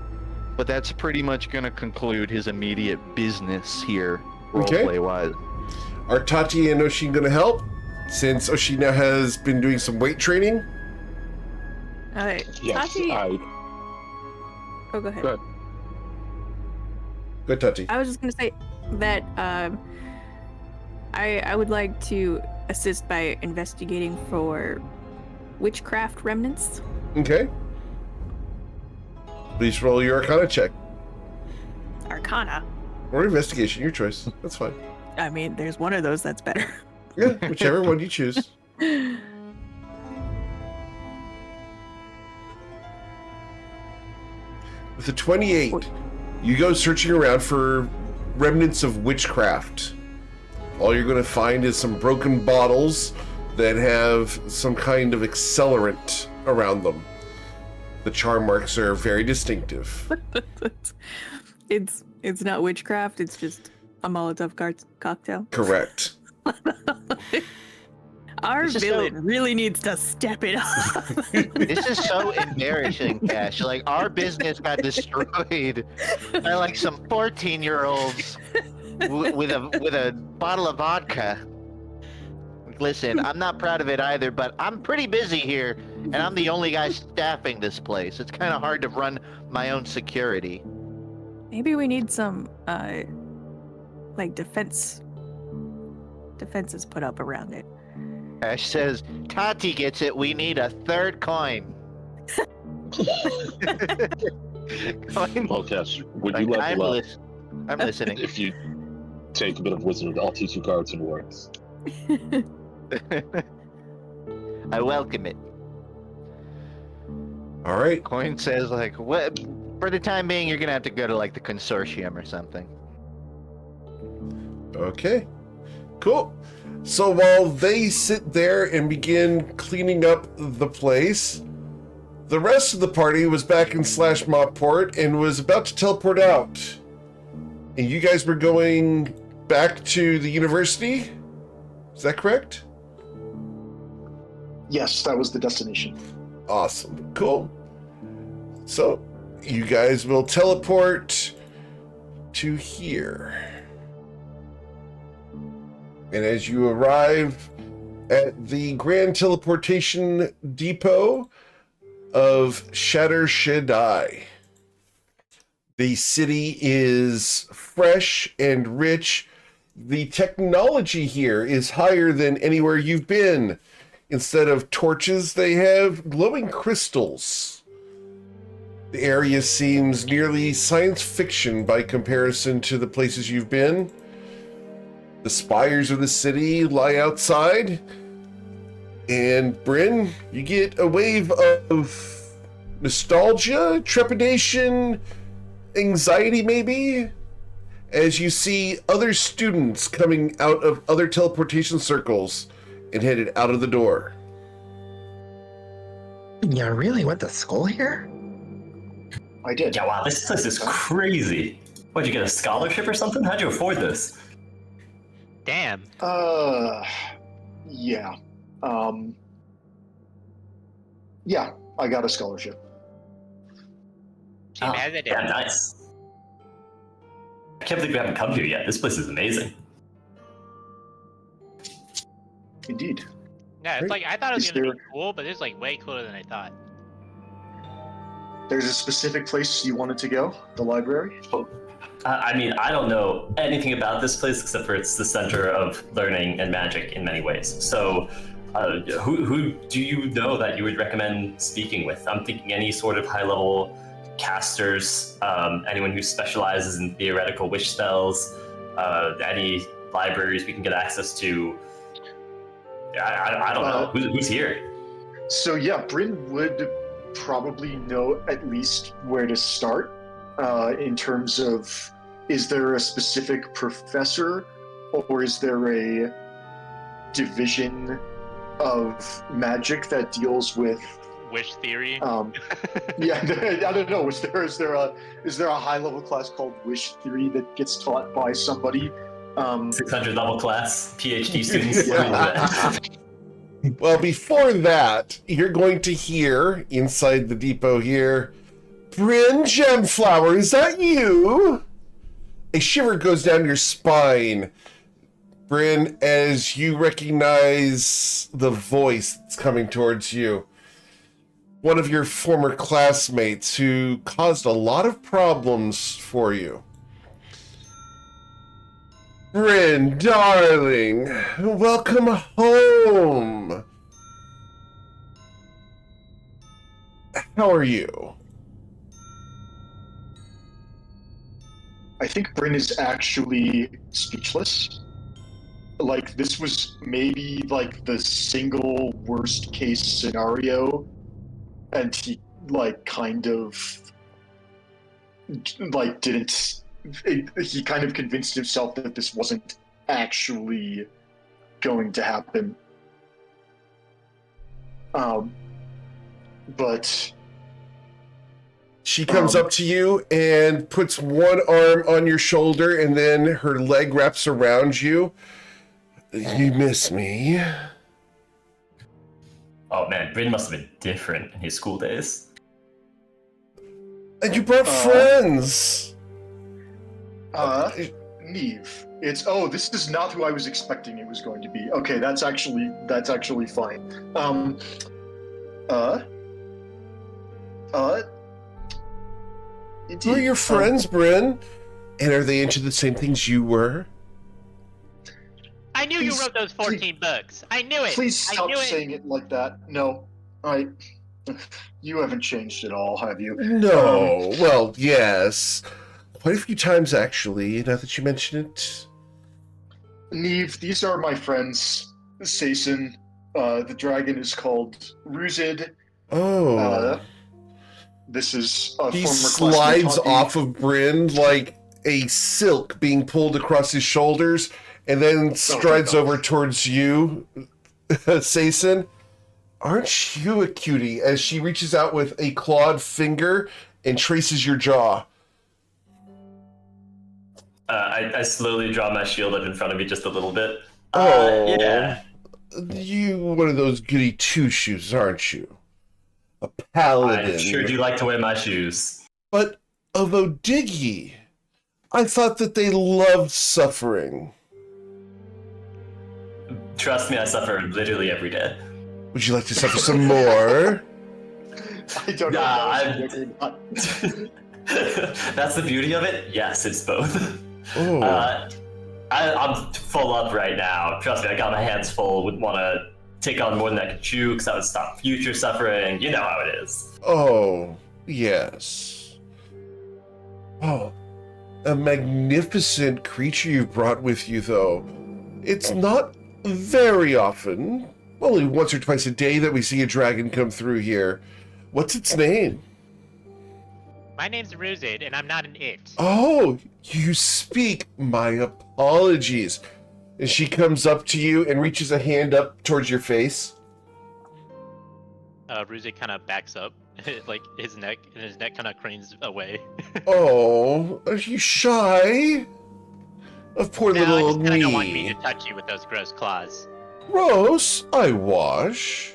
but that's pretty much going to conclude his immediate business here, roleplay-wise. Are Tati and Oshin going to help? Since Oshin now has been doing some weight training? Yes, Tati... I. Oh, go ahead. Go ahead. Good, Tati. I was just gonna say that I would like to assist by investigating for witchcraft remnants. Okay. Please roll your Arcana check. Arcana. Or investigation, your choice. That's fine. I mean, there's one of those that's better. Yeah, whichever one you choose. With a 28, you go searching around for remnants of witchcraft. All you're going to find is some broken bottles that have some kind of accelerant around them. The charm marks are very distinctive. It's not witchcraft, it's just a Molotov cocktail. Correct. Our villain really needs to step it up. This is so embarrassing, Cash. Like, our business got destroyed by like some 14-year-olds with a bottle of vodka. Listen, I'm not proud of it either, but I'm pretty busy here, and I'm the only guy staffing this place. It's kind of hard to run my own security. Maybe we need some, like defenses put up around it. Ash says, Tati gets it, we need a third coin. Well, Cash, would you Like, level up? I'm listening. If you take a bit of wizard, I'll teach you guards and wards. I welcome it. All right. Coin says, like, what? For the time being, you're gonna have to go to like the consortium or something. Okay. Cool. So while they sit there and begin cleaning up the place, the rest of the party was back in Slash Mopport and was about to teleport out. And you guys were going back to the university? Is that correct? Yes, that was the destination. Awesome. Cool. So you guys will teleport to here. And as you arrive at the Grand Teleportation Depot of Shatter Shaddai, the city is fresh and rich. The technology here is higher than anywhere you've been. Instead of torches, they have glowing crystals. The area seems nearly science fiction by comparison to the places you've been. The spires of the city lie outside. And Bryn, you get a wave of nostalgia, trepidation, anxiety maybe, as you see other students coming out of other teleportation circles and headed out of the door. You really went to school here? I did. Yeah, wow, this place is crazy. What'd you get, a scholarship or something? How'd you afford this? Damn. Yeah. Yeah, I got a scholarship. She has it. Yeah, nice. I can't believe we haven't come here yet. This place is amazing. Indeed. Yeah, it's Great. like I thought it was Is gonna there- be cool, but it's like way cooler than I thought. There's a specific place you wanted to go? The library? I mean, I don't know anything about this place except for it's the center of learning and magic in many ways. So, who do you know that you would recommend speaking with? I'm thinking any sort of high-level casters, anyone who specializes in theoretical wish spells, any libraries we can get access to. I don't know. Who's here? So yeah, Bryn would probably know at least where to start in terms of, is there a specific professor or is there a division of magic that deals with Wish theory. yeah, I don't know. Is there a high level class called Wish Theory that gets taught by somebody? 600 level class, PhD students. Well, before that, you're going to hear inside the depot here, Bryn Gemflower, is that you? A shiver goes down your spine, Bryn, as you recognize the voice that's coming towards you. One of your former classmates who caused a lot of problems for you. Bryn, darling, welcome home. How are you? I think Bryn is actually speechless. Like, this was maybe like the single worst case scenario, and he like kind of like didn't. He kind of convinced himself that this wasn't actually going to happen. But She comes up to you and puts one arm on your shoulder and then her leg wraps around you. You miss me. Oh man, Bryn must have been different in his school days. And you brought friends. Neve. It's this is not who I was expecting it was going to be. Okay, that's actually fine. Who are your friends, Bryn? And are they into the same things you were? I knew you wrote those 14 books. I knew it. Please I stop knew it. saying it like that. No, you haven't changed at all, have you? No. Well, yes. Quite a few times, actually, now that you mention it. Neve, these are my friends. Sason. The dragon is called Ruzid. Oh. This is a He former slides classmate, off of Bryn like a silk being pulled across his shoulders and then strides over towards you, Sason. Aren't you a cutie? As she reaches out with a clawed finger and traces your jaw. I slowly draw my shield up in front of me just a little bit. Yeah. You one of those goody two-shoes, aren't you? A paladin. I sure do like to wear my shoes. But of Odiggy, I thought that they loved suffering. Trust me, I suffer literally every day. Would you like to suffer some more? I don't know. If that was or not. That's the beauty of it. Yes, it's both. Oh. I'm full up right now. Trust me, I got my hands full. Would want to take on more than I could chew because that would stop future suffering. You know how it is. Oh, yes. Oh, a magnificent creature you've brought with you, though. It's not very often, only once or twice a day, that we see a dragon come through here. What's its name? My name's Ruzid, and I'm not an it. Oh, you speak. My apologies. And she comes up to you and reaches a hand up towards your face. Ruzid kind of backs up, like his neck kind of cranes away. Oh, are you shy? Of poor No, I little just kind of me. don't want me to touch you with those gross claws. Gross, I wash.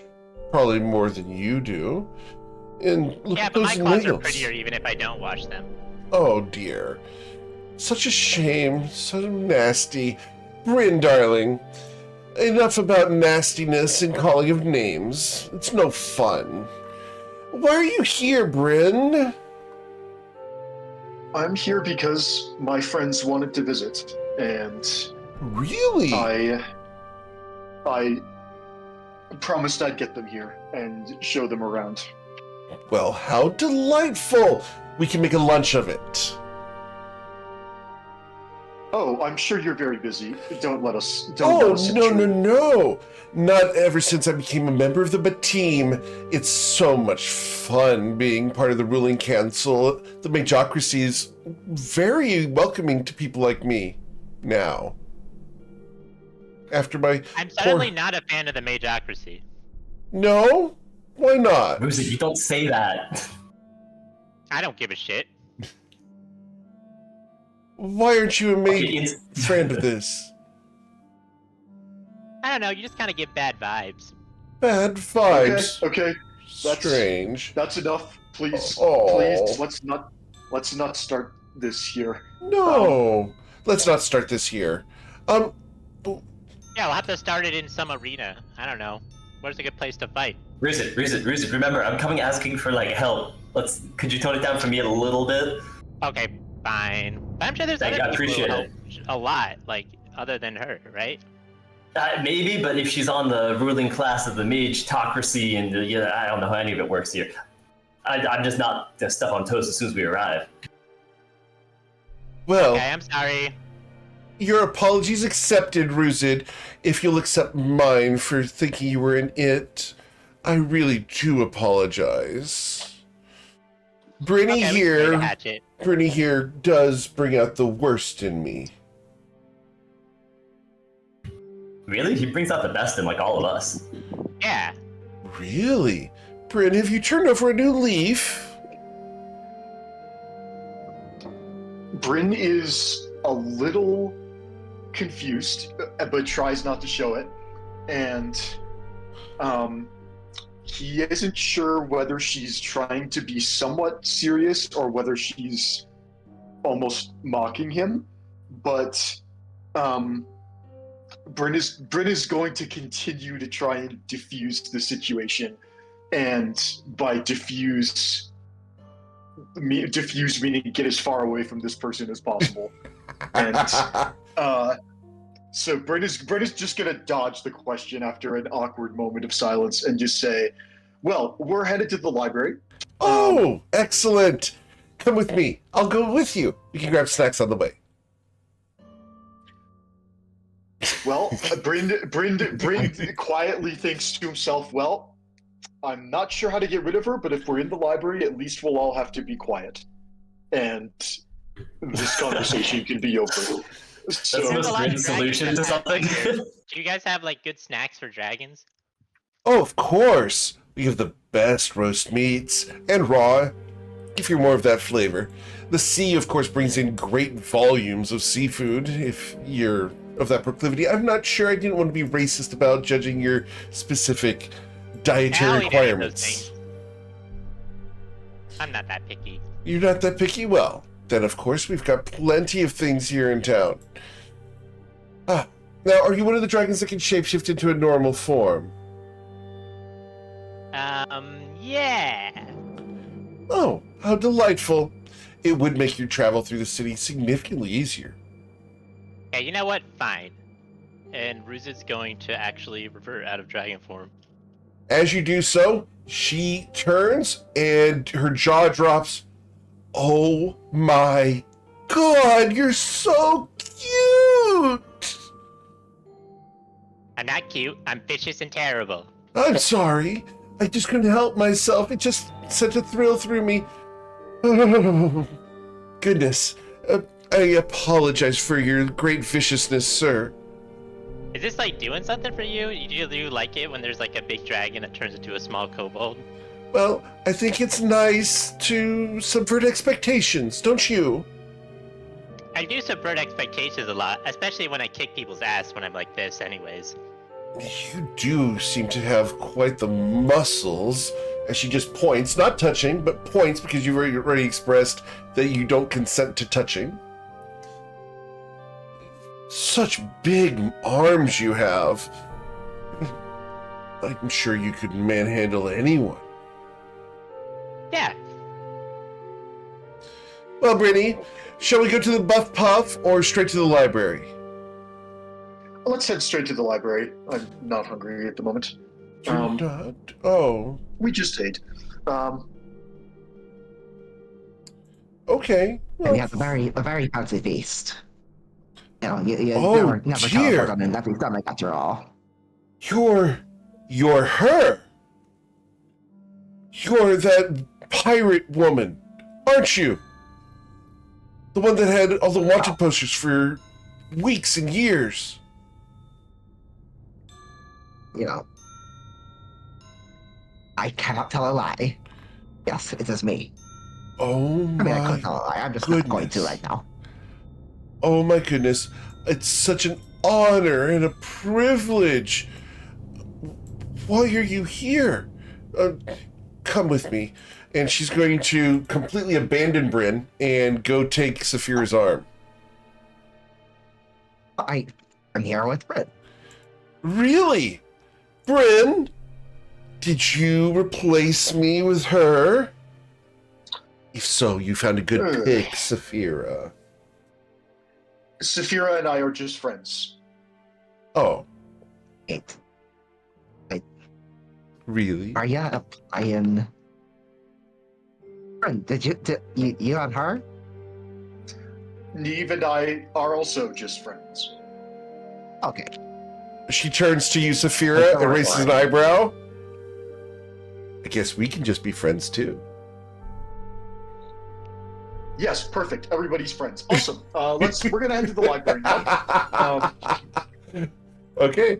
Probably more than you do. And look Yeah, at but those my claws nails. are prettier even if I don't wash them. Oh dear. Such a shame. So nasty. Bryn, darling, enough about nastiness and calling of names. It's no fun. Why are you here, Bryn? I'm here because my friends wanted to visit, and Really? I promised I'd get them here and show them around. Well, how delightful! We can make a lunch of it. Oh, I'm sure you're very busy. Don't let us. Oh, no. Not ever since I became a member of the team. It's so much fun being part of the ruling council. The Majocracy is very welcoming to people like me now. After my I'm certainly not a fan of the Majocracy. No? Why not? Rosie, you don't say that. I don't give a shit. Why aren't you a friend of this? I don't know. You just kind of give bad vibes. Bad vibes. Okay. Strange. That's enough. Please, Oh. please, let's not start this here. No. Let's not start this here. Yeah, we'll have to start it in some arena. I don't know. Where's a good place to fight? Rosie, remember, I'm coming asking for like help. Could you tone it down for me a little bit? Okay, fine. But I'm sure there's Thank other you, I people who appreciate help it. a lot, like other than her, right? Maybe, but if she's on the ruling class of the Majocracy, and I don't know how any of it works here. I'm just not step on toes as soon as we arrive. Well, Okay, I'm sorry. your apologies accepted, Ruzid. If you'll accept mine for thinking you were an it, I really do apologize. Brynny Okay, we can make a hatchet. Brynny here does bring out the worst in me. Really? He brings out the best in like all of us. Yeah. Really? Bryn, have you turned over a new leaf? Bryn is a little confused, but tries not to show it, and he isn't sure whether she's trying to be somewhat serious or whether she's almost mocking him. But Bryn is going to continue to try and diffuse the situation, and by diffuse meaning get as far away from this person as possible. And so Bryn is just gonna dodge the question after an awkward moment of silence and just say, well, we're headed to the library. Oh, excellent. Come with me. I'll go with you. We can grab snacks on the way. Well, Bryn quietly thinks to himself, well, I'm not sure how to get rid of her, but if we're in the library, at least we'll all have to be quiet. And this conversation can be over. So, That's the most great solution to something. Do you guys have like good snacks for dragons? Oh, of course. We have the best roast meats and raw, if you're more of that flavor. The sea, of course, brings in great volumes of seafood, if you're of that proclivity. I'm not sure. I didn't want to be racist about judging your specific dietary requirements. I'm not that picky. You're not that picky? Well, then of course we've got plenty of things here in town. Now, are you one of the dragons that can shapeshift into a normal form? Yeah. Oh, how delightful. It would make your travel through the city significantly easier. Yeah, you know what? Fine. And Ruzid's going to actually revert out of dragon form. As you do so, she turns and her jaw drops. Oh my god, you're so cute! I'm not cute. I'm vicious and terrible. I'm sorry. I just couldn't help myself. It just sent a thrill through me. Oh, goodness. I apologize for your great viciousness, sir. Is this like doing something for you? Do you like it when there's like a big dragon that turns into a small kobold? Well, I think it's nice to subvert expectations, don't you? I do subvert expectations a lot, especially when I kick people's ass when I'm like this anyways. You do seem to have quite the muscles. As she just points, not touching, but points because you've already expressed that you don't consent to touching. Such big arms you have. I'm sure you could manhandle anyone. Yeah. Well, Brittany, shall we go to the Buff Puff or straight to the library? Let's head straight to the library. I'm not hungry at the moment. You're not? Oh. We just ate. Okay. And we have a very fancy feast. You know, you Oh, never dear. teleport on an empty stomach after all. You're her. You're that pirate woman, aren't you? The one that had all the wanted posters for weeks and years. You know, I cannot tell a lie. Yes, it is me. Oh I mean, I my could tell a lie. I'm just not going to right now. Oh my goodness. It's such an honor and a privilege. Why are you here? Come with me. And she's going to completely abandon Bryn and go take Saphira's arm. I'm here with Britt. Really? Bryn? Did you replace me with her? If so, you found a good pick, Saphira. Saphira and I are just friends. Oh. Wait. Really? Are you applying? Did you and her? Neve and I are also just friends. Okay. She turns to you, Saphira, and raises an eyebrow. I guess we can just be friends too. Yes, perfect. Everybody's friends. Awesome. We're gonna head to the library now. Okay.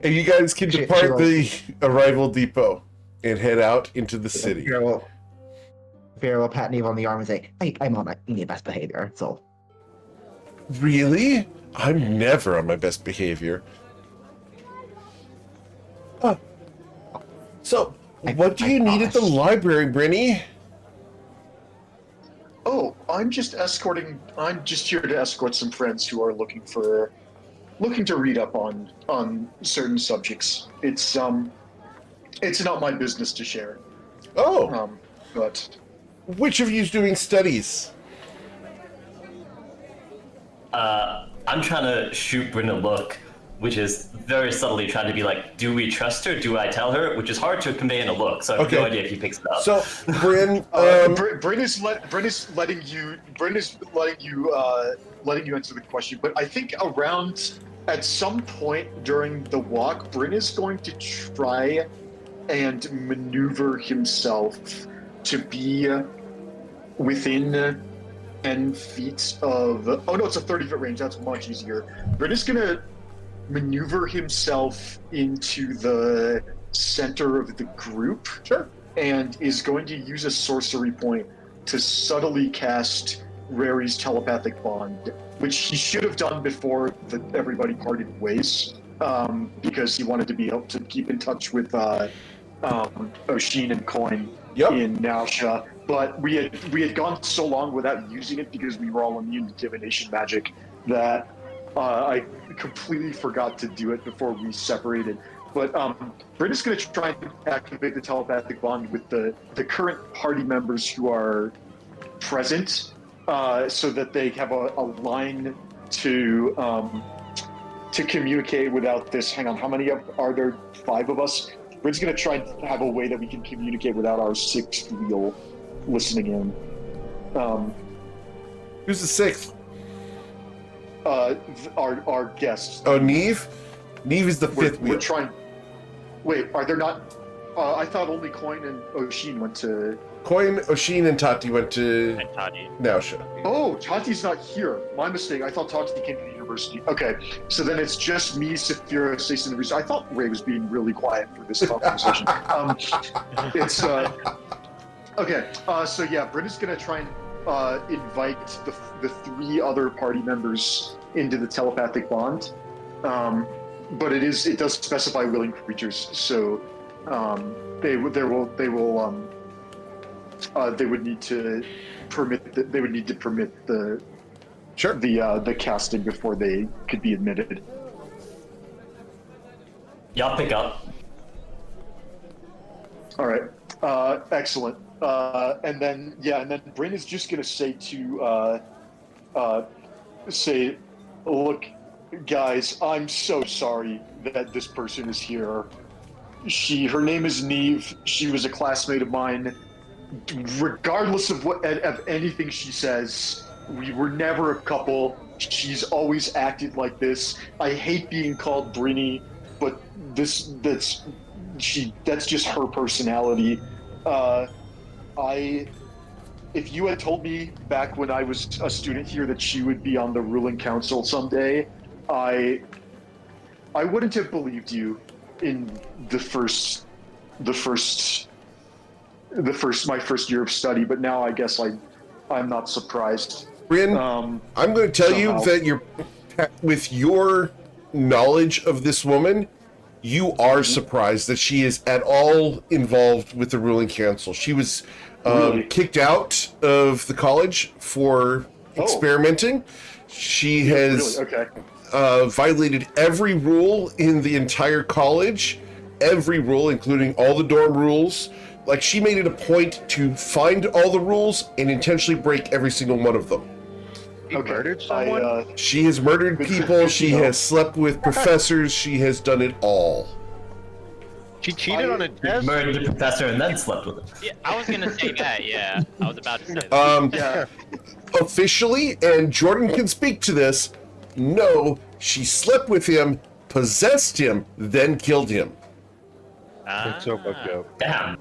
And you guys can depart the arrival depot and head out into the city. Fear will pat Neve on the arm and say, I'm on my best behavior, so. Really? I'm never on my best behavior. So, what do you need at the library, Brinny? Oh, I'm just here to escort some friends who are looking to read up on certain subjects. It's not my business to share. Oh. But which of you's doing studies? I'm trying to shoot Bryn a look, which is very subtly trying to be like, do we trust her? Do I tell her? Which is hard to convey in a look, so I have no idea if he picks it up. So, Bryn, Bryn is letting you answer the question, but I think at some point during the walk, Bryn is going to try and maneuver himself to be within 10 feet of... Oh no, it's a 30-foot range. That's much easier. Bryn is going to maneuver himself into the center of the group. Sure. And is going to use a sorcery point to subtly cast Rary's telepathic bond, which he should have done before everybody parted ways, because he wanted to be able to keep in touch with Oshin and Coin in Nausha. But we had gone so long without using it because we were all immune to divination magic that I completely forgot to do it before we separated. But Bryn is going to try and activate the telepathic bond with the current party members who are present, so that they have a line to communicate without this. Hang on, how many are there? 5 of us. Bryn's going to try and have a way that we can communicate without our 6th wheel listening in. Who's the 6th? Our guests. Oh, Neve? Neve is the 5th wheel. We're trying. Wait, are there not? I thought only Coin and Oshin went to. Coin, Oshin, and Tati went to Nausha. Oh, Tati's not here. My mistake. I thought Tati came to the university. Okay, so then it's just me, Saphira, Stacy, and Reese. I thought Ray was being really quiet for this conversation. It's okay. So yeah, Britta's gonna try and invite the 3 other party members into the telepathic bond. But it does specify willing creatures, so they would need to permit the the casting before they could be admitted. Y'all pick up. All right. Excellent. And then Bryn is just gonna say say, look, guys, I'm so sorry that this person is here. Her name is Neve. She was a classmate of mine. Regardless of of anything she says, we were never a couple. She's always acted like this. I hate being called Brinny, but that's just her personality. If you had told me back when I was a student here that she would be on the ruling council someday, I wouldn't have believed you in my first year of study, but now I guess I'm not surprised. Bryn, I'm going to tell you that with your knowledge of this woman, you are surprised that she is at all involved with the ruling council. She was kicked out of the college for experimenting. She has violated every rule in the entire college, every rule, including all the dorm rules. Like, she made it a point to find all the rules and intentionally break every single one of them. Murdered someone? She has murdered people. She has slept with professors. She has done it all. She cheated on a test? Murdered the professor and then slept with him. Yeah, I was gonna say that, yeah. I was about to say that. Officially, and Jordan can speak to this, no, she slept with him, possessed him, then killed him. It's so fucked up. Damn.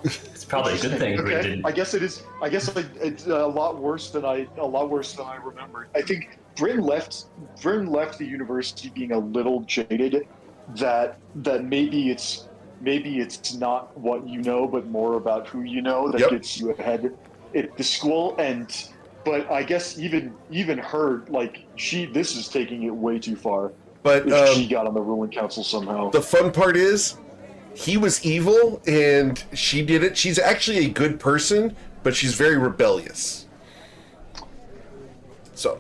It's probably a good thing we didn't. I guess it is. I guess it's a lot worse than I remembered. I think Bryn left the university being a little jaded. That maybe it's not what you know, but more about who you know that gets you ahead at the school. But I guess even her, like, this is taking it way too far. But if she got on the ruling council somehow. The fun part is, he was evil and she did it. She's actually a good person, but she's very rebellious. So,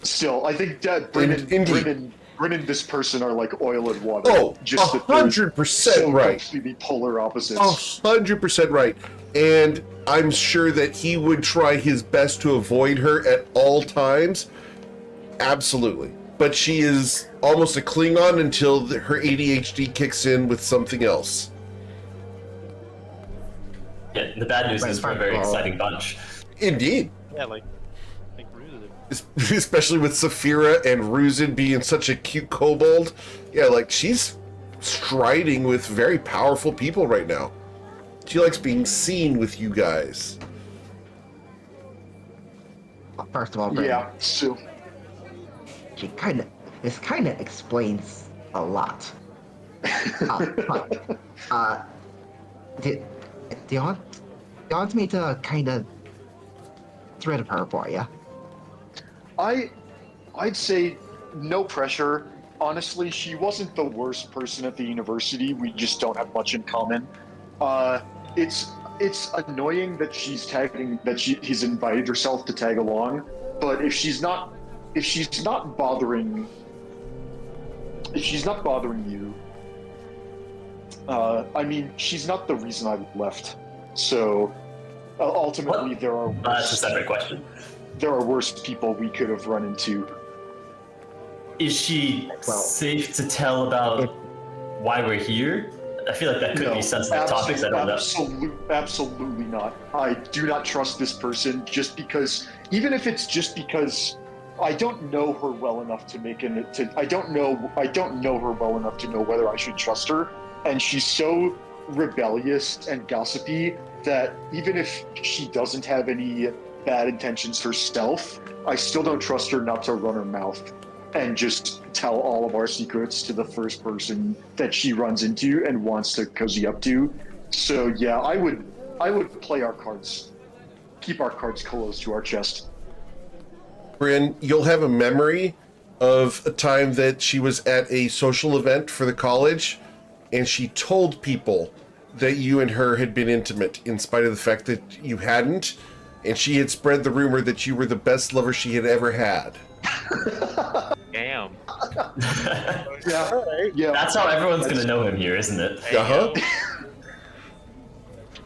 still, I think that Bryn and this person are like oil and water. Oh, 100% right. Completely polar opposites. 100% right. And I'm sure that he would try his best to avoid her at all times. Absolutely. But she is almost a Klingon until her ADHD kicks in with something else. Yeah, the bad news is we're a very exciting bunch. Indeed. Yeah, like Ruzin. Especially with Saphira and Ruzin being such a cute kobold. Yeah, like, she's striding with very powerful people right now. She likes being seen with you guys. First of all, Brandon, yeah, so this kind of explains a lot. Do you want me to kind of get rid of her for you? I'd say no pressure. Honestly, she wasn't the worst person at the university. We just don't have much in common. It's annoying that she's invited herself to tag along, but if she's not bothering you, I mean, she's not the reason I left. So ultimately, That's a separate question. There are worse people we could have run into. Is she safe to tell about why we're here? I feel like that could be sensitive topics. I don't know. Absolutely not. I do not trust this person just because, even if it's just because I don't know her well enough to make I don't know her well enough to know whether I should trust her. And she's so rebellious and gossipy that even if she doesn't have any bad intentions herself, I still don't trust her not to run her mouth and just tell all of our secrets to the first person that she runs into and wants to cozy up to. So yeah, I would play our cards, keep our cards close to our chest. Bryn, you'll have a memory of a time that she was at a social event for the college, and she told people that you and her had been intimate, in spite of the fact that you hadn't, and she had spread the rumor that you were the best lover she had ever had. Damn. Yeah. That's how everyone's gonna know him here, isn't it? Uh-huh.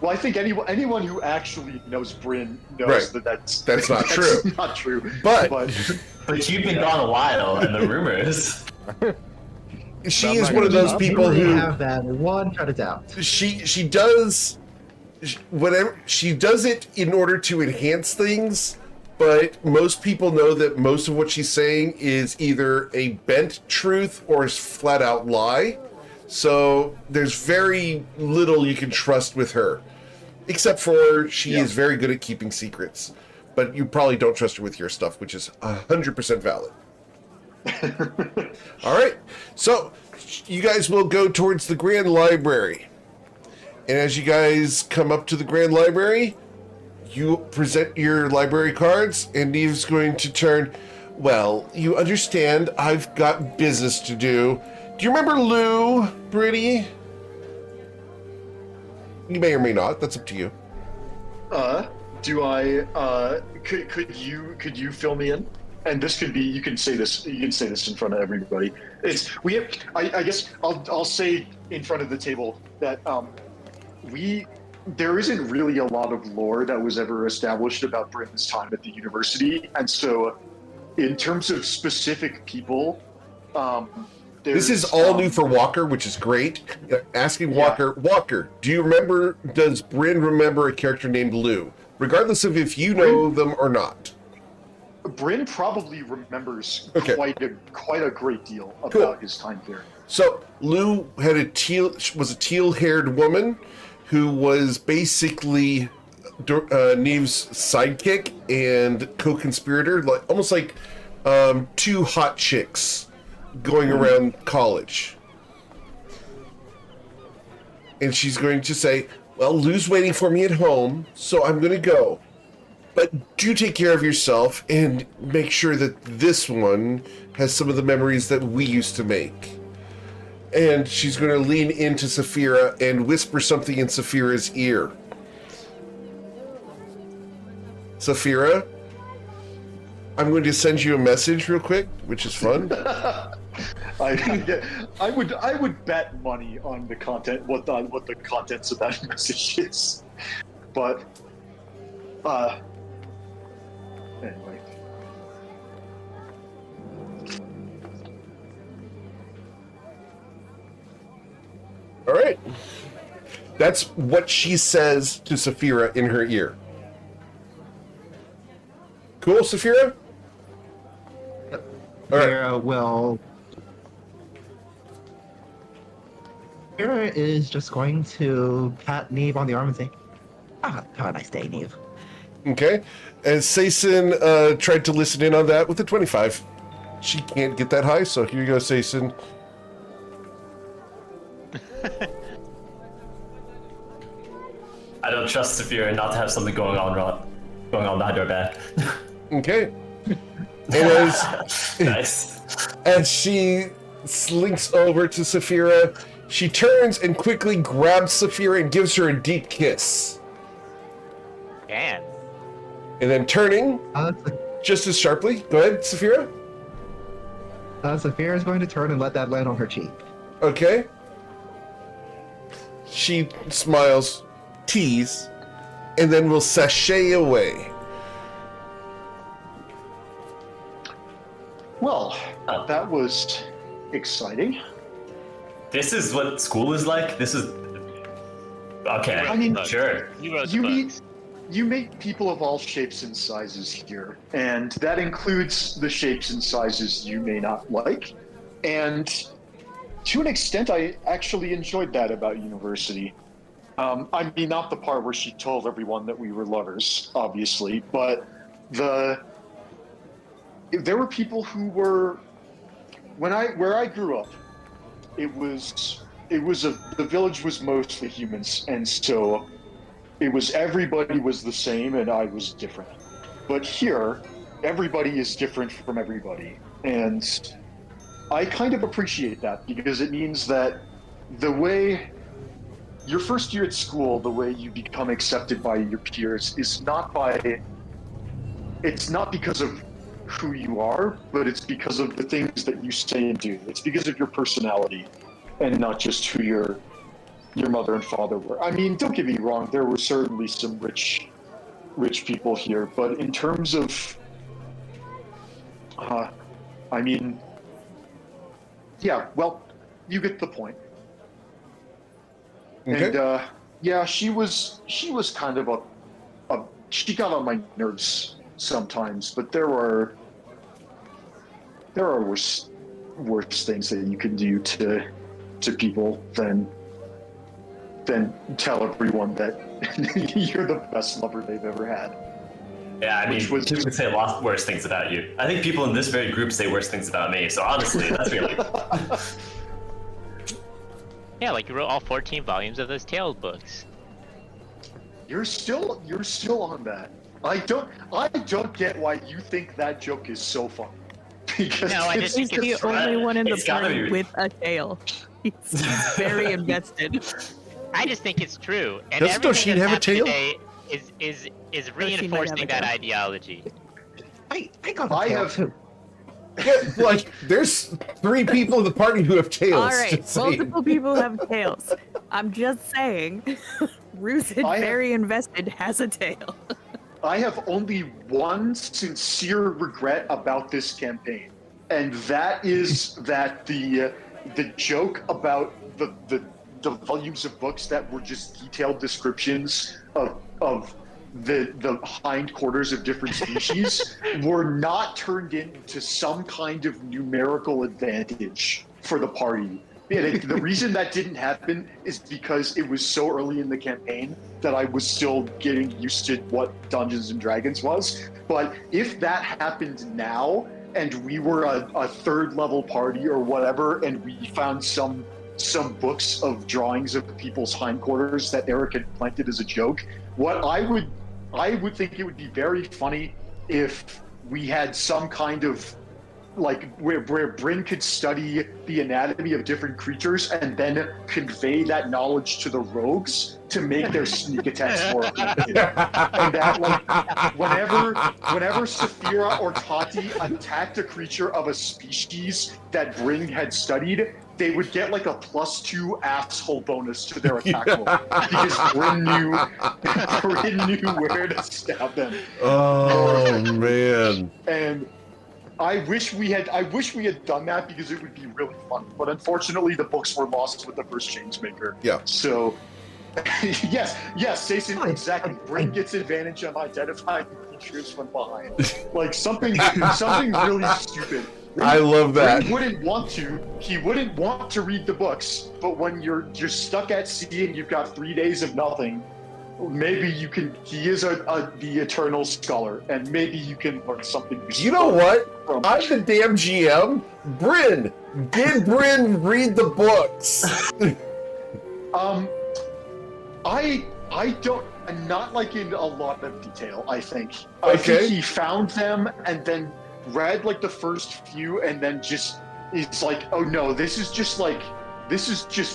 Well, I think anyone who actually knows Bryn knows Right. that that's not true. Not true. But But you've been gone a while, and the rumors. she I'm is not one of gonna those stop. people Maybe they who have that one cut it out. she does whatever she does it in order to enhance things, but most people know that most of what she's saying is either a bent truth or a flat out lie. So there's very little you can trust with her, except for she is very good at keeping secrets. But you probably don't trust her with your stuff, which is 100% valid. All right, so you guys will go towards the Grand Library. And as you guys come up to the Grand Library, you present your library cards, and Neve's going to turn, well, you understand I've got business to do. Do you remember Lou, Brittany? You may or may not, that's up to you. Do I? Could you fill me in? And this could be. You can say this in front of everybody. I guess I'll say in front of the table that there isn't really a lot of lore that was ever established about Britain's time at the university, and so in terms of specific people, this is all new for Walker, which is great. Asking Walker, do you remember? Does Bryn remember a character named Lou? Regardless of if you know them or not. Bryn probably remembers quite a great deal about his time here. So Lou had was a teal-haired woman who was basically Neve's sidekick and co-conspirator, almost like two hot chicks going around college. And she's going to say, well, Lou's waiting for me at home, so I'm going to go. But do take care of yourself and make sure that this one has some of the memories that we used to make. And she's going to lean into Saphira and whisper something in Saphira's ear. Saphira, I'm going to send you a message real quick, which is fun. I would bet money on the content, what the contents of that message is, but anyway. All right, that's what she says to Saphira in her ear. Cool, Saphira? Yep. All right. Vera will. Vera is just going to pat Neve on the arm and say, have a nice day, Neve. Okay. And Sayson tried to listen in on that with a 25. She can't get that high, so here you go, Sayson. I don't trust Saphira not to have something going on behind her back. Okay. And Nice. as she slinks over to Saphira, she turns and quickly grabs Saphira and gives her a deep kiss. Damn. And then turning just as sharply. Go ahead, Saphira. Saphira is going to turn and let that land on her cheek. Okay. She smiles, tease, and then will sashay away. Well, that was exciting. This is what school is like? This is... Okay, I mean, sure. You wrote You the meet books. you meet people of all shapes and sizes here, and that includes the shapes and sizes you may not like. And to an extent, I actually enjoyed that about university. I mean, not the part where she told everyone that we were lovers, obviously, but there were people who were where I grew up. The village was mostly humans, and so it was everybody was the same and I was different. But here, everybody is different from everybody, and I kind of appreciate that because it means that the way your first year at school, the way you become accepted by your peers is it's not because of who you are, but it's because of the things that you say and do. It's because of your personality and not just who your mother and father were. I mean, don't get me wrong, there were certainly some rich people here, but in terms of, I mean, yeah, well, you get the point. Okay. And yeah, she was kind of she got on my nerves sometimes, but there are worse things that you can do to people than tell everyone that you're the best lover they've ever had. Yeah, I mean, people can say a lot worse things about you. I think people in this very group say worse things about me, so honestly, that's really... Yeah, like you wrote all 14 volumes of those Tales books. You're still on that. I don't get why you think that joke is so funny. Because No, I just He's think the it's only one in the it's gotta party be- with a tail. He's very invested. I just think it's true, and Doesn't everything Dosheen that's have a happened tail? today is reinforcing that tail. ideology. I got a I tail have- too. Yeah, like, there's 3 people in the party who have tails. All right, just saying. multiple people have tails. I'm just saying, Rooted, I have- very invested, has a tail. I have only one sincere regret about this campaign, and that is that the joke about the volumes of books that were just detailed descriptions of the hindquarters of different species were not turned into some kind of numerical advantage for the party. And the reason that didn't happen is because it was so early in the campaign that I was still getting used to what Dungeons and Dragons was. But if that happened now, and we were a third level party or whatever, and we found some books of drawings of people's hindquarters that Eric had planted as a joke, I would think it would be very funny if we had some kind of like where Bryn could study the anatomy of different creatures and then convey that knowledge to the rogues to make their sneak attacks more effective. And that, like, whenever Saphira or Tati attacked a creature of a species that Bryn had studied, they would get like a +2 asshole bonus to their attack roll because Bryn knew where to stab them. Oh, man. And I wish we had done that because it would be really fun. But unfortunately, the books were lost with the first Changemaker. Yeah. So, yes, Jason, exactly. Bryn gets advantage on identifying creatures from behind, like something really stupid. I love that. He wouldn't want to read the books, but when you're stuck at sea and you've got 3 days of nothing, maybe you can. He is the eternal scholar, and maybe you can learn something. You know what? I'm the damn GM. Bryn, did Bryn read the books? I don't. Not like in a lot of detail. I think. Okay. I think he found them and then read like the first few, and then just is like, oh no, this is just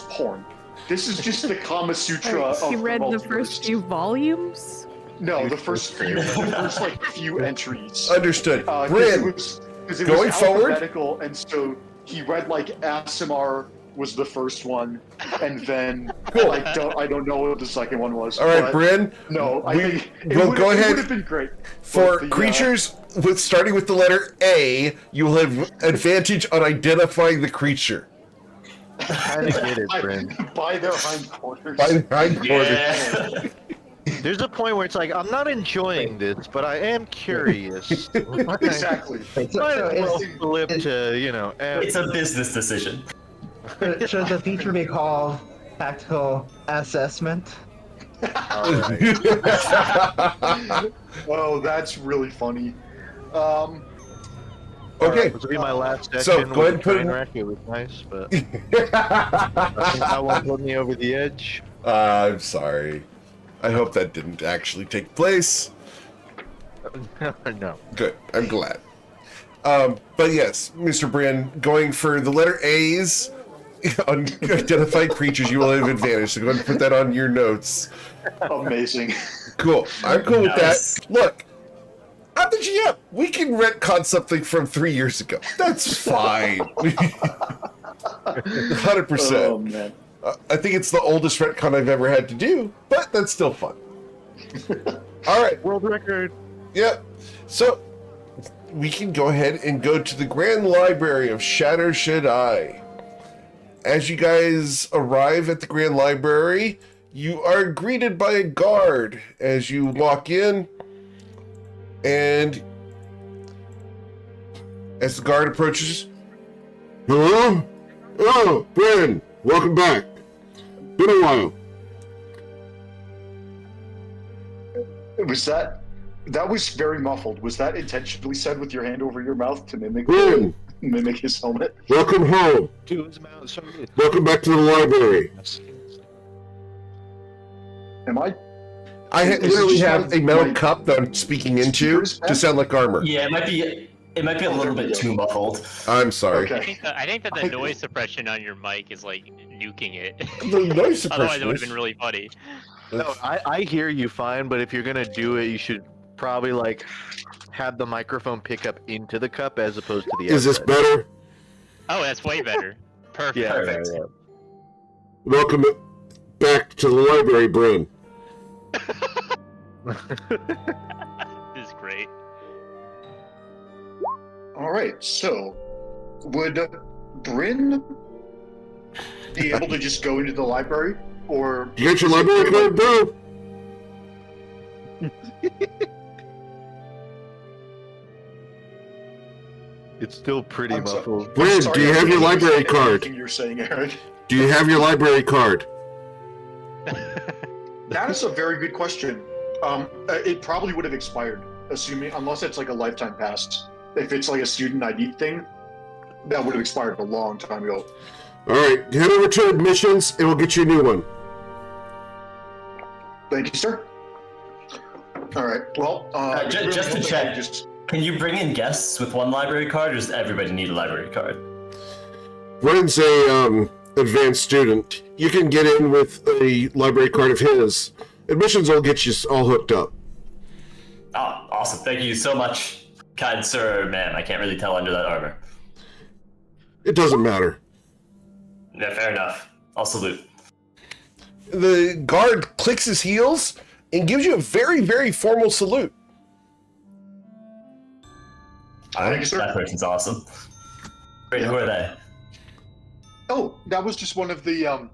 porn. This is just the Kama Sutra of He read the multiverse. first few volumes? No, the first few entries. Understood. Because Bryn, it going was forward? alphabetical, and so he read like Asimar was the first one, and then Cool. I don't know what the second one was. all right, but Bryn. No, I think we'll go it ahead. would have been great For but the, creatures starting with the letter A, you will have advantage on identifying the creature. Kind of get it, Bryn. by their hindquarters. By the hindquarters. Yeah. There's a point where it's like, I'm not enjoying this, but I am curious. Exactly. Wait, so, Might so as well is, flip to, you know, It's a business decision. should the feature be called tactical assessment? alright. Oh, that's really funny. Okay. This will be my last So, session go ahead and with put in- Trainwreck. It was nice, but I think that won't put me over the edge. I'm sorry. I hope that didn't actually take place. No. Good. I'm glad. But yes, Mr. Bryn, going for the letter A's on identified creatures, you will have advantage. So go ahead and put that on your notes. Amazing. Cool. I'm cool with Nice. that. Look, I'm the GM. We can retcon something from 3 years ago. That's fine. 100%. Oh man. I think it's the oldest retcon I've ever had to do, but that's still fun. All right. World record. Yep. So we can go ahead and go to the Grand Library of Shatter Shaddai. As you guys arrive at the Grand Library, you are greeted by a guard as you walk in, and as the guard approaches, Hello? Oh, Bryn, welcome back. Been a while. Was that was very muffled? Was that intentionally said with your hand over your mouth to mimic Bryn, his helmet? welcome home. To his mouth. So Welcome back to the library. Am I? I Is it literally just have my- a metal my cup that I'm speaking into speakers to back? sound like armor. Yeah, it might be a little bit too muffled. I'm sorry. Okay. I think that the noise suppression on your mic is like nuking it. The noise Otherwise, it suppression would have is- been really funny. No, I hear you fine, but if you're gonna do it, you should probably like have the microphone pick up into the cup as opposed to the. Is this outside. better? Oh, that's way better. Perfect. Yeah, Perfect. yeah, Welcome back to the library, Bryn. This is great. All right. So, would Bryn be able to just go into the library, or You got your library card, bro? It's still pretty I'm so- muffled. Bryn, Sorry, do you I have your can't library understand card? anything you're saying, Eric. Do you have your library card? That is a very good question. It probably would have expired, assuming unless it's like a lifetime pass. If it's like a student ID thing, that would have expired a long time ago. All right, head over to admissions, and we'll get you a new one. Thank you, sir. All right. Well, Just to check, just can you bring in guests with one library card, or does everybody need a library card? Bryn's a advanced student. You can get in with a library card of his. Admissions will get you all hooked up. Oh, awesome. Thank you so much, kind sir or ma'am. I can't really tell under that armor. It doesn't matter. Yeah, fair enough. I'll salute. The guard clicks his heels and gives you a very, very formal salute. Thank you, sir. That person's awesome. Wait, who are they? Oh, that was just one of the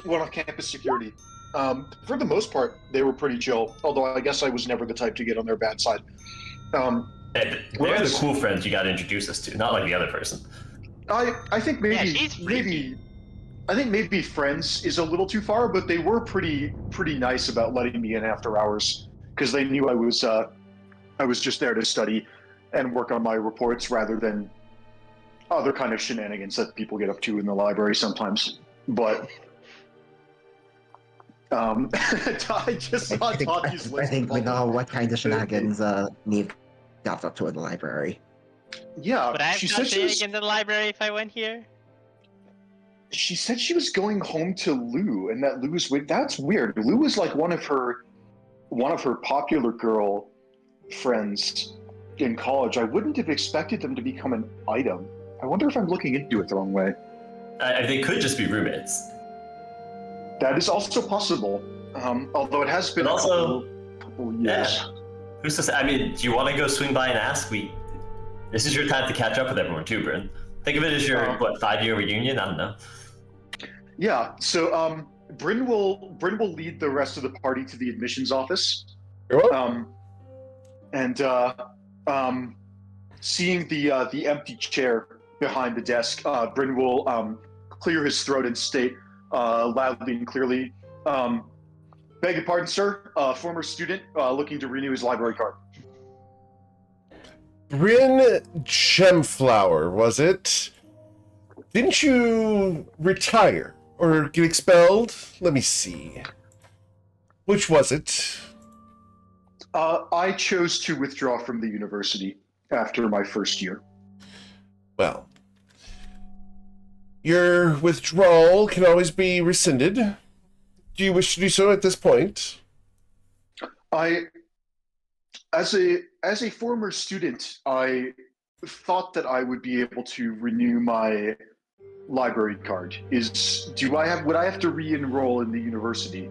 one of campus security. For the most part, they were pretty chill. Although I guess I was never the type to get on their bad side. Hey, they're the cool friends you got to introduce us to, not like the other person. I think maybe Yeah, she's freaky. I think maybe friends is a little too far, but they were pretty nice about letting me in after hours because they knew I was just there to study and work on my reports rather than other kind of shenanigans that people get up to in the library sometimes. But I just saw Taki's list. I think we know what kind of shenanigans Neve got up to in the library. Yeah, Would I have she got said she was, shenanigans in the library if I went here? she said she was going home to Lou, and that Lou's that's weird. Lou was like one of her popular girl friends in college. I wouldn't have expected them to become an item. I wonder if I'm looking into it the wrong way. They could just be roommates. That is also possible. Although it has been But also- a couple years. Yeah. Who's to say? I mean, do you want to go swing by and ask? This is your time to catch up with everyone too, Bryn. Think of it as your 5-year reunion. I don't know. Yeah. So Bryn will lead the rest of the party to the admissions office. You're welcome. Seeing the empty chair behind the desk, Bryn will clear his throat and state loudly and clearly, "Beg your pardon, sir. Former student looking to renew his library card." Bryn Gemflower, was it? Didn't you retire or get expelled? Let me see. Which was it? I chose to withdraw from the university after my first year. Well, your withdrawal can always be rescinded. Do you wish to do so at this point? As a former student, I thought that I would be able to renew my library card. Would I have to re-enroll in the university?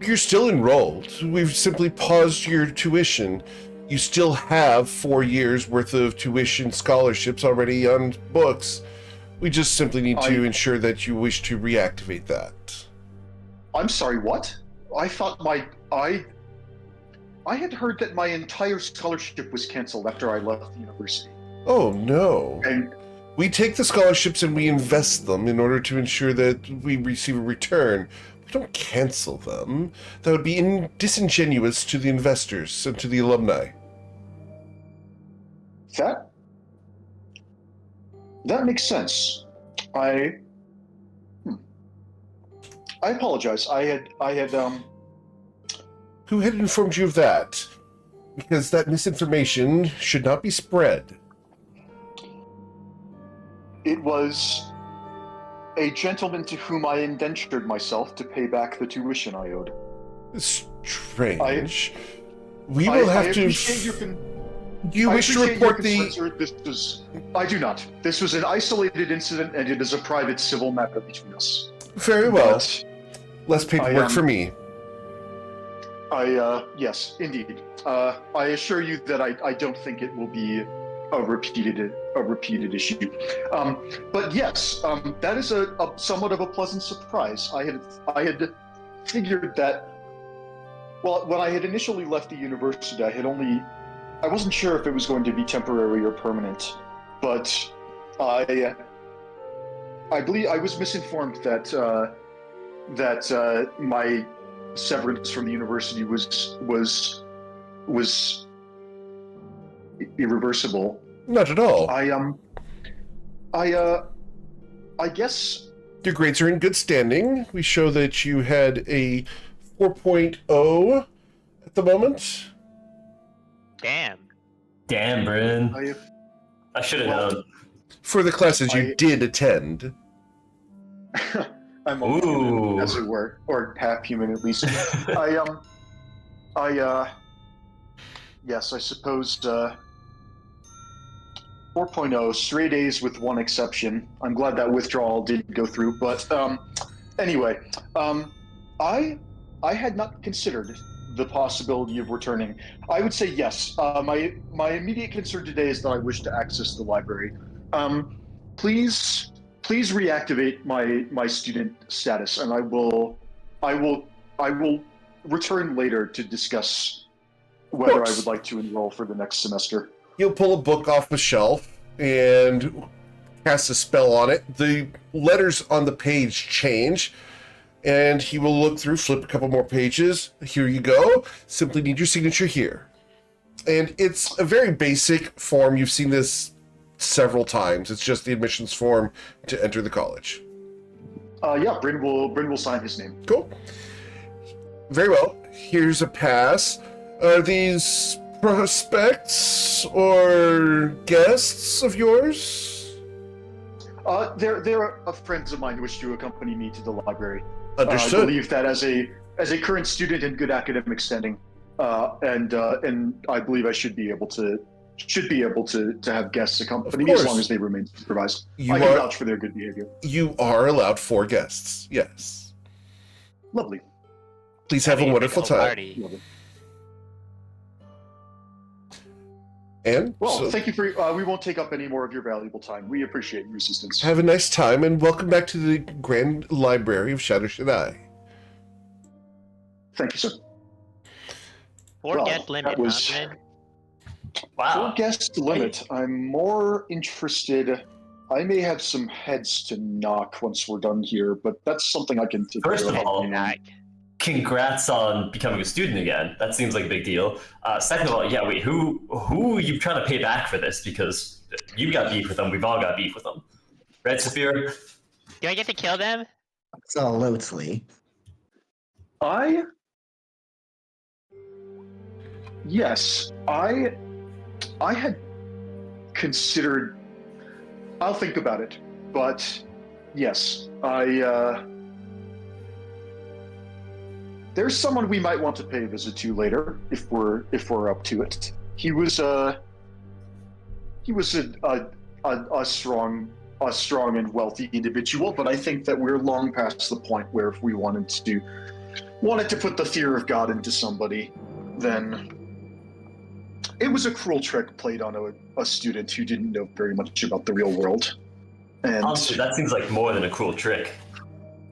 You're still enrolled. We've simply paused your tuition. You still have 4 years worth of tuition scholarships already on books. We just simply need to ensure that you wish to reactivate that. I'm sorry, what? I thought I had heard that my entire scholarship was canceled after I left the university. Oh, no. And we take the scholarships and we invest them in order to ensure that we receive a return. We don't cancel them. That would be disingenuous to the investors and to the alumni. That makes sense. I apologize. I had Who had informed you of that? Because that misinformation should not be spread. It was a gentleman to whom I indentured myself to pay back the tuition I owed. Strange. We will have to. Do you wish to report the? I do not. This was an isolated incident, and it is a private civil matter between us. Very well. But less paperwork for me. Yes, indeed. I assure you that I don't think it will be a repeated issue. But yes, that is a somewhat of a pleasant surprise. I had figured that. Well, when I had initially left the university, I wasn't sure if it was going to be temporary or permanent, but I believe I was misinformed that my severance from the university was irreversible. Not at all. I guess your grades are in good standing. We show that you had a 4.0 at the moment. Damn, Bryn. I should have known. For the classes you did attend. I'm a human, as it were, or half human at least. Yes, I suppose 4.0, straight A's with one exception. I'm glad that withdrawal did go through, but anyway, I had not considered the possibility of returning. I would say yes. My immediate concern today is that I wish to access the library. Please reactivate my student status, and I will return later to discuss whether I would like to enroll for the next semester. You'll pull a book off the shelf and cast a spell on it. The letters on the page change, and he will look through, flip a couple more pages. Here you go. Simply need your signature here. And it's a very basic form. You've seen this several times. It's just the admissions form to enter the college. Yeah, Bryn will sign his name. Cool. Very well. Here's a pass. Are these prospects or guests of yours? They're friends of mine who wish to accompany me to the library. Understood. I believe that as a current student in good academic standing, and I believe I should be able to have guests accompany me as long as they remain supervised. I can vouch for their good behavior. You are allowed 4 guests. Yes. Lovely. Please have a wonderful time. And thank you for. We won't take up any more of your valuable time. We appreciate your assistance. Have a nice time, and welcome back to the Grand Library of Shadow Shaddai. Thank you, sir. 4 guest limit. Wow. 4 guest limit. I'm more interested. I may have some heads to knock once we're done here, but that's something I can take. First of all, congrats on becoming a student again. That seems like a big deal. Second of all, yeah, wait, who are you trying to pay back for this? Because you got beef with them, we've all got beef with them. Right, Saphira? Do I get to kill them? Absolutely. Yes, I had considered. I'll think about it, but yes, there's someone we might want to pay a visit to later if we're up to it. He was a strong a strong and wealthy individual, but I think that we're long past the point where if we wanted to put the fear of God into somebody, then it was a cruel trick played on a student who didn't know very much about the real world. And Honestly, that seems like more than a cruel trick.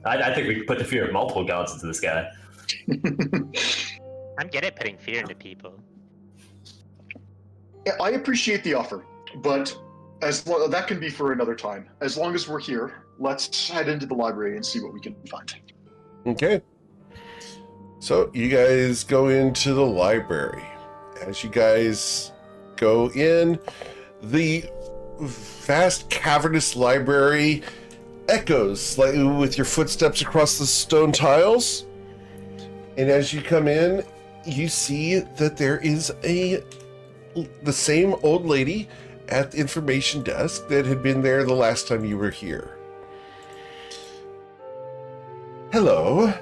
I think we could put the fear of multiple gods into this guy. I'm good at putting fear into people. yeah, I appreciate the offer, but that can be for another time. As long as we're here, let's head into the library and see what we can find. Okay. So you guys go into the library. As you guys go in, the vast cavernous library echoes slightly with your footsteps across the stone tiles. And as you come in, you see that there is the same old lady at the information desk that had been there the last time you were here. Hello,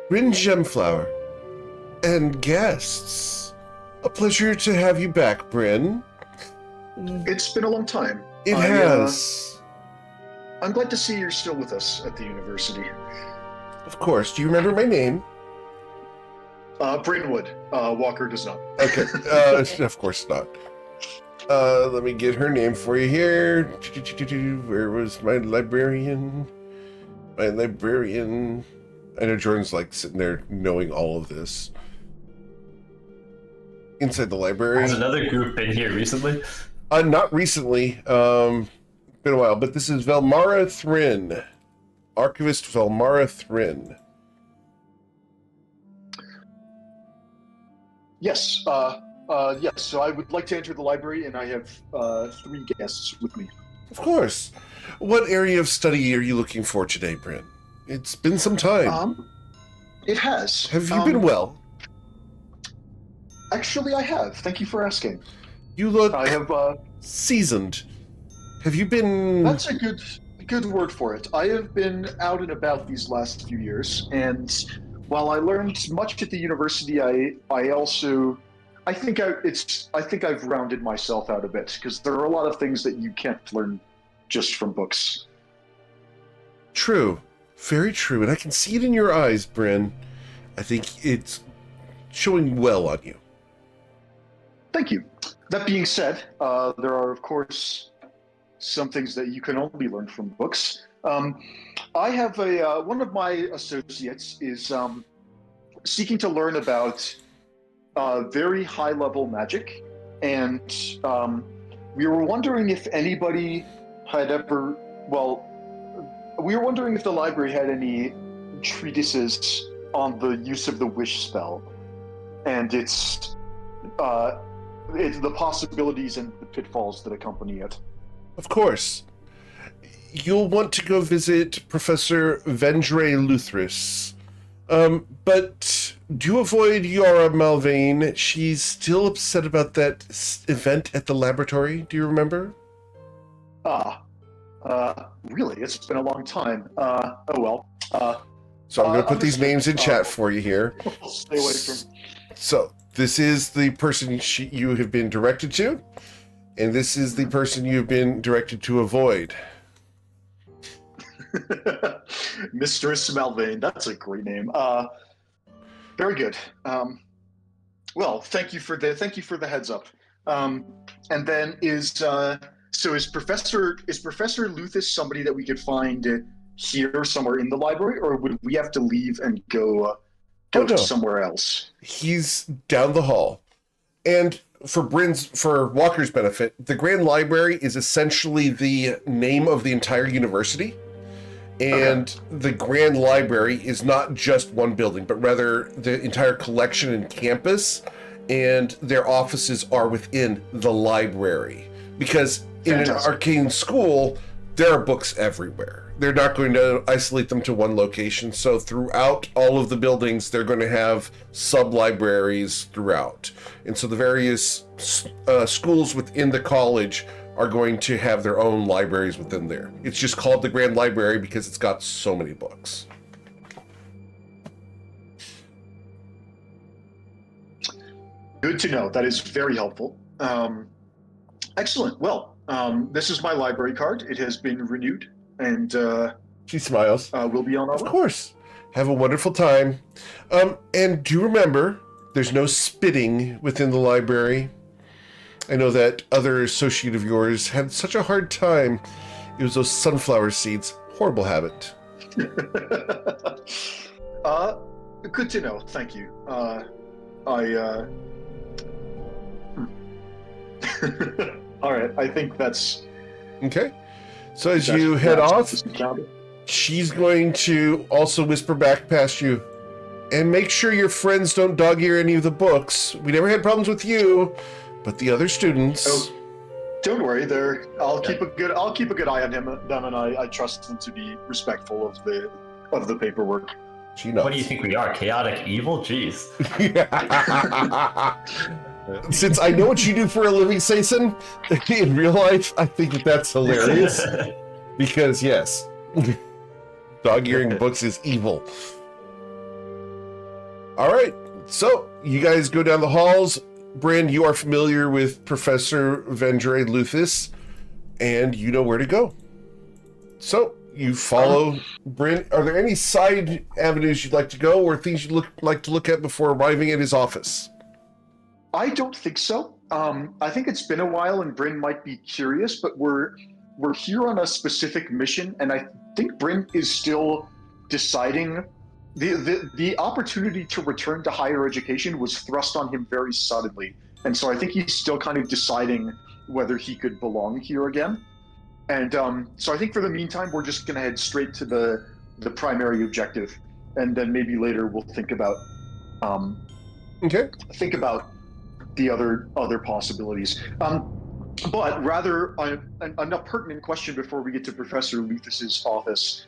Bryn Gemflower, and guests. A pleasure to have you back, Bryn. It's been a long time. It has. I'm glad to see you're still with us at the university. Of course. Do you remember my name? Brynwood. Walker does not. Okay. Of course not. Let me get her name for you here. Where was my librarian? My librarian. I know Jordan's like sitting there knowing all of this. Inside the library. Has another group been here recently? Not recently. Been a while, but this is Velmara Thrin. Archivist Velmara Thrin. Yes. Yes. So I would like to enter the library, and I have 3 guests with me. Of course. What area of study are you looking for today, Bryn? It's been some time. It has. Have you been well? Actually, I have. Thank you for asking. You look I have. Seasoned. Have you been... That's a good word for it. I have been out and about these last few years, and while I learned much at the university, I also I think I've rounded myself out a bit, because there are a lot of things that you can't learn just from books. True. Very true. And I can see it in your eyes, Bryn. I think it's showing well on you. Thank you. That being said, there are, of course, some things that you can only learn from books. I have one of my associates is seeking to learn about very high-level magic, and we were wondering if anybody had ever, we were wondering if the library had any treatises on the use of the wish spell, and it's the possibilities and the pitfalls that accompany it. Of course. You'll want to go visit Professor Vendre Luthris. But do avoid Yara Malvain. She's still upset about that event at the laboratory. Do you remember? Really? It's been a long time. Oh well. So I'm going to put these names in chat for you here. I'll stay away from... So this is the person you have been directed to, and this is the person you've been directed to avoid. Mistress Malvain, that's a great name. Very good. Well, thank you for the heads up. And then is Professor Luthis somebody that we could find here somewhere in the library, or would we have to leave and go to somewhere else? He's down the hall. And for Walker's benefit, the Grand Library is essentially the name of the entire university. And the Grand Library is not just one building, but rather the entire collection and campus, and their offices are within the library. Because in an arcane school, there are books everywhere. They're not going to isolate them to one location. So throughout all of the buildings, they're going to have sub-libraries throughout. And so the various schools within the college are going to have their own libraries within there. It's just called the Grand Library because it's got so many books. Good to know. That is very helpful. Excellent. Well, This is my library card. It has been renewed, and She smiles. we'll be on our Of way. course. Have a wonderful time. And do remember, there's no spitting within the library. I know that other associate of yours had such a hard time. It was those sunflower seeds. Horrible habit. Good to know. Thank you. All right. I think that's. Okay. So as you head off, she's going to also whisper back past you. And make sure your friends don't dog-ear any of the books. We never had problems with you, but the other students. Oh, don't worry. I'll keep a good eye on them, and I trust them to be respectful of the paperwork. She knows. What do you think we are? Chaotic evil? Jeez. Since I know what you do for a living, Sason, in real life, I think that's hilarious. Because yes, dog-earing books is evil. All right, so you guys go down the halls. Bryn, you are familiar with Professor Vendre Luthis, and you know where to go. So you follow Bryn. Are there any side avenues you'd like to go, or things you'd like to look at before arriving at his office? I don't think so. I think it's been a while, and Bryn might be curious, but we're here on a specific mission, and I think Bryn is still deciding. The opportunity to return to higher education was thrust on him very suddenly, and so I think he's still kind of deciding whether he could belong here again. And so I think for the meantime, we're just going to head straight to the primary objective, and then maybe later we'll think about the other possibilities. But rather, a pertinent question before we get to Professor Luthis's office.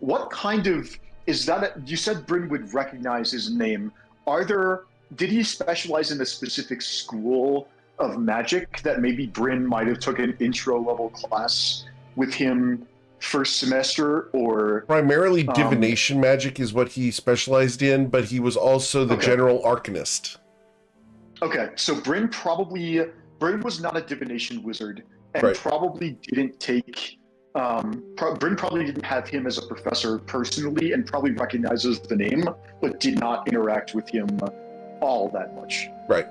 What kind of is that? You said Bryn would recognize his name. Did he specialize in a specific school of magic that maybe Bryn might have took an intro level class with him first semester, or primarily divination magic is what he specialized in, but he was also the general arcanist. Okay, so Bryn was not a divination wizard, and Right. probably didn't take. Bryn probably didn't have him as a professor personally, and probably recognizes the name, but did not interact with him all that much. Right.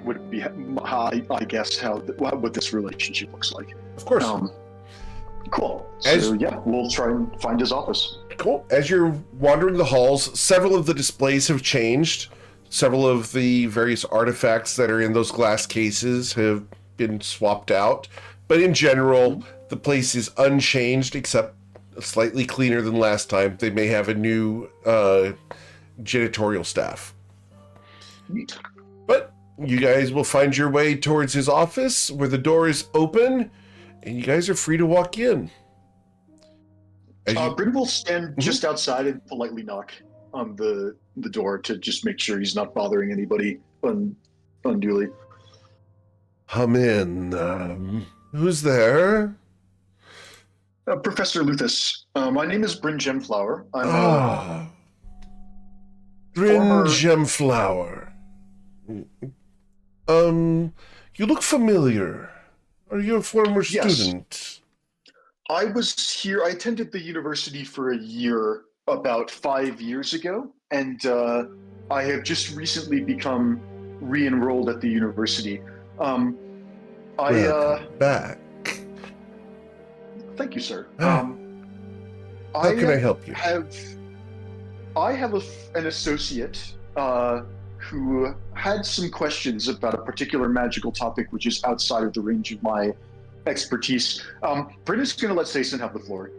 Would be I guess what this relationship looks like. Of course. Cool. So yeah, we'll try and find his office. Cool. As you're wandering the halls, several of the displays have changed. Several of the various artifacts that are in those glass cases have been swapped out. But in general, the place is unchanged, except slightly cleaner than last time. They may have a new janitorial staff. Neat. But you guys will find your way towards his office, where the door is open, and you guys are free to walk in. Bryn will stand just outside and politely knock on the door to just make sure he's not bothering anybody unduly. Come in. Who's there? Professor Luthis. My name is Bryn Gemflower. I'm Bryn former- Gemflower. You look familiar. Are you a former student? I attended the university for a year about 5 years ago, and I have just recently become re-enrolled at the university. Back. Thank you, sir. How can I help you? I have an associate who had some questions about a particular magical topic which is outside of the range of my expertise. Bryn is going to let Sason have the floor,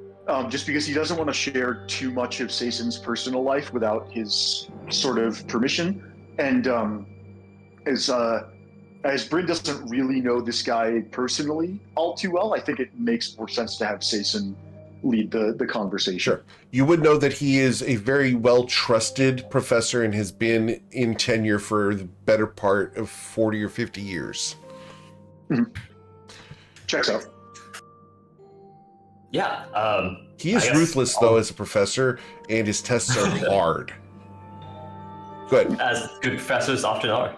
just because he doesn't want to share too much of Sason's personal life without his sort of permission. And as Bryn doesn't really know this guy personally all too well, I think it makes more sense to have Sason lead the conversation. Sure. You would know that he is a very well-trusted professor and has been in tenure for the better part of 40 or 50 years. Mm-hmm. Checks out. Yeah. He is ruthless, though, as a professor, and his tests are hard. Good. As good professors often are.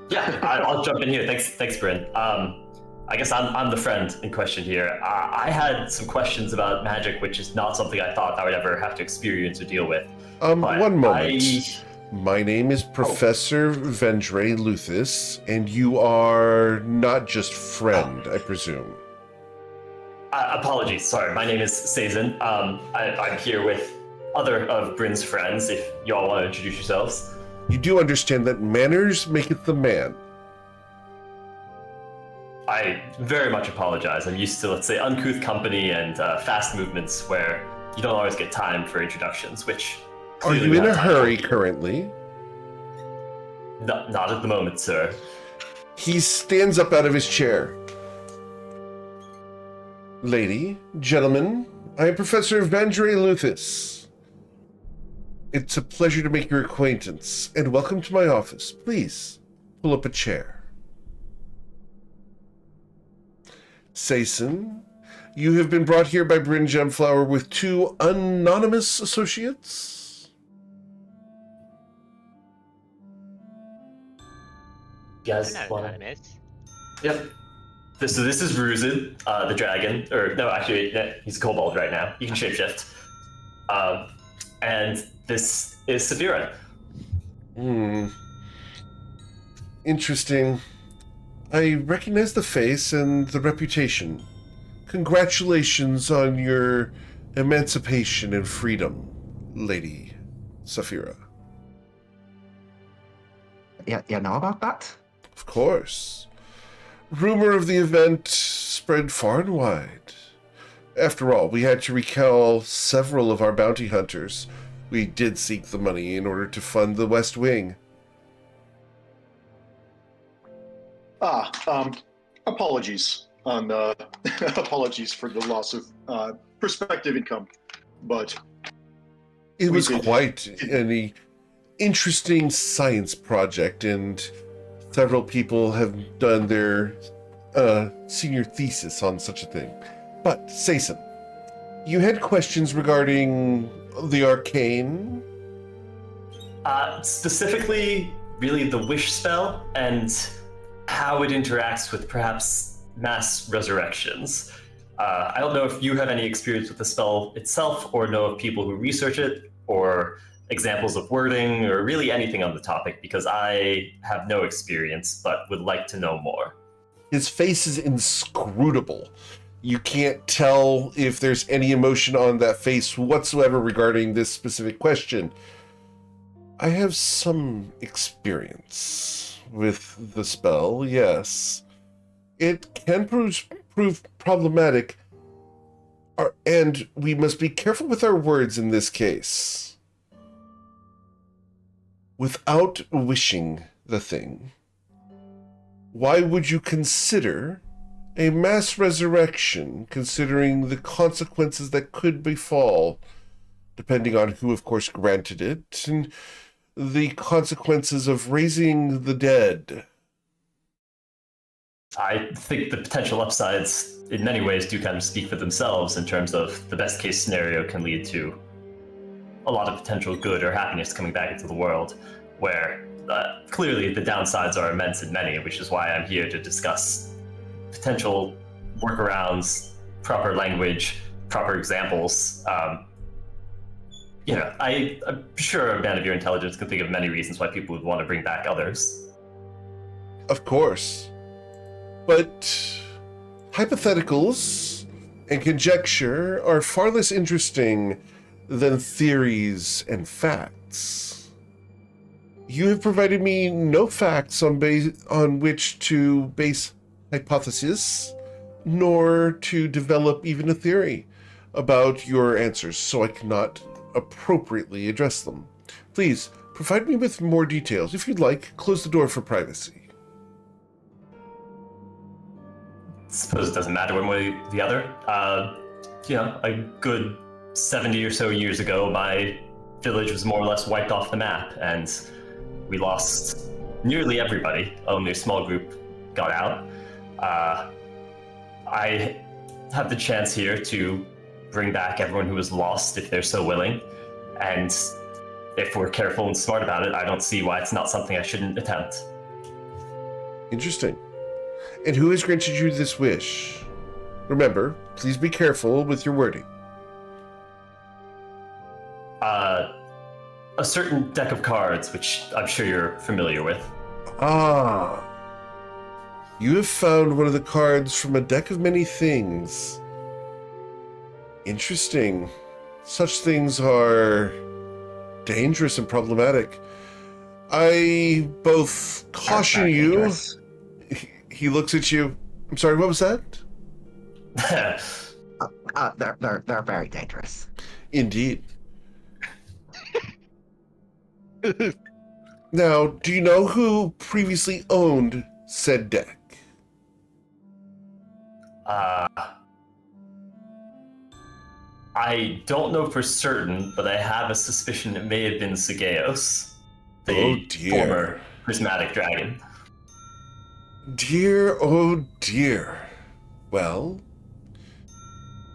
Yeah, I'll jump in here. Thanks, Bryn. I I guess I'm the friend in question here. I had some questions about magic, which is not something I thought I would ever have to experience or deal with. But One moment. My name is Professor Vendre Luthis, and you are not just friend, I presume. Apologies, sorry. My name is Sazin. I'm here with other of Bryn's friends, if y'all want to introduce yourselves. You do understand that manners maketh the man. I very much apologize. I'm used to, let's say, uncouth company and fast movements where you don't always get time for introductions, which... Are you in a hurry currently? No, not at the moment, sir. He stands up out of his chair. Lady, gentlemen, I am Professor Vendre Luthis. It's a pleasure to make your acquaintance, and welcome to my office. Please, pull up a chair. Sayson, you have been brought here by Bryn Gemflower with 2 anonymous associates? You guys want to... Yep. So this is Ruzid, the dragon, or no, actually, he's a kobold right now. You can shapeshift. And this is Saphira. Interesting. I recognize the face and the reputation. Congratulations on your emancipation and freedom, Lady Saphira. Yeah, you know about that? Of course. Rumor of the event spread far and wide. After all, we had to recall several of our bounty hunters. We did seek the money in order to fund the West Wing. Apologies on apologies for the loss of prospective income, but it was quite an interesting science project, and several people have done their senior thesis on such a thing. But Sayson, you had questions regarding the arcane? Specifically, really the wish spell and how it interacts with perhaps mass resurrections. I don't know if you have any experience with the spell itself, or know of people who research it, or examples of wording, or really anything on the topic, because I have no experience, but would like to know more. His face is inscrutable. You can't tell if there's any emotion on that face whatsoever regarding this specific question. I have some experience with the spell, yes. It can prove problematic, and we must be careful with our words in this case. Without wishing the thing, why would you consider a mass resurrection, considering the consequences that could befall, depending on who, of course, granted it, and the consequences of raising the dead? I think the potential upsides in many ways do kind of speak for themselves, in terms of the best case scenario can lead to a lot of potential good or happiness coming back into the world, where clearly the downsides are immense in many, which is why I'm here to discuss potential workarounds, proper language, proper examples. I'm sure a man of your intelligence can think of many reasons why people would want to bring back others. Of course. But hypotheticals and conjecture are far less interesting than theories and facts. You have provided me no facts on which to base hypotheses, nor to develop even a theory about your answers, so I cannot appropriately address them. Please, provide me with more details. If you'd like, close the door for privacy. Suppose it doesn't matter one way or the other. A good 70 or so years ago, my village was more or less wiped off the map, and we lost nearly everybody. Only a small group got out. I have the chance here to bring back everyone who was lost, if they're so willing. And if we're careful and smart about it, I don't see why it's not something I shouldn't attempt. Interesting. And who has granted you this wish? Remember, please be careful with your wording. A certain deck of cards, which I'm sure you're familiar with. Ah. You have found one of the cards from a deck of many things. Interesting. Such things are dangerous and problematic. I both caution you. Dangerous. He looks at you. I'm sorry, what was that? They're very dangerous. Indeed. Now, do you know who previously owned said deck? I don't know for certain, but I have a suspicion it may have been Sageos, the former prismatic dragon. Dear, oh dear. Well,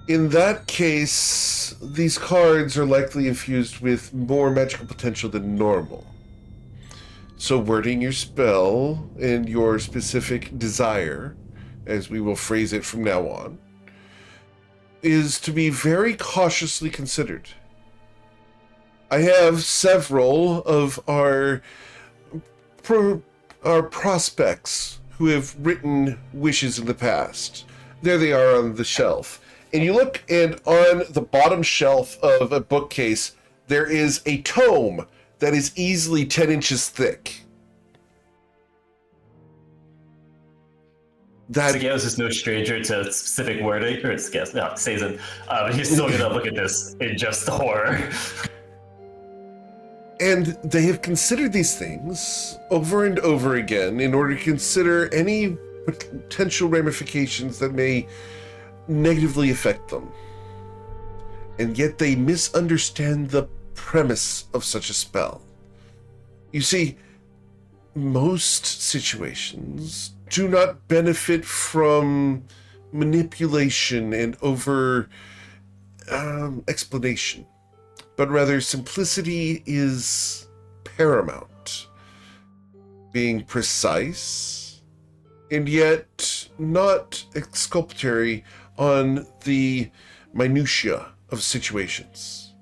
in that case, these cards are likely infused with more magical potential than normal. So wording your spell and your specific desire, as we will phrase it from now on, is to be very cautiously considered. I have several of our prospects who have written wishes in the past. There they are on the shelf. And you look, and on the bottom shelf of a bookcase, there is a tome that is easily 10 inches thick. Sageos is no stranger to specific wording, or Sageos, no, Sazin, but he's still gonna look at this in just horror. And they have considered these things over and over again in order to consider any potential ramifications that may negatively affect them. And yet they misunderstand the premise of such a spell. You see, most situations do not benefit from manipulation and over explanation, but rather simplicity is paramount. Being precise and yet not exculpatory on the minutiae of situations.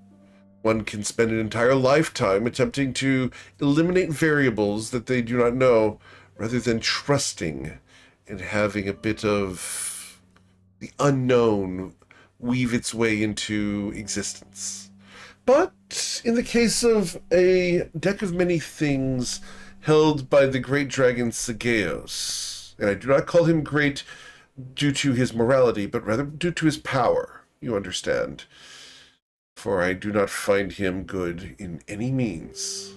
One can spend an entire lifetime attempting to eliminate variables that they do not know, rather than trusting and having a bit of the unknown weave its way into existence. But in the case of a deck of many things held by the great dragon Sageos, and I do not call him great due to his morality, but rather due to his power, you understand. For I do not find him good in any means.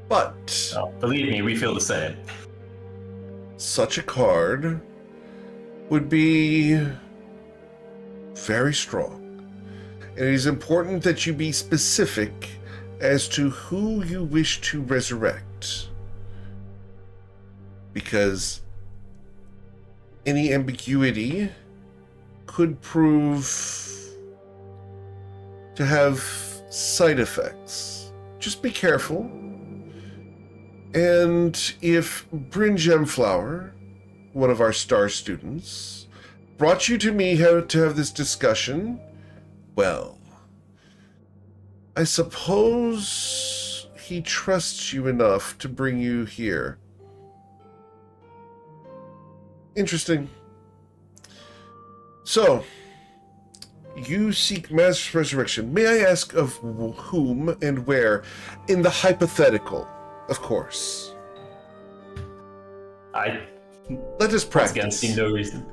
But believe me, we feel the same. Such a card would be very strong. And it is important that you be specific as to who you wish to resurrect. Because any ambiguity could prove to have side effects. Just be careful. And if Bryn Gemflower, one of our star students, brought you to me to have this discussion, well, I suppose he trusts you enough to bring you here. Interesting. So, you seek mass resurrection. May I ask of whom and where? In the hypothetical, of course. Let us practice. Again, see no reason.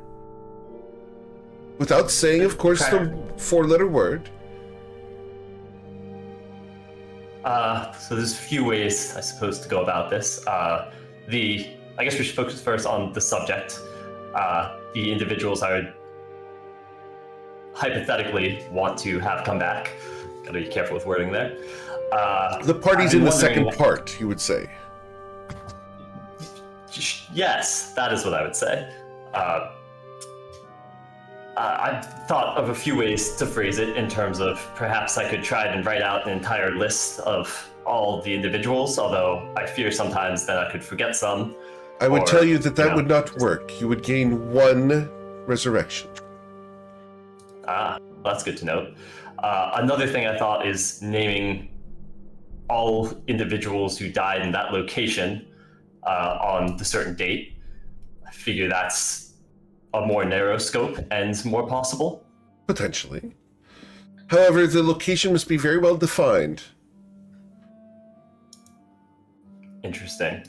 Without saying, of course, the four-letter word. So there's a few ways, I suppose, to go about this. I guess we should focus first on the subject. The individuals I would hypothetically want to have come back. Gotta be careful with wording there. The party's in the second part, you would say. Yes, that is what I would say. I thought of a few ways to phrase it in terms of perhaps I could try and write out an entire list of all the individuals, although I fear sometimes that I could forget some. I would Or, tell you that that know, would not work. You would gain 1 resurrection. Ah, that's good to know. Another thing I thought is naming all individuals who died in that location on the certain date. I figure that's a more narrow scope and more possible. Potentially. However, the location must be very well defined. Interesting.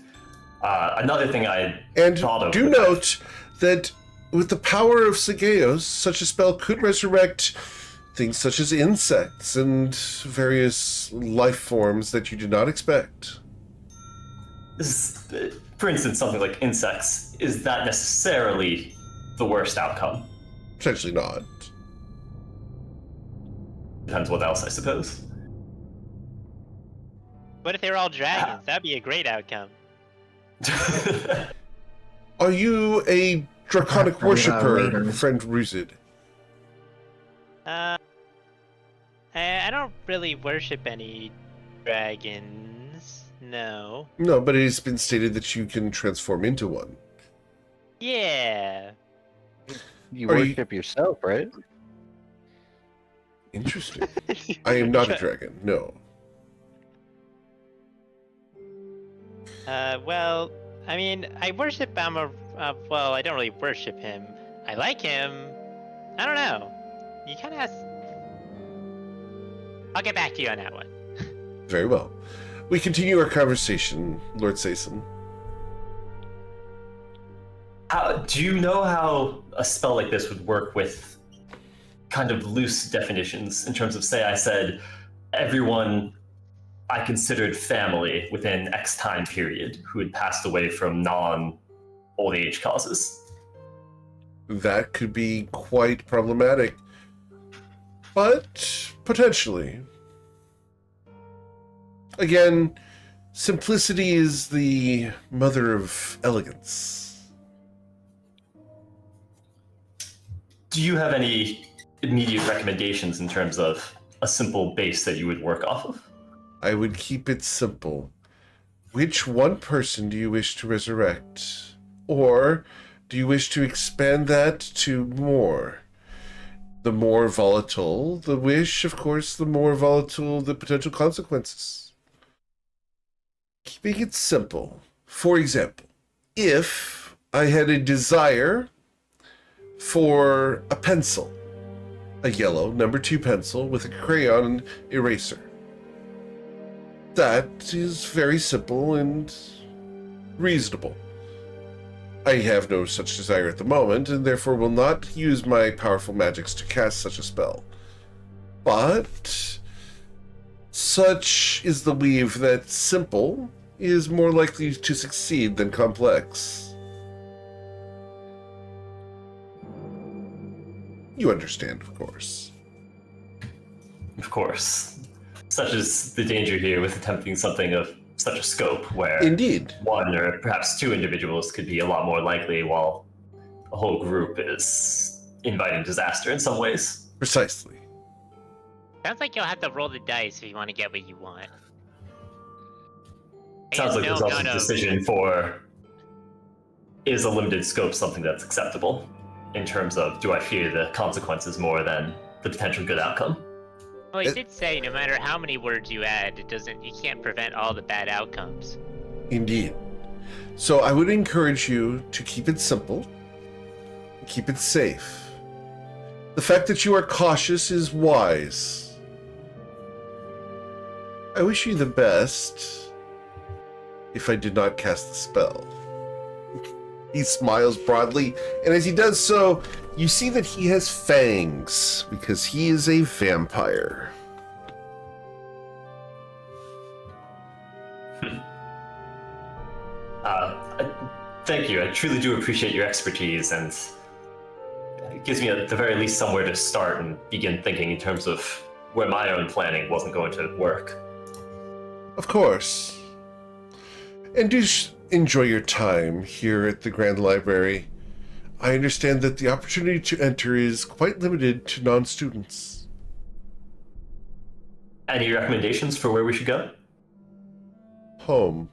Another thing I And thought of. do note that with the power of Sageos, such a spell could resurrect things such as insects and various life forms that you did not expect. For instance, something like insects, is that necessarily the worst outcome? Potentially not. Depends what else, I suppose. What if they were all dragons? That'd be a great outcome. Are you a draconic worshipper, raiders. friend Ruzid? I don't really worship any dragons. No. No, but it has been stated that you can transform into one. Yeah. You Are you- worship yourself, right? Interesting. I am not a dragon, no. Well, I mean, I worship well, I don't really worship him. I like him. I don't know. You kind of. I'll get back to you on that one. Very well. We continue our conversation, Lord Sason. Do you know how a spell like this would work with kind of loose definitions in terms of, say, I said everyone I considered family within X time period who had passed away from non-old age causes? That could be quite problematic, but potentially. Again, simplicity is the mother of elegance. Do you have any immediate recommendations in terms of a simple base that you would work off of? I would keep it simple. Which one person do you wish to resurrect? Or do you wish to expand that to more? The more volatile the wish, of course, the more volatile the potential consequences. Keeping it simple. For example, if I had a desire for a pencil, a yellow number 2 pencil with a crayon and eraser. That is very simple and reasonable. I have no such desire at the moment, and therefore will not use my powerful magics to cast such a spell. But such is the weave that simple is more likely to succeed than complex. You understand, of course. Of course. Such is the danger here with attempting something of such a scope, where Indeed. one or perhaps 2 individuals could be a lot more likely, while a whole group is inviting disaster in some ways. Precisely. Sounds like you'll have to roll the dice if you want to get what you want. Sounds like there's no, also a decision for, is a limited scope something that's acceptable? In terms of, do I fear the consequences more than the potential good outcome? Well, he did say no matter how many words you add, you can't prevent all the bad outcomes. Indeed. So I would encourage you to keep it simple, keep it safe. The fact that you are cautious is wise. I wish you the best if I did not cast the spell. He smiles broadly, and as he does so, you see that he has fangs, because he is a vampire. Thank you. I truly do appreciate your expertise, and it gives me at the very least somewhere to start and begin thinking in terms of where my own planning wasn't going to work. Of course. And do enjoy your time here at the Grand Library. I understand that the opportunity to enter is quite limited to non-students. Any recommendations for where we should go? Home.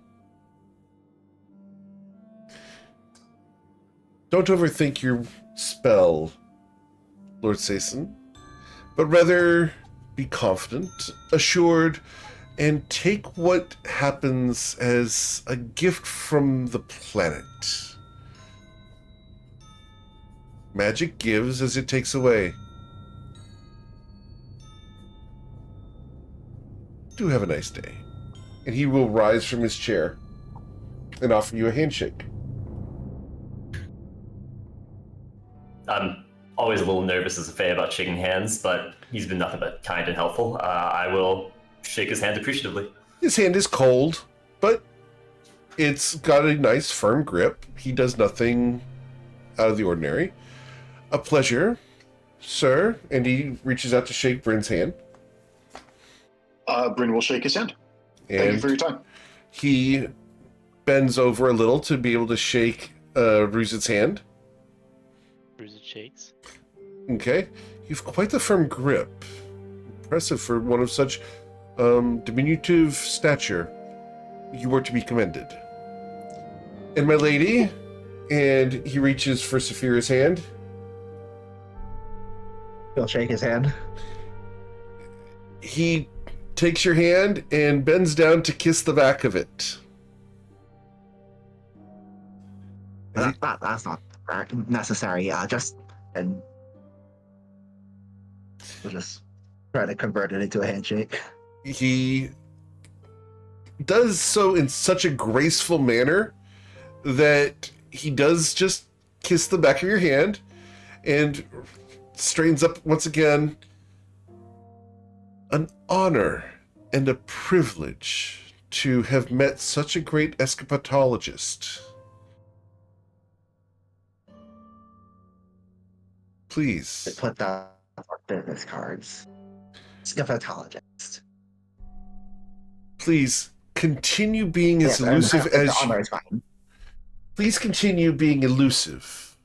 don't overthink your spell, Lord Sason, but rather be confident, assured, and take what happens as a gift from the planet. Magic gives as it takes away. Do have a nice day. And he will rise from his chair and offer you a handshake. I'm always a little nervous as a Fae about shaking hands, but he's been nothing but kind and helpful. I will shake his hand appreciatively. His hand is cold, but it's got a nice firm grip. He does nothing out of the ordinary. A pleasure, sir. And he reaches out to shake Bryn's hand. Bryn will shake his hand. And Thank you for your time. he bends over a little to be able to shake Ruze's hand. Bruiser shakes. Okay. You've quite the firm grip. Impressive for one of such diminutive stature. You were to be commended. And my lady, and he reaches for Saphira's hand. He'll shake his hand. He takes your hand and bends down to kiss the back of it. That's not necessary. And we'll just try to convert it into a handshake. He does so in such a graceful manner that he does just kiss the back of your hand and straightens up once again. An honor and a privilege to have met such a great escapatologist. Please. Put that on business cards. Scaphatologist. Please continue being as Yes, elusive the as honor is fine. Please continue being elusive.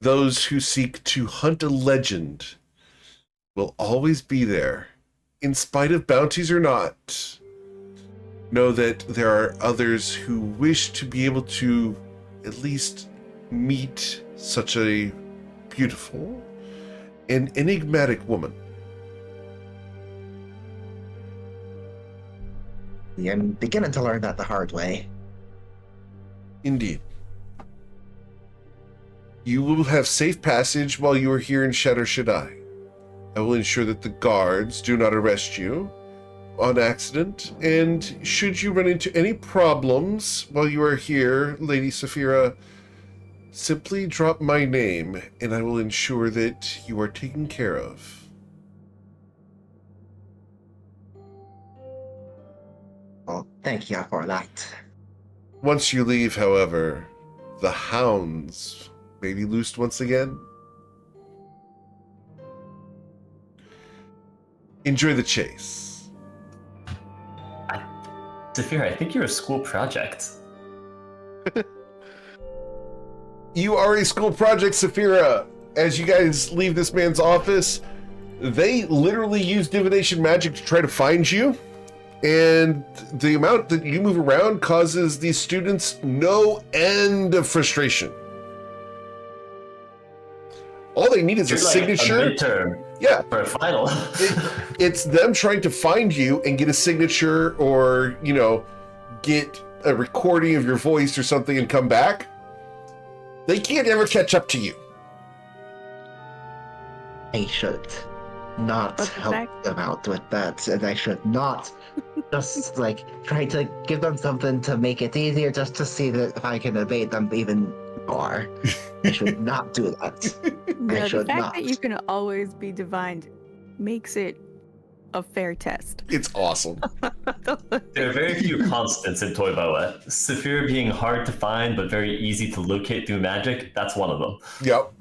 Those who seek to hunt a legend will always be there, in spite of bounties or not. Know that there are others who wish to be able to at least meet such a beautiful and enigmatic woman. I'm beginning to learn that the hard way. Indeed. You will have safe passage while you are here in Shadow Shaddai. I will ensure that the guards do not arrest you on accident, and should you run into any problems while you are here, Lady Saphira, simply drop my name, and I will ensure that you are taken care of. Well, thank you for that. Once you leave, however, the hounds may be loosed once again. Enjoy the chase. Saphira, I think you're a school project. You are a school project, Saphira. As you guys leave this man's office, they literally use divination magic to try to find you. And the amount that you move around causes these students no end of frustration. All they need is a signature. A midterm. Yeah. For a final. It's them trying to find you and get a signature or, get a recording of your voice or something and come back. They can't ever catch up to you. I should not help them out with that, and I should not just try to give them something to make it easier just to see that if I can evade them even more. I should not do that. Yeah, I should the fact not. that you can always be divined makes it a fair test. It's awesome. There are very few constants in Toivoa. Saphira being hard to find but very easy to locate through magic, that's one of them. Yep.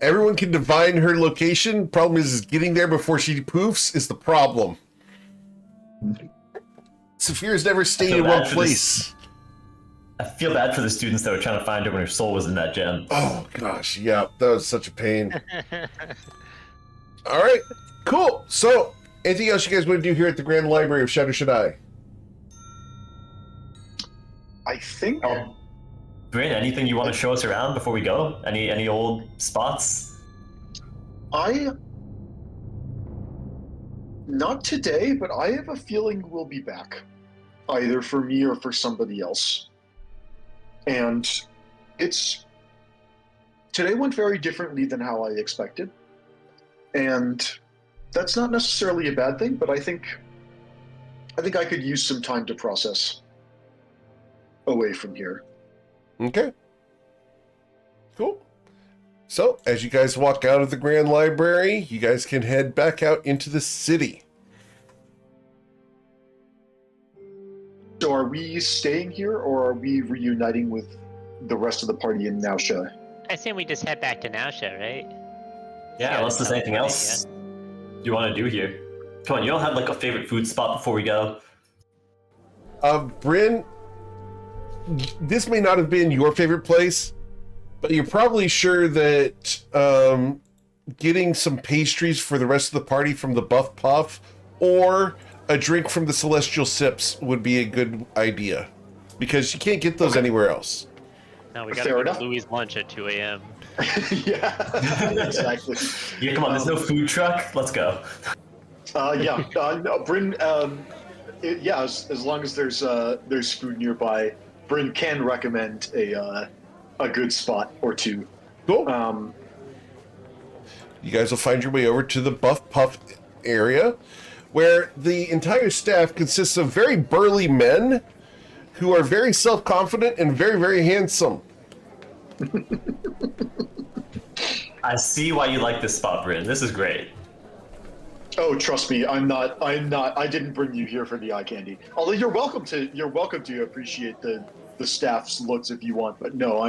Everyone can divine her location. Problem is getting there before she poofs is the problem. Saphira's never stayed in one place. I feel bad for the students that were trying to find her when her soul was in that gem. Oh gosh, yeah, that was such a pain. All right, cool. So, anything else you guys want to do here at the Grand Library of Shadow Shaddai? I think Bryn, anything you want to show us around before we go? Any old spots? Not today, but I have a feeling we'll be back, either for me or for somebody else. And today went very differently than how I expected. And that's not necessarily a bad thing, but I think I could use some time to process away from here. Okay. Cool. So, as you guys walk out of the Grand Library, you guys can head back out into the city. So are we staying here, or are we reuniting with the rest of the party in Nausha? I assume we just head back to Nausha, right? Yeah, unless there's anything else you want to do here. Come on, you don't have like a favorite food spot before we go? Bryn, this may not have been your favorite place, but you're probably sure that getting some pastries for the rest of the party from the Buff Puff or a drink from the Celestial Sips would be a good idea, because you can't get those anywhere else. No, we gotta go to Louis' lunch at 2 a.m. Yeah, exactly. Yeah, come on, there's no food truck. Let's go. No, Bryn. As long as there's food nearby, Bryn can recommend a good spot or two. Cool. You guys will find your way over to the Buff Puff area, where the entire staff consists of very burly men who are very self-confident and very, very handsome. I see why you like this spot, Bryn. This is great. Oh, trust me, I'm not. I didn't bring you here for the eye candy. Although you're welcome to appreciate the staff's looks if you want. But no,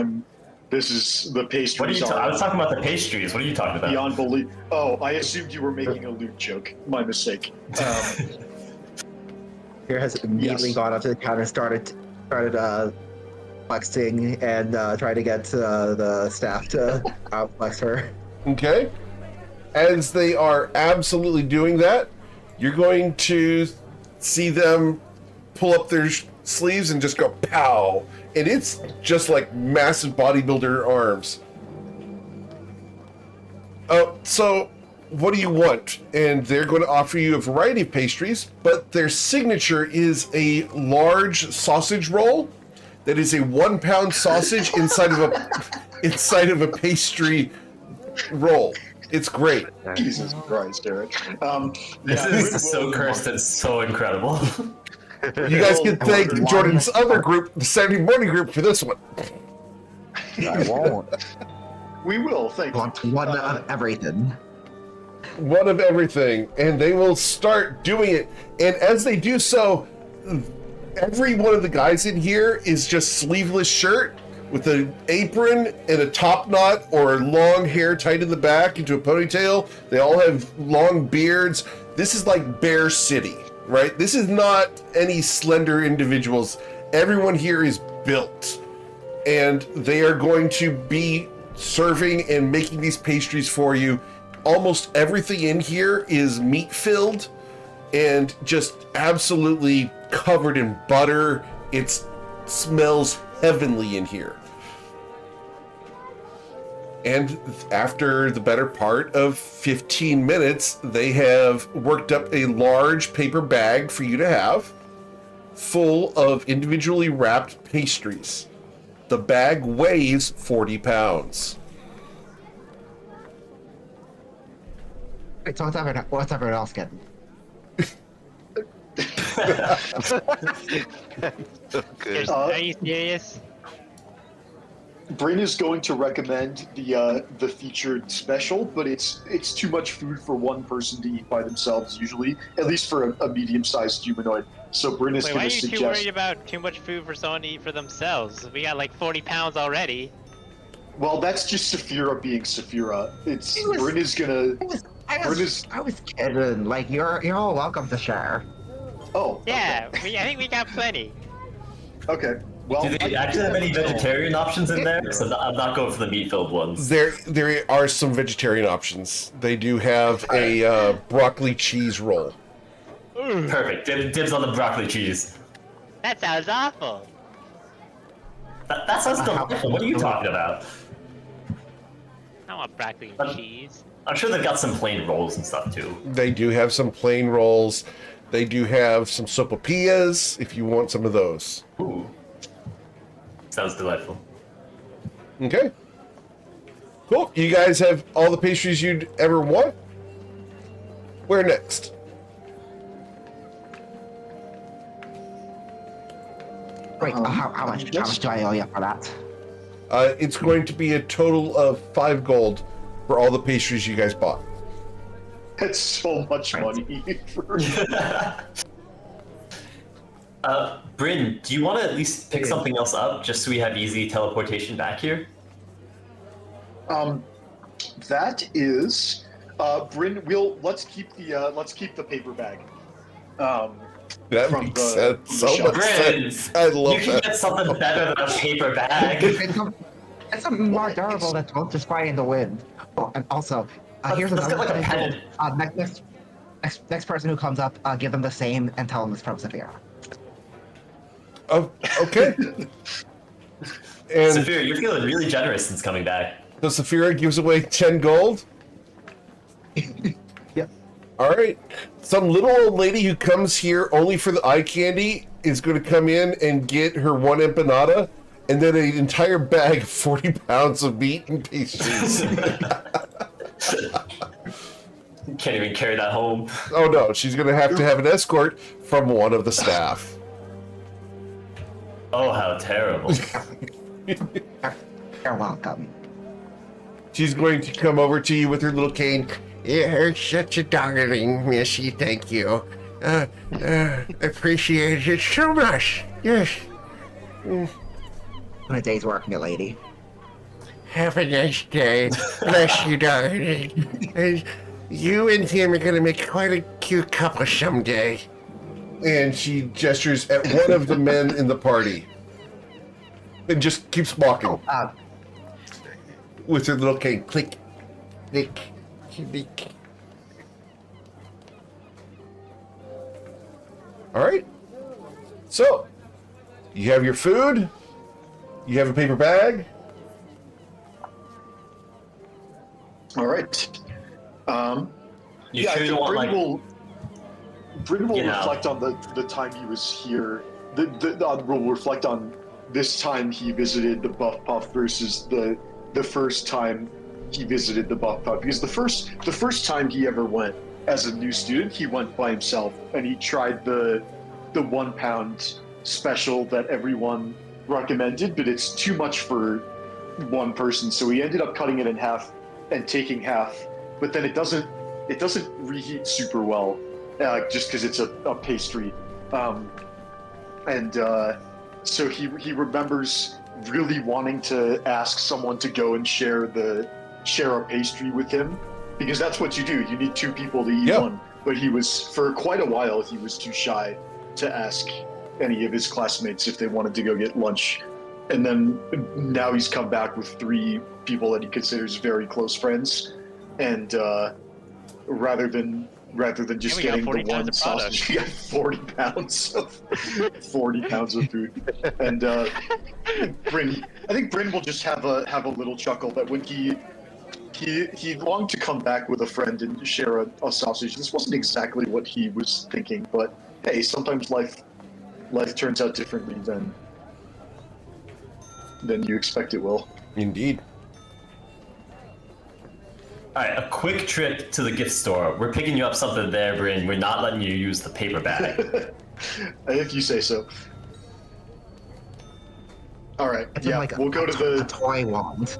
This is the pastries. What are you? I was talking about the pastries. What are you talking about? Beyond belief. Oh, I assumed you were making a lewd joke. My mistake. Here has immediately gone up to the counter, started flexing and tried to get the staff to outflex her. Okay. As they are absolutely doing that, you're going to see them pull up their sleeves and just go pow. And it's just like massive bodybuilder arms. So what do you want? And they're going to offer you a variety of pastries, but their signature is a large sausage roll that is a 1 pound sausage inside of a pastry roll. It's great. Jesus Christ, Eric. This is so cursed and so incredible. You guys can thank Jordan's other group, the Saturday morning group, for this one. I won't. We will, thank you. One of everything. One of everything. And they will start doing it. And as they do so, every one of the guys in here is just sleeveless shirt with an apron and a top knot or long hair tied in the back into a ponytail. They all have long beards. This is like Bear City, right? This is not any slender individuals. Everyone here is built. And they are going to be serving and making these pastries for you. Almost everything in here is meat filled and just absolutely covered in butter. It smells heavenly in here. And after the better part of 15 minutes, they have worked up a large paper bag for you to have, full of individually wrapped pastries. The bag weighs 40 pounds. Wait, so what's everyone else getting? Are you serious? Bryn is going to recommend the featured special, but it's too much food for one person to eat by themselves usually, at least for a medium-sized humanoid. So Bryn is Wait, going why are to you suggest. too worried about too much food for someone to eat for themselves? We got like 40 pounds already. Well, that's just Saphira being Saphira. Bryn is gonna. I was kidding. Like you're all welcome to share. Oh. Yeah, I think we got plenty. Okay. Well, do they actually have any vegetarian options in there? Because I'm not going for the meat-filled ones. There are some vegetarian options. They do have a broccoli cheese roll. Perfect. Dibs on the broccoli cheese. That sounds awful. That sounds delightful. What are you talking about? I want broccoli and cheese. I'm sure they've got some plain rolls and stuff too. They do have some plain rolls. They do have some sopapillas if you want some of those. Ooh. Sounds delightful. Okay. Cool. You guys have all the pastries you'd ever want? Where next? Wait, how much do I owe you for that? It's going to be a total of 5 gold for all the pastries you guys bought. That's so much money. Bryn, do you want to at least pick something else up just so we have easy teleportation back here? That is, Bryn. Let's keep the paper bag. That from makes the so shop. much sense. I love You can that. get something better than a paper bag. It's something more durable that won't just fly in the wind. Oh, and also, here's Let's get another like a thing. pendant. Next person who comes up, give them the same and tell them it's from Saphira. Oh, okay. And Saphira, you're feeling really generous since coming back. so Saphira gives away 10 gold? Yep. All right. Some little old lady who comes here only for the eye candy is going to come in and get her 1 empanada and then an entire bag of 40 pounds of meat and pastries. Can't even carry that home. Oh no, she's going to have an escort from one of the staff. Oh, how terrible. You're welcome. She's going to come over to you with her little cane. You're such a darling, Missy. Thank you. Appreciate it so much. Yes. On a day's work, my lady. Have a nice day. Bless you, darling. And you and him are going to make quite a cute couple someday. And she gestures at one of the men in the party. And just keeps walking. With her little cane. Click. Click. Click. All right. So, you have your food. You have a paper bag. All right. You sure you want, Bryn will you know. reflect on the time he was here. Will reflect on this time he visited the Buff Puff versus the first time he visited the Buff Puff. Because the first time he ever went as a new student, he went by himself and he tried the 1 pound special that everyone recommended, but it's too much for one person. So he ended up cutting it in half and taking half, but then it doesn't reheat super well, just because it's a pastry. So he remembers really wanting to ask someone to go and share a pastry with him, because that's what you do. You need 2 people to eat one. But for quite a while, he was too shy to ask any of his classmates if they wanted to go get lunch. And then now he's come back with 3 people that he considers very close friends, and rather than just getting the one sausage, he got 40 pounds of food. And Bryn, I think Bryn will just have a little chuckle that when he longed to come back with a friend and share a sausage. This wasn't exactly what he was thinking, but hey, sometimes life turns out differently than you expect it will. Indeed. Alright, a quick trip to the gift store. We're picking you up something there, Bryn. We're not letting you use the paper bag. If you say so. Alright, It's yeah, like we'll go to a the... toy wand.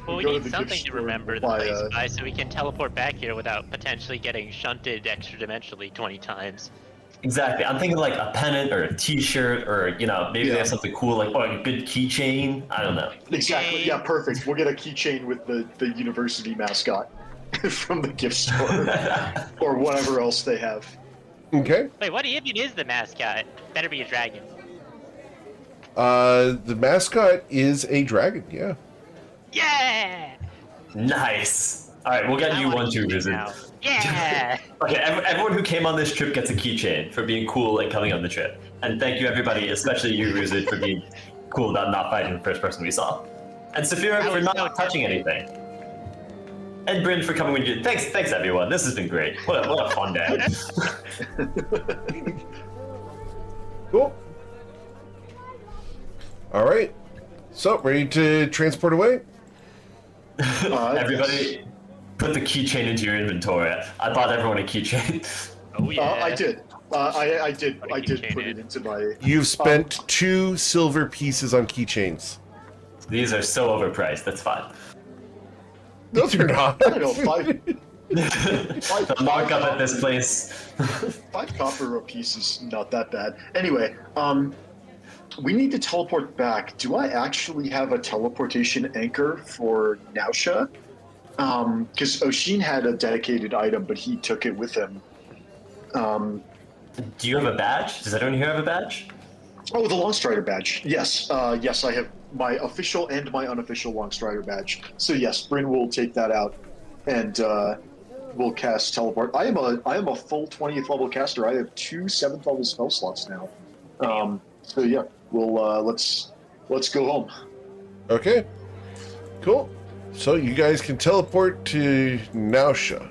Well, we go to need the something gift to store remember the by, place by so we can teleport back here without potentially getting shunted extra-dimensionally 20 times. Exactly. I'm thinking like a pennant or a t-shirt or, maybe they have something cool like a good keychain. I don't know. Exactly, yeah, perfect. We'll get a keychain with the university mascot from the gift store. Or whatever else they have. Okay. Wait, what even is the mascot? Better be a dragon. The mascot is a dragon, yeah. Yeah! Nice. Alright, we'll get I you wanna one too, eat it Wizard. now. Yeah! Okay, everyone who came on this trip gets a keychain for being cool and coming on the trip. And thank you, everybody, especially you, Ruzid, for being cool about not fighting the first person we saw. And Saphira I for was not so touching anything. And Bryn for coming with you. Thanks, everyone. This has been great. What a fun day. Cool. All right. So, ready to transport away? Everybody, put the keychain into your inventory. I bought everyone a keychain. Oh yeah. I did. I did keychain put it in. into my. You've spent 2 silver pieces on keychains. These are so overpriced. That's fine. No, they're not. I don't know, five The markup at this place. 5 copper a piece is not that bad. Anyway, we need to teleport back. Do I actually have a teleportation anchor for Nausha? Because Oshin had a dedicated item, but he took it with him. Do you have a badge? Does anyone here have a badge? Oh, the Longstrider badge. Yes, yes, I have my official and my unofficial Longstrider badge. So yes, Bryn will take that out, and we'll cast teleport. I am a full 20th level caster. I have 2 7th level spell slots now. So yeah, we'll let's go home. Okay. Cool. So you guys can teleport to Nausha.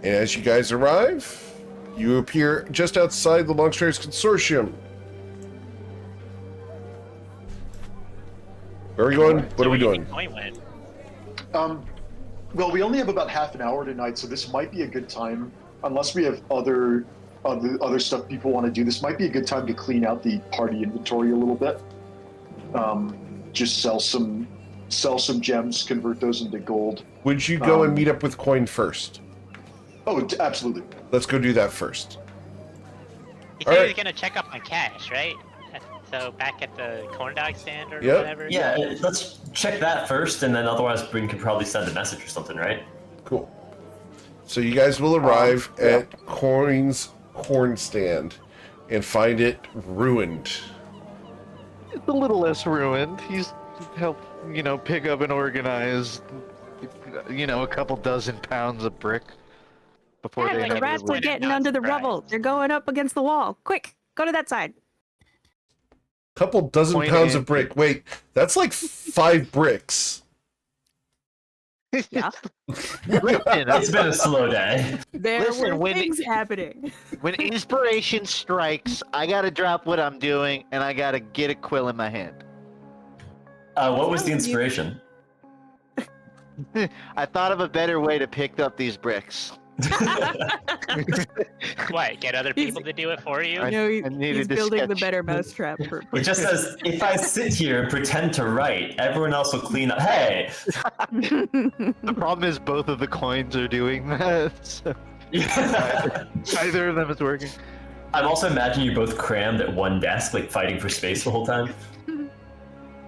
And as you guys arrive, you appear just outside the Longstriders Consortium. Where are we going? What are we doing? Well, we only have about half an hour tonight, so this might be a good time, unless we have other stuff people want to do. This might be a good time to clean out the party inventory a little bit. Just sell some gems, convert those into gold. Would you go and meet up with Coin first? Oh, absolutely. Let's go do that first. He All said he right. was gonna check up on cash, right? So back at the corn dog stand or Yep. whatever. Yeah, let's check that first, and then otherwise Bryn can probably send a message or something, right? Cool. So you guys will arrive at Coin's corn stand and find it ruined. It's a little less ruined. He's helped, pick up and organize, a couple dozen pounds of brick before they the have rats to are leave. getting under the rubble. They're going up against the wall. Quick, go to that side. Couple dozen Point pounds in. of brick. Wait, that's like 5 bricks. Yeah. It's been a slow day. There Listen, were when things happening. When inspiration strikes, I gotta drop what I'm doing and I gotta get a quill in my hand. What was the inspiration? I thought of a better way to pick up these bricks. What? Get other people to do it for you? I- No, I needed he's to building the sketch. better mousetrap for. It just says, if I sit here and pretend to write, everyone else will clean up. Hey! The problem is both of the coins are doing that. So neither of them is working. I'm also imagining you both crammed at one desk, like fighting for space the whole time.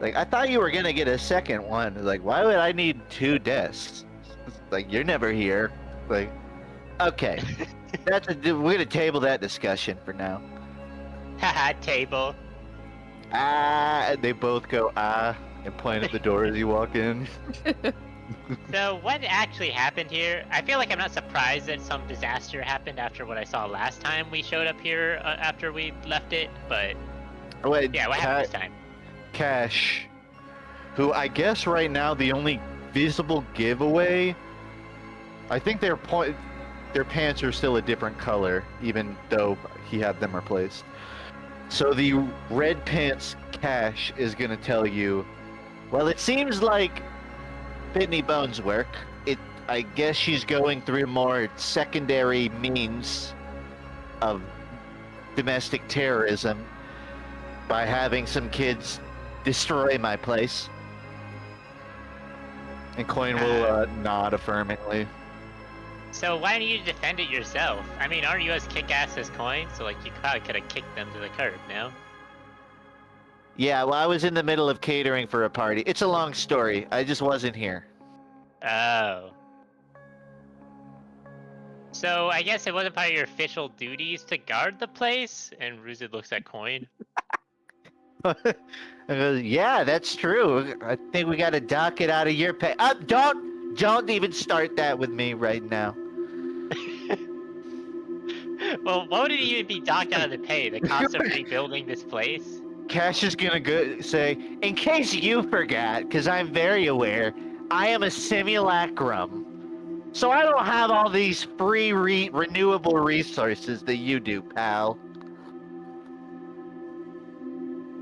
Like, I thought you were gonna get a second one. Like, why would I need 2 desks? Like, you're never here. Like, okay, we're gonna table that discussion for now. Haha, table. They both go and point at the door as you walk in. So what actually happened here? I feel like I'm not surprised that some disaster happened after what I saw last time we showed up here after we left it, but Wait, yeah, what happened this time? Cash, who I guess right now the only visible giveaway. I think their pants are still a different color, even though he had them replaced. So the red pants Cash is gonna tell you, well, it seems like Pitney Bones' work. I guess she's going through more secondary means of domestic terrorism by having some kids destroy my place. And Coin will nod affirmingly. So why don't you defend it yourself? I mean, aren't you as kick-ass as Coin? So like, you probably could have kicked them to the curb, no? Yeah, well, I was in the middle of catering for a party. It's a long story. I just wasn't here. Oh. So I guess it wasn't part of your official duties to guard the place? And Ruzid looks at Coin. I goes, yeah, that's true. I think we gotta dock it out of your pay. Don't even start that with me right now. Well, Well, what would it even be docked out of the pay? The cost of rebuilding this place? Cash is gonna go say, in case you forgot, because I'm very aware, I am a simulacrum. So I don't have all these free renewable resources that you do, pal.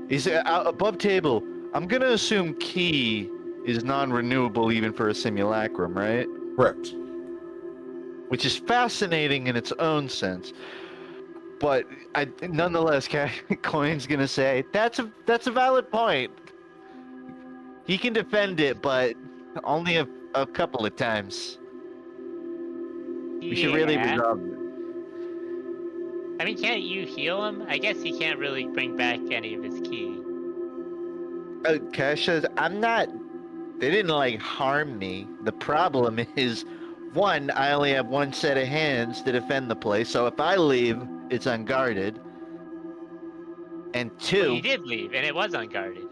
He's above table. I'm gonna assume key is non-renewable even for a simulacrum, right? Correct. Which is fascinating in its own sense. But nonetheless, Coin's gonna say that's a valid point. He can defend it, but only a couple of times. We should really resolve it. I mean, can't you heal him? I guess he can't really bring back any of his ki. Cash says, I'm not. They didn't like harm me. The problem is, one, I only have one set of hands to defend the place, so if I leave, it's unguarded. And two. Well, you did leave, and it was unguarded.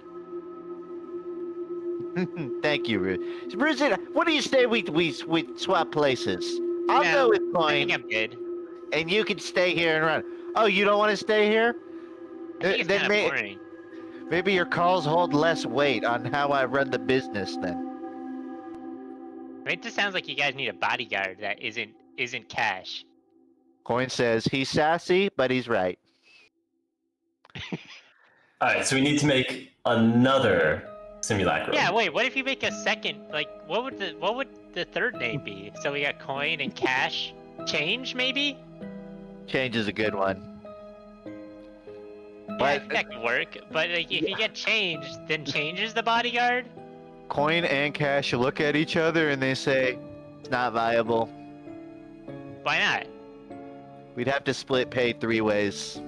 Thank you, Ruth. What do you say we swap places? I'll go with Coin. I think I'm good. And you can stay here and run. Oh, you don't want to stay here? I think it's kind of boring. Maybe your calls hold less weight on how I run the business then. I mean, it just sounds like you guys need a bodyguard that isn't Cash. Coin says he's sassy, but he's right. Alright, so we need to make another simulacrum. Yeah, wait, what if you make a second, like, what would the third name be? So we got Coin and Cash. Change, maybe? Change is a good one. Yeah, I think that could work, but like, if you get Change, then Change is the bodyguard? Coin and Cash look at each other and they say, it's not viable. Why not? We'd have to split pay 3 ways.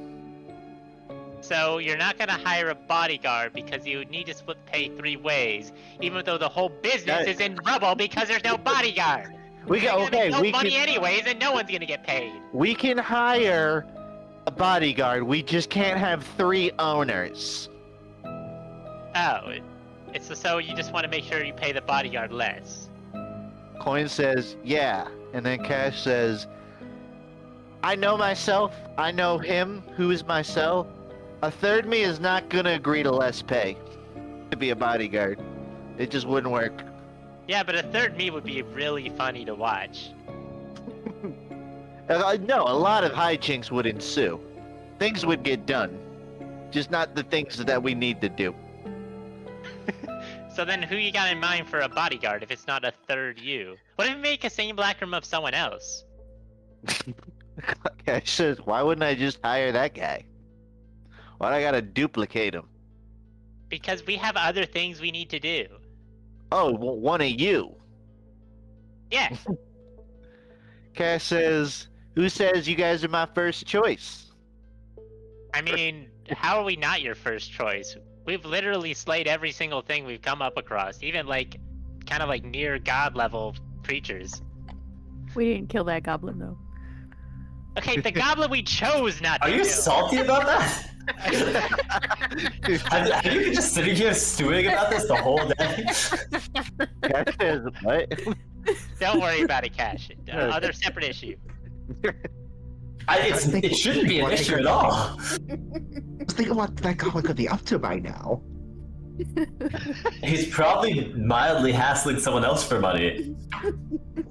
So you're not gonna hire a bodyguard because you need to split pay 3 ways, even though the whole business is in trouble because there's no bodyguard. We got no money anyways, and no one's gonna get paid. We can hire a bodyguard. We just can't have 3 owners. Oh, it's so you just want to make sure you pay the bodyguard less. Coin says, yeah, and then Cash says, I know myself. I know him. Who is myself? A third me is not gonna agree to less pay to be a bodyguard. It just wouldn't work. Yeah, but a third me would be really funny to watch. No, a lot of hijinks would ensue. Things would get done. Just not the things that we need to do. So then who you got in mind for a bodyguard if it's not a third you? What if you make a simulacrum of someone else? Cash says, why wouldn't I just hire that guy? Why'd I gotta duplicate him? Because we have other things we need to do. Oh, one of you. Yeah. Cash says, who says you guys are my first choice? I mean, how are we not your first choice? We've literally slayed every single thing we've come up across, even like, kind of like near god level creatures. We didn't kill that goblin though. Okay, the goblin we chose not to Are you kill. salty about that? have you been just sitting here stewing about this the whole day? Cash says, what? Don't worry about it, Cash. Other separate issue. It shouldn't be an issue at all. I was thinking what that goblin could be up to by now. He's probably mildly hassling someone else for money.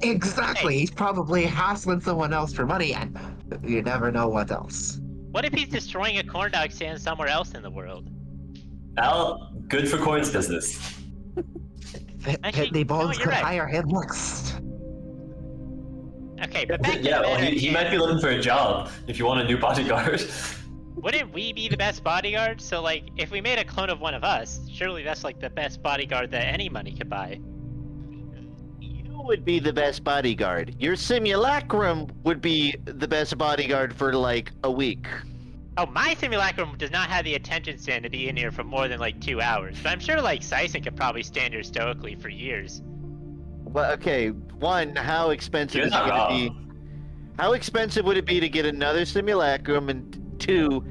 Exactly, he's probably hassling someone else for money, and you never know what else. What if he's destroying a corn dog stand somewhere else in the world? Al, good for Coin's business. Actually, Pitney Bones you're could right. hire him next. Okay, but back to Yeah, the well, matter he at might be hand. looking for a job if you want a new bodyguard. Wouldn't we be the best bodyguard? So, like, if we made a clone of one of us, surely that's like the best bodyguard that any money could buy. You would be the best bodyguard. Your simulacrum would be the best bodyguard for like a week. Oh, my simulacrum does not have the attention span to be in here for more than like 2 hours. But I'm sure like Sison could probably stand here stoically for years. Well, okay, one, how expensive You're is it not going to be? wrong. How expensive would it be to get another simulacrum? And two,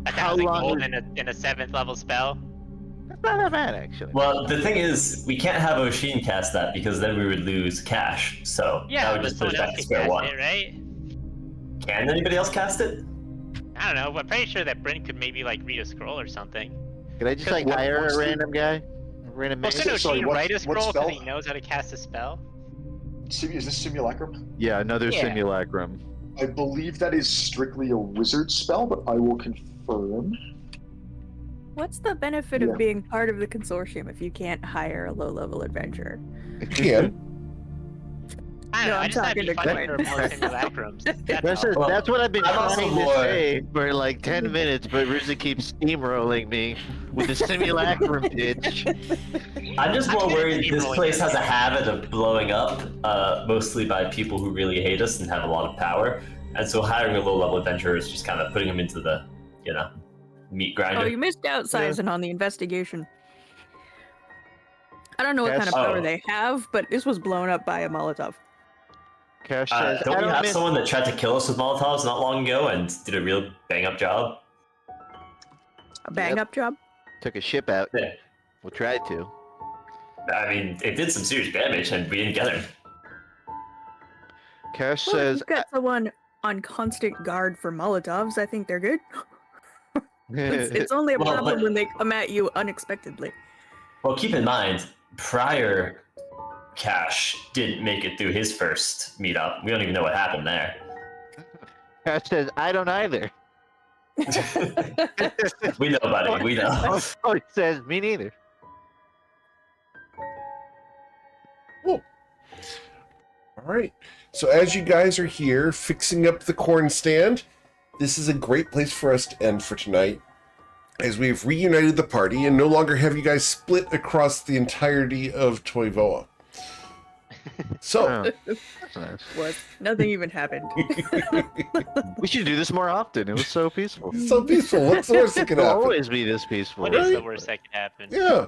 how 1,000 long? gold in a 7th level spell. That's not that bad, actually. Well, the thing is, we can't have Oshin cast that because then we would lose cash. So Yeah, that would but just put someone us back else to could square cast one. it, right? Can anybody else cast it? I don't know. I'm pretty sure that Brent could maybe like read a scroll or something. Could I just What- hire what's a the- random guy? A random Well, mage? so no, Sorry, she what- write a what scroll because he spell? knows how to cast a spell. Is this simulacrum? Yeah, another Yeah. simulacrum. I believe that is strictly a wizard spell, but I will confirm. What's the benefit Yeah. of being part of the consortium if you can't hire a low-level adventurer? You can. I don't No, know. I I'm just thought it'd be talking fun to for more simulacrums. That's, all. Well, that's what I've been I'm also trying to more- say for like 10 minutes, but Rizza keeps steamrolling me with the simulacrum pitch. I'm just I'm more gonna worried keep this rolling place it. has a habit of blowing up, mostly by people who really hate us and have a lot of power. And so hiring a low-level adventurer is just kind of putting them into the, meat grinder. Oh, you missed out, Sizen, on the investigation. I don't know what kind of Cash- power Oh. they have, but this was blown up by a Molotov. Cash says, Don't I we don't have miss... someone that tried to kill us with Molotovs not long ago and did a real bang-up job? A bang-up job? Took a ship out. Yeah. We'll try to. I mean, it did some serious damage and we didn't get him. Cash Well, if says, you've got someone on constant guard for Molotovs, I think they're good. It's only a Well, problem but- when they come at you unexpectedly. Well, keep in mind, prior Cash didn't make it through his first meetup. We don't even know what happened there. Cash says, I don't either. We know, buddy. We know. Oh, he says, me neither. Cool. All right. So as you guys are here fixing up the corn stand, this is a great place for us to end for tonight, as we've reunited the party and no longer have you guys split across the entirety of Toivoa. So, Oh, that's nice. What? Nothing even happened. We should do this more often. It was so peaceful. so peaceful. What's the worst that could It'll happen? always be this peaceful. What is the Right? worst that could happen? Yeah.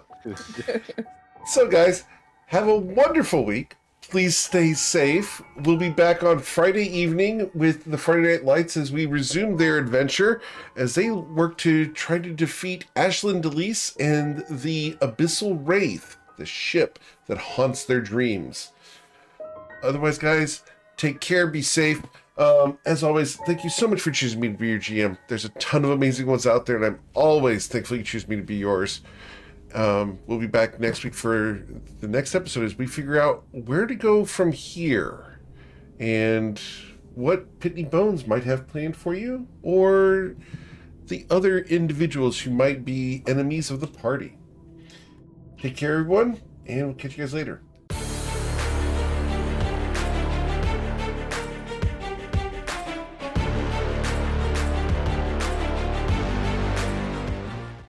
So, guys, have a wonderful week. Please stay safe. We'll be back on Friday evening with the Friday Night Lights as we resume their adventure as they work to try to defeat Ashlyn DeLise and the Abyssal Wraith, the ship that haunts their dreams. Otherwise, guys, take care, be safe. As always, thank you so much for choosing me to be your GM. There's a ton of amazing ones out there, and I'm always thankful you choose me to be yours. We'll be back next week for the next episode as we figure out where to go from here and what Pitney Bones might have planned for you, or the other individuals who might be enemies of the party. Take care, everyone, and we'll catch you guys later.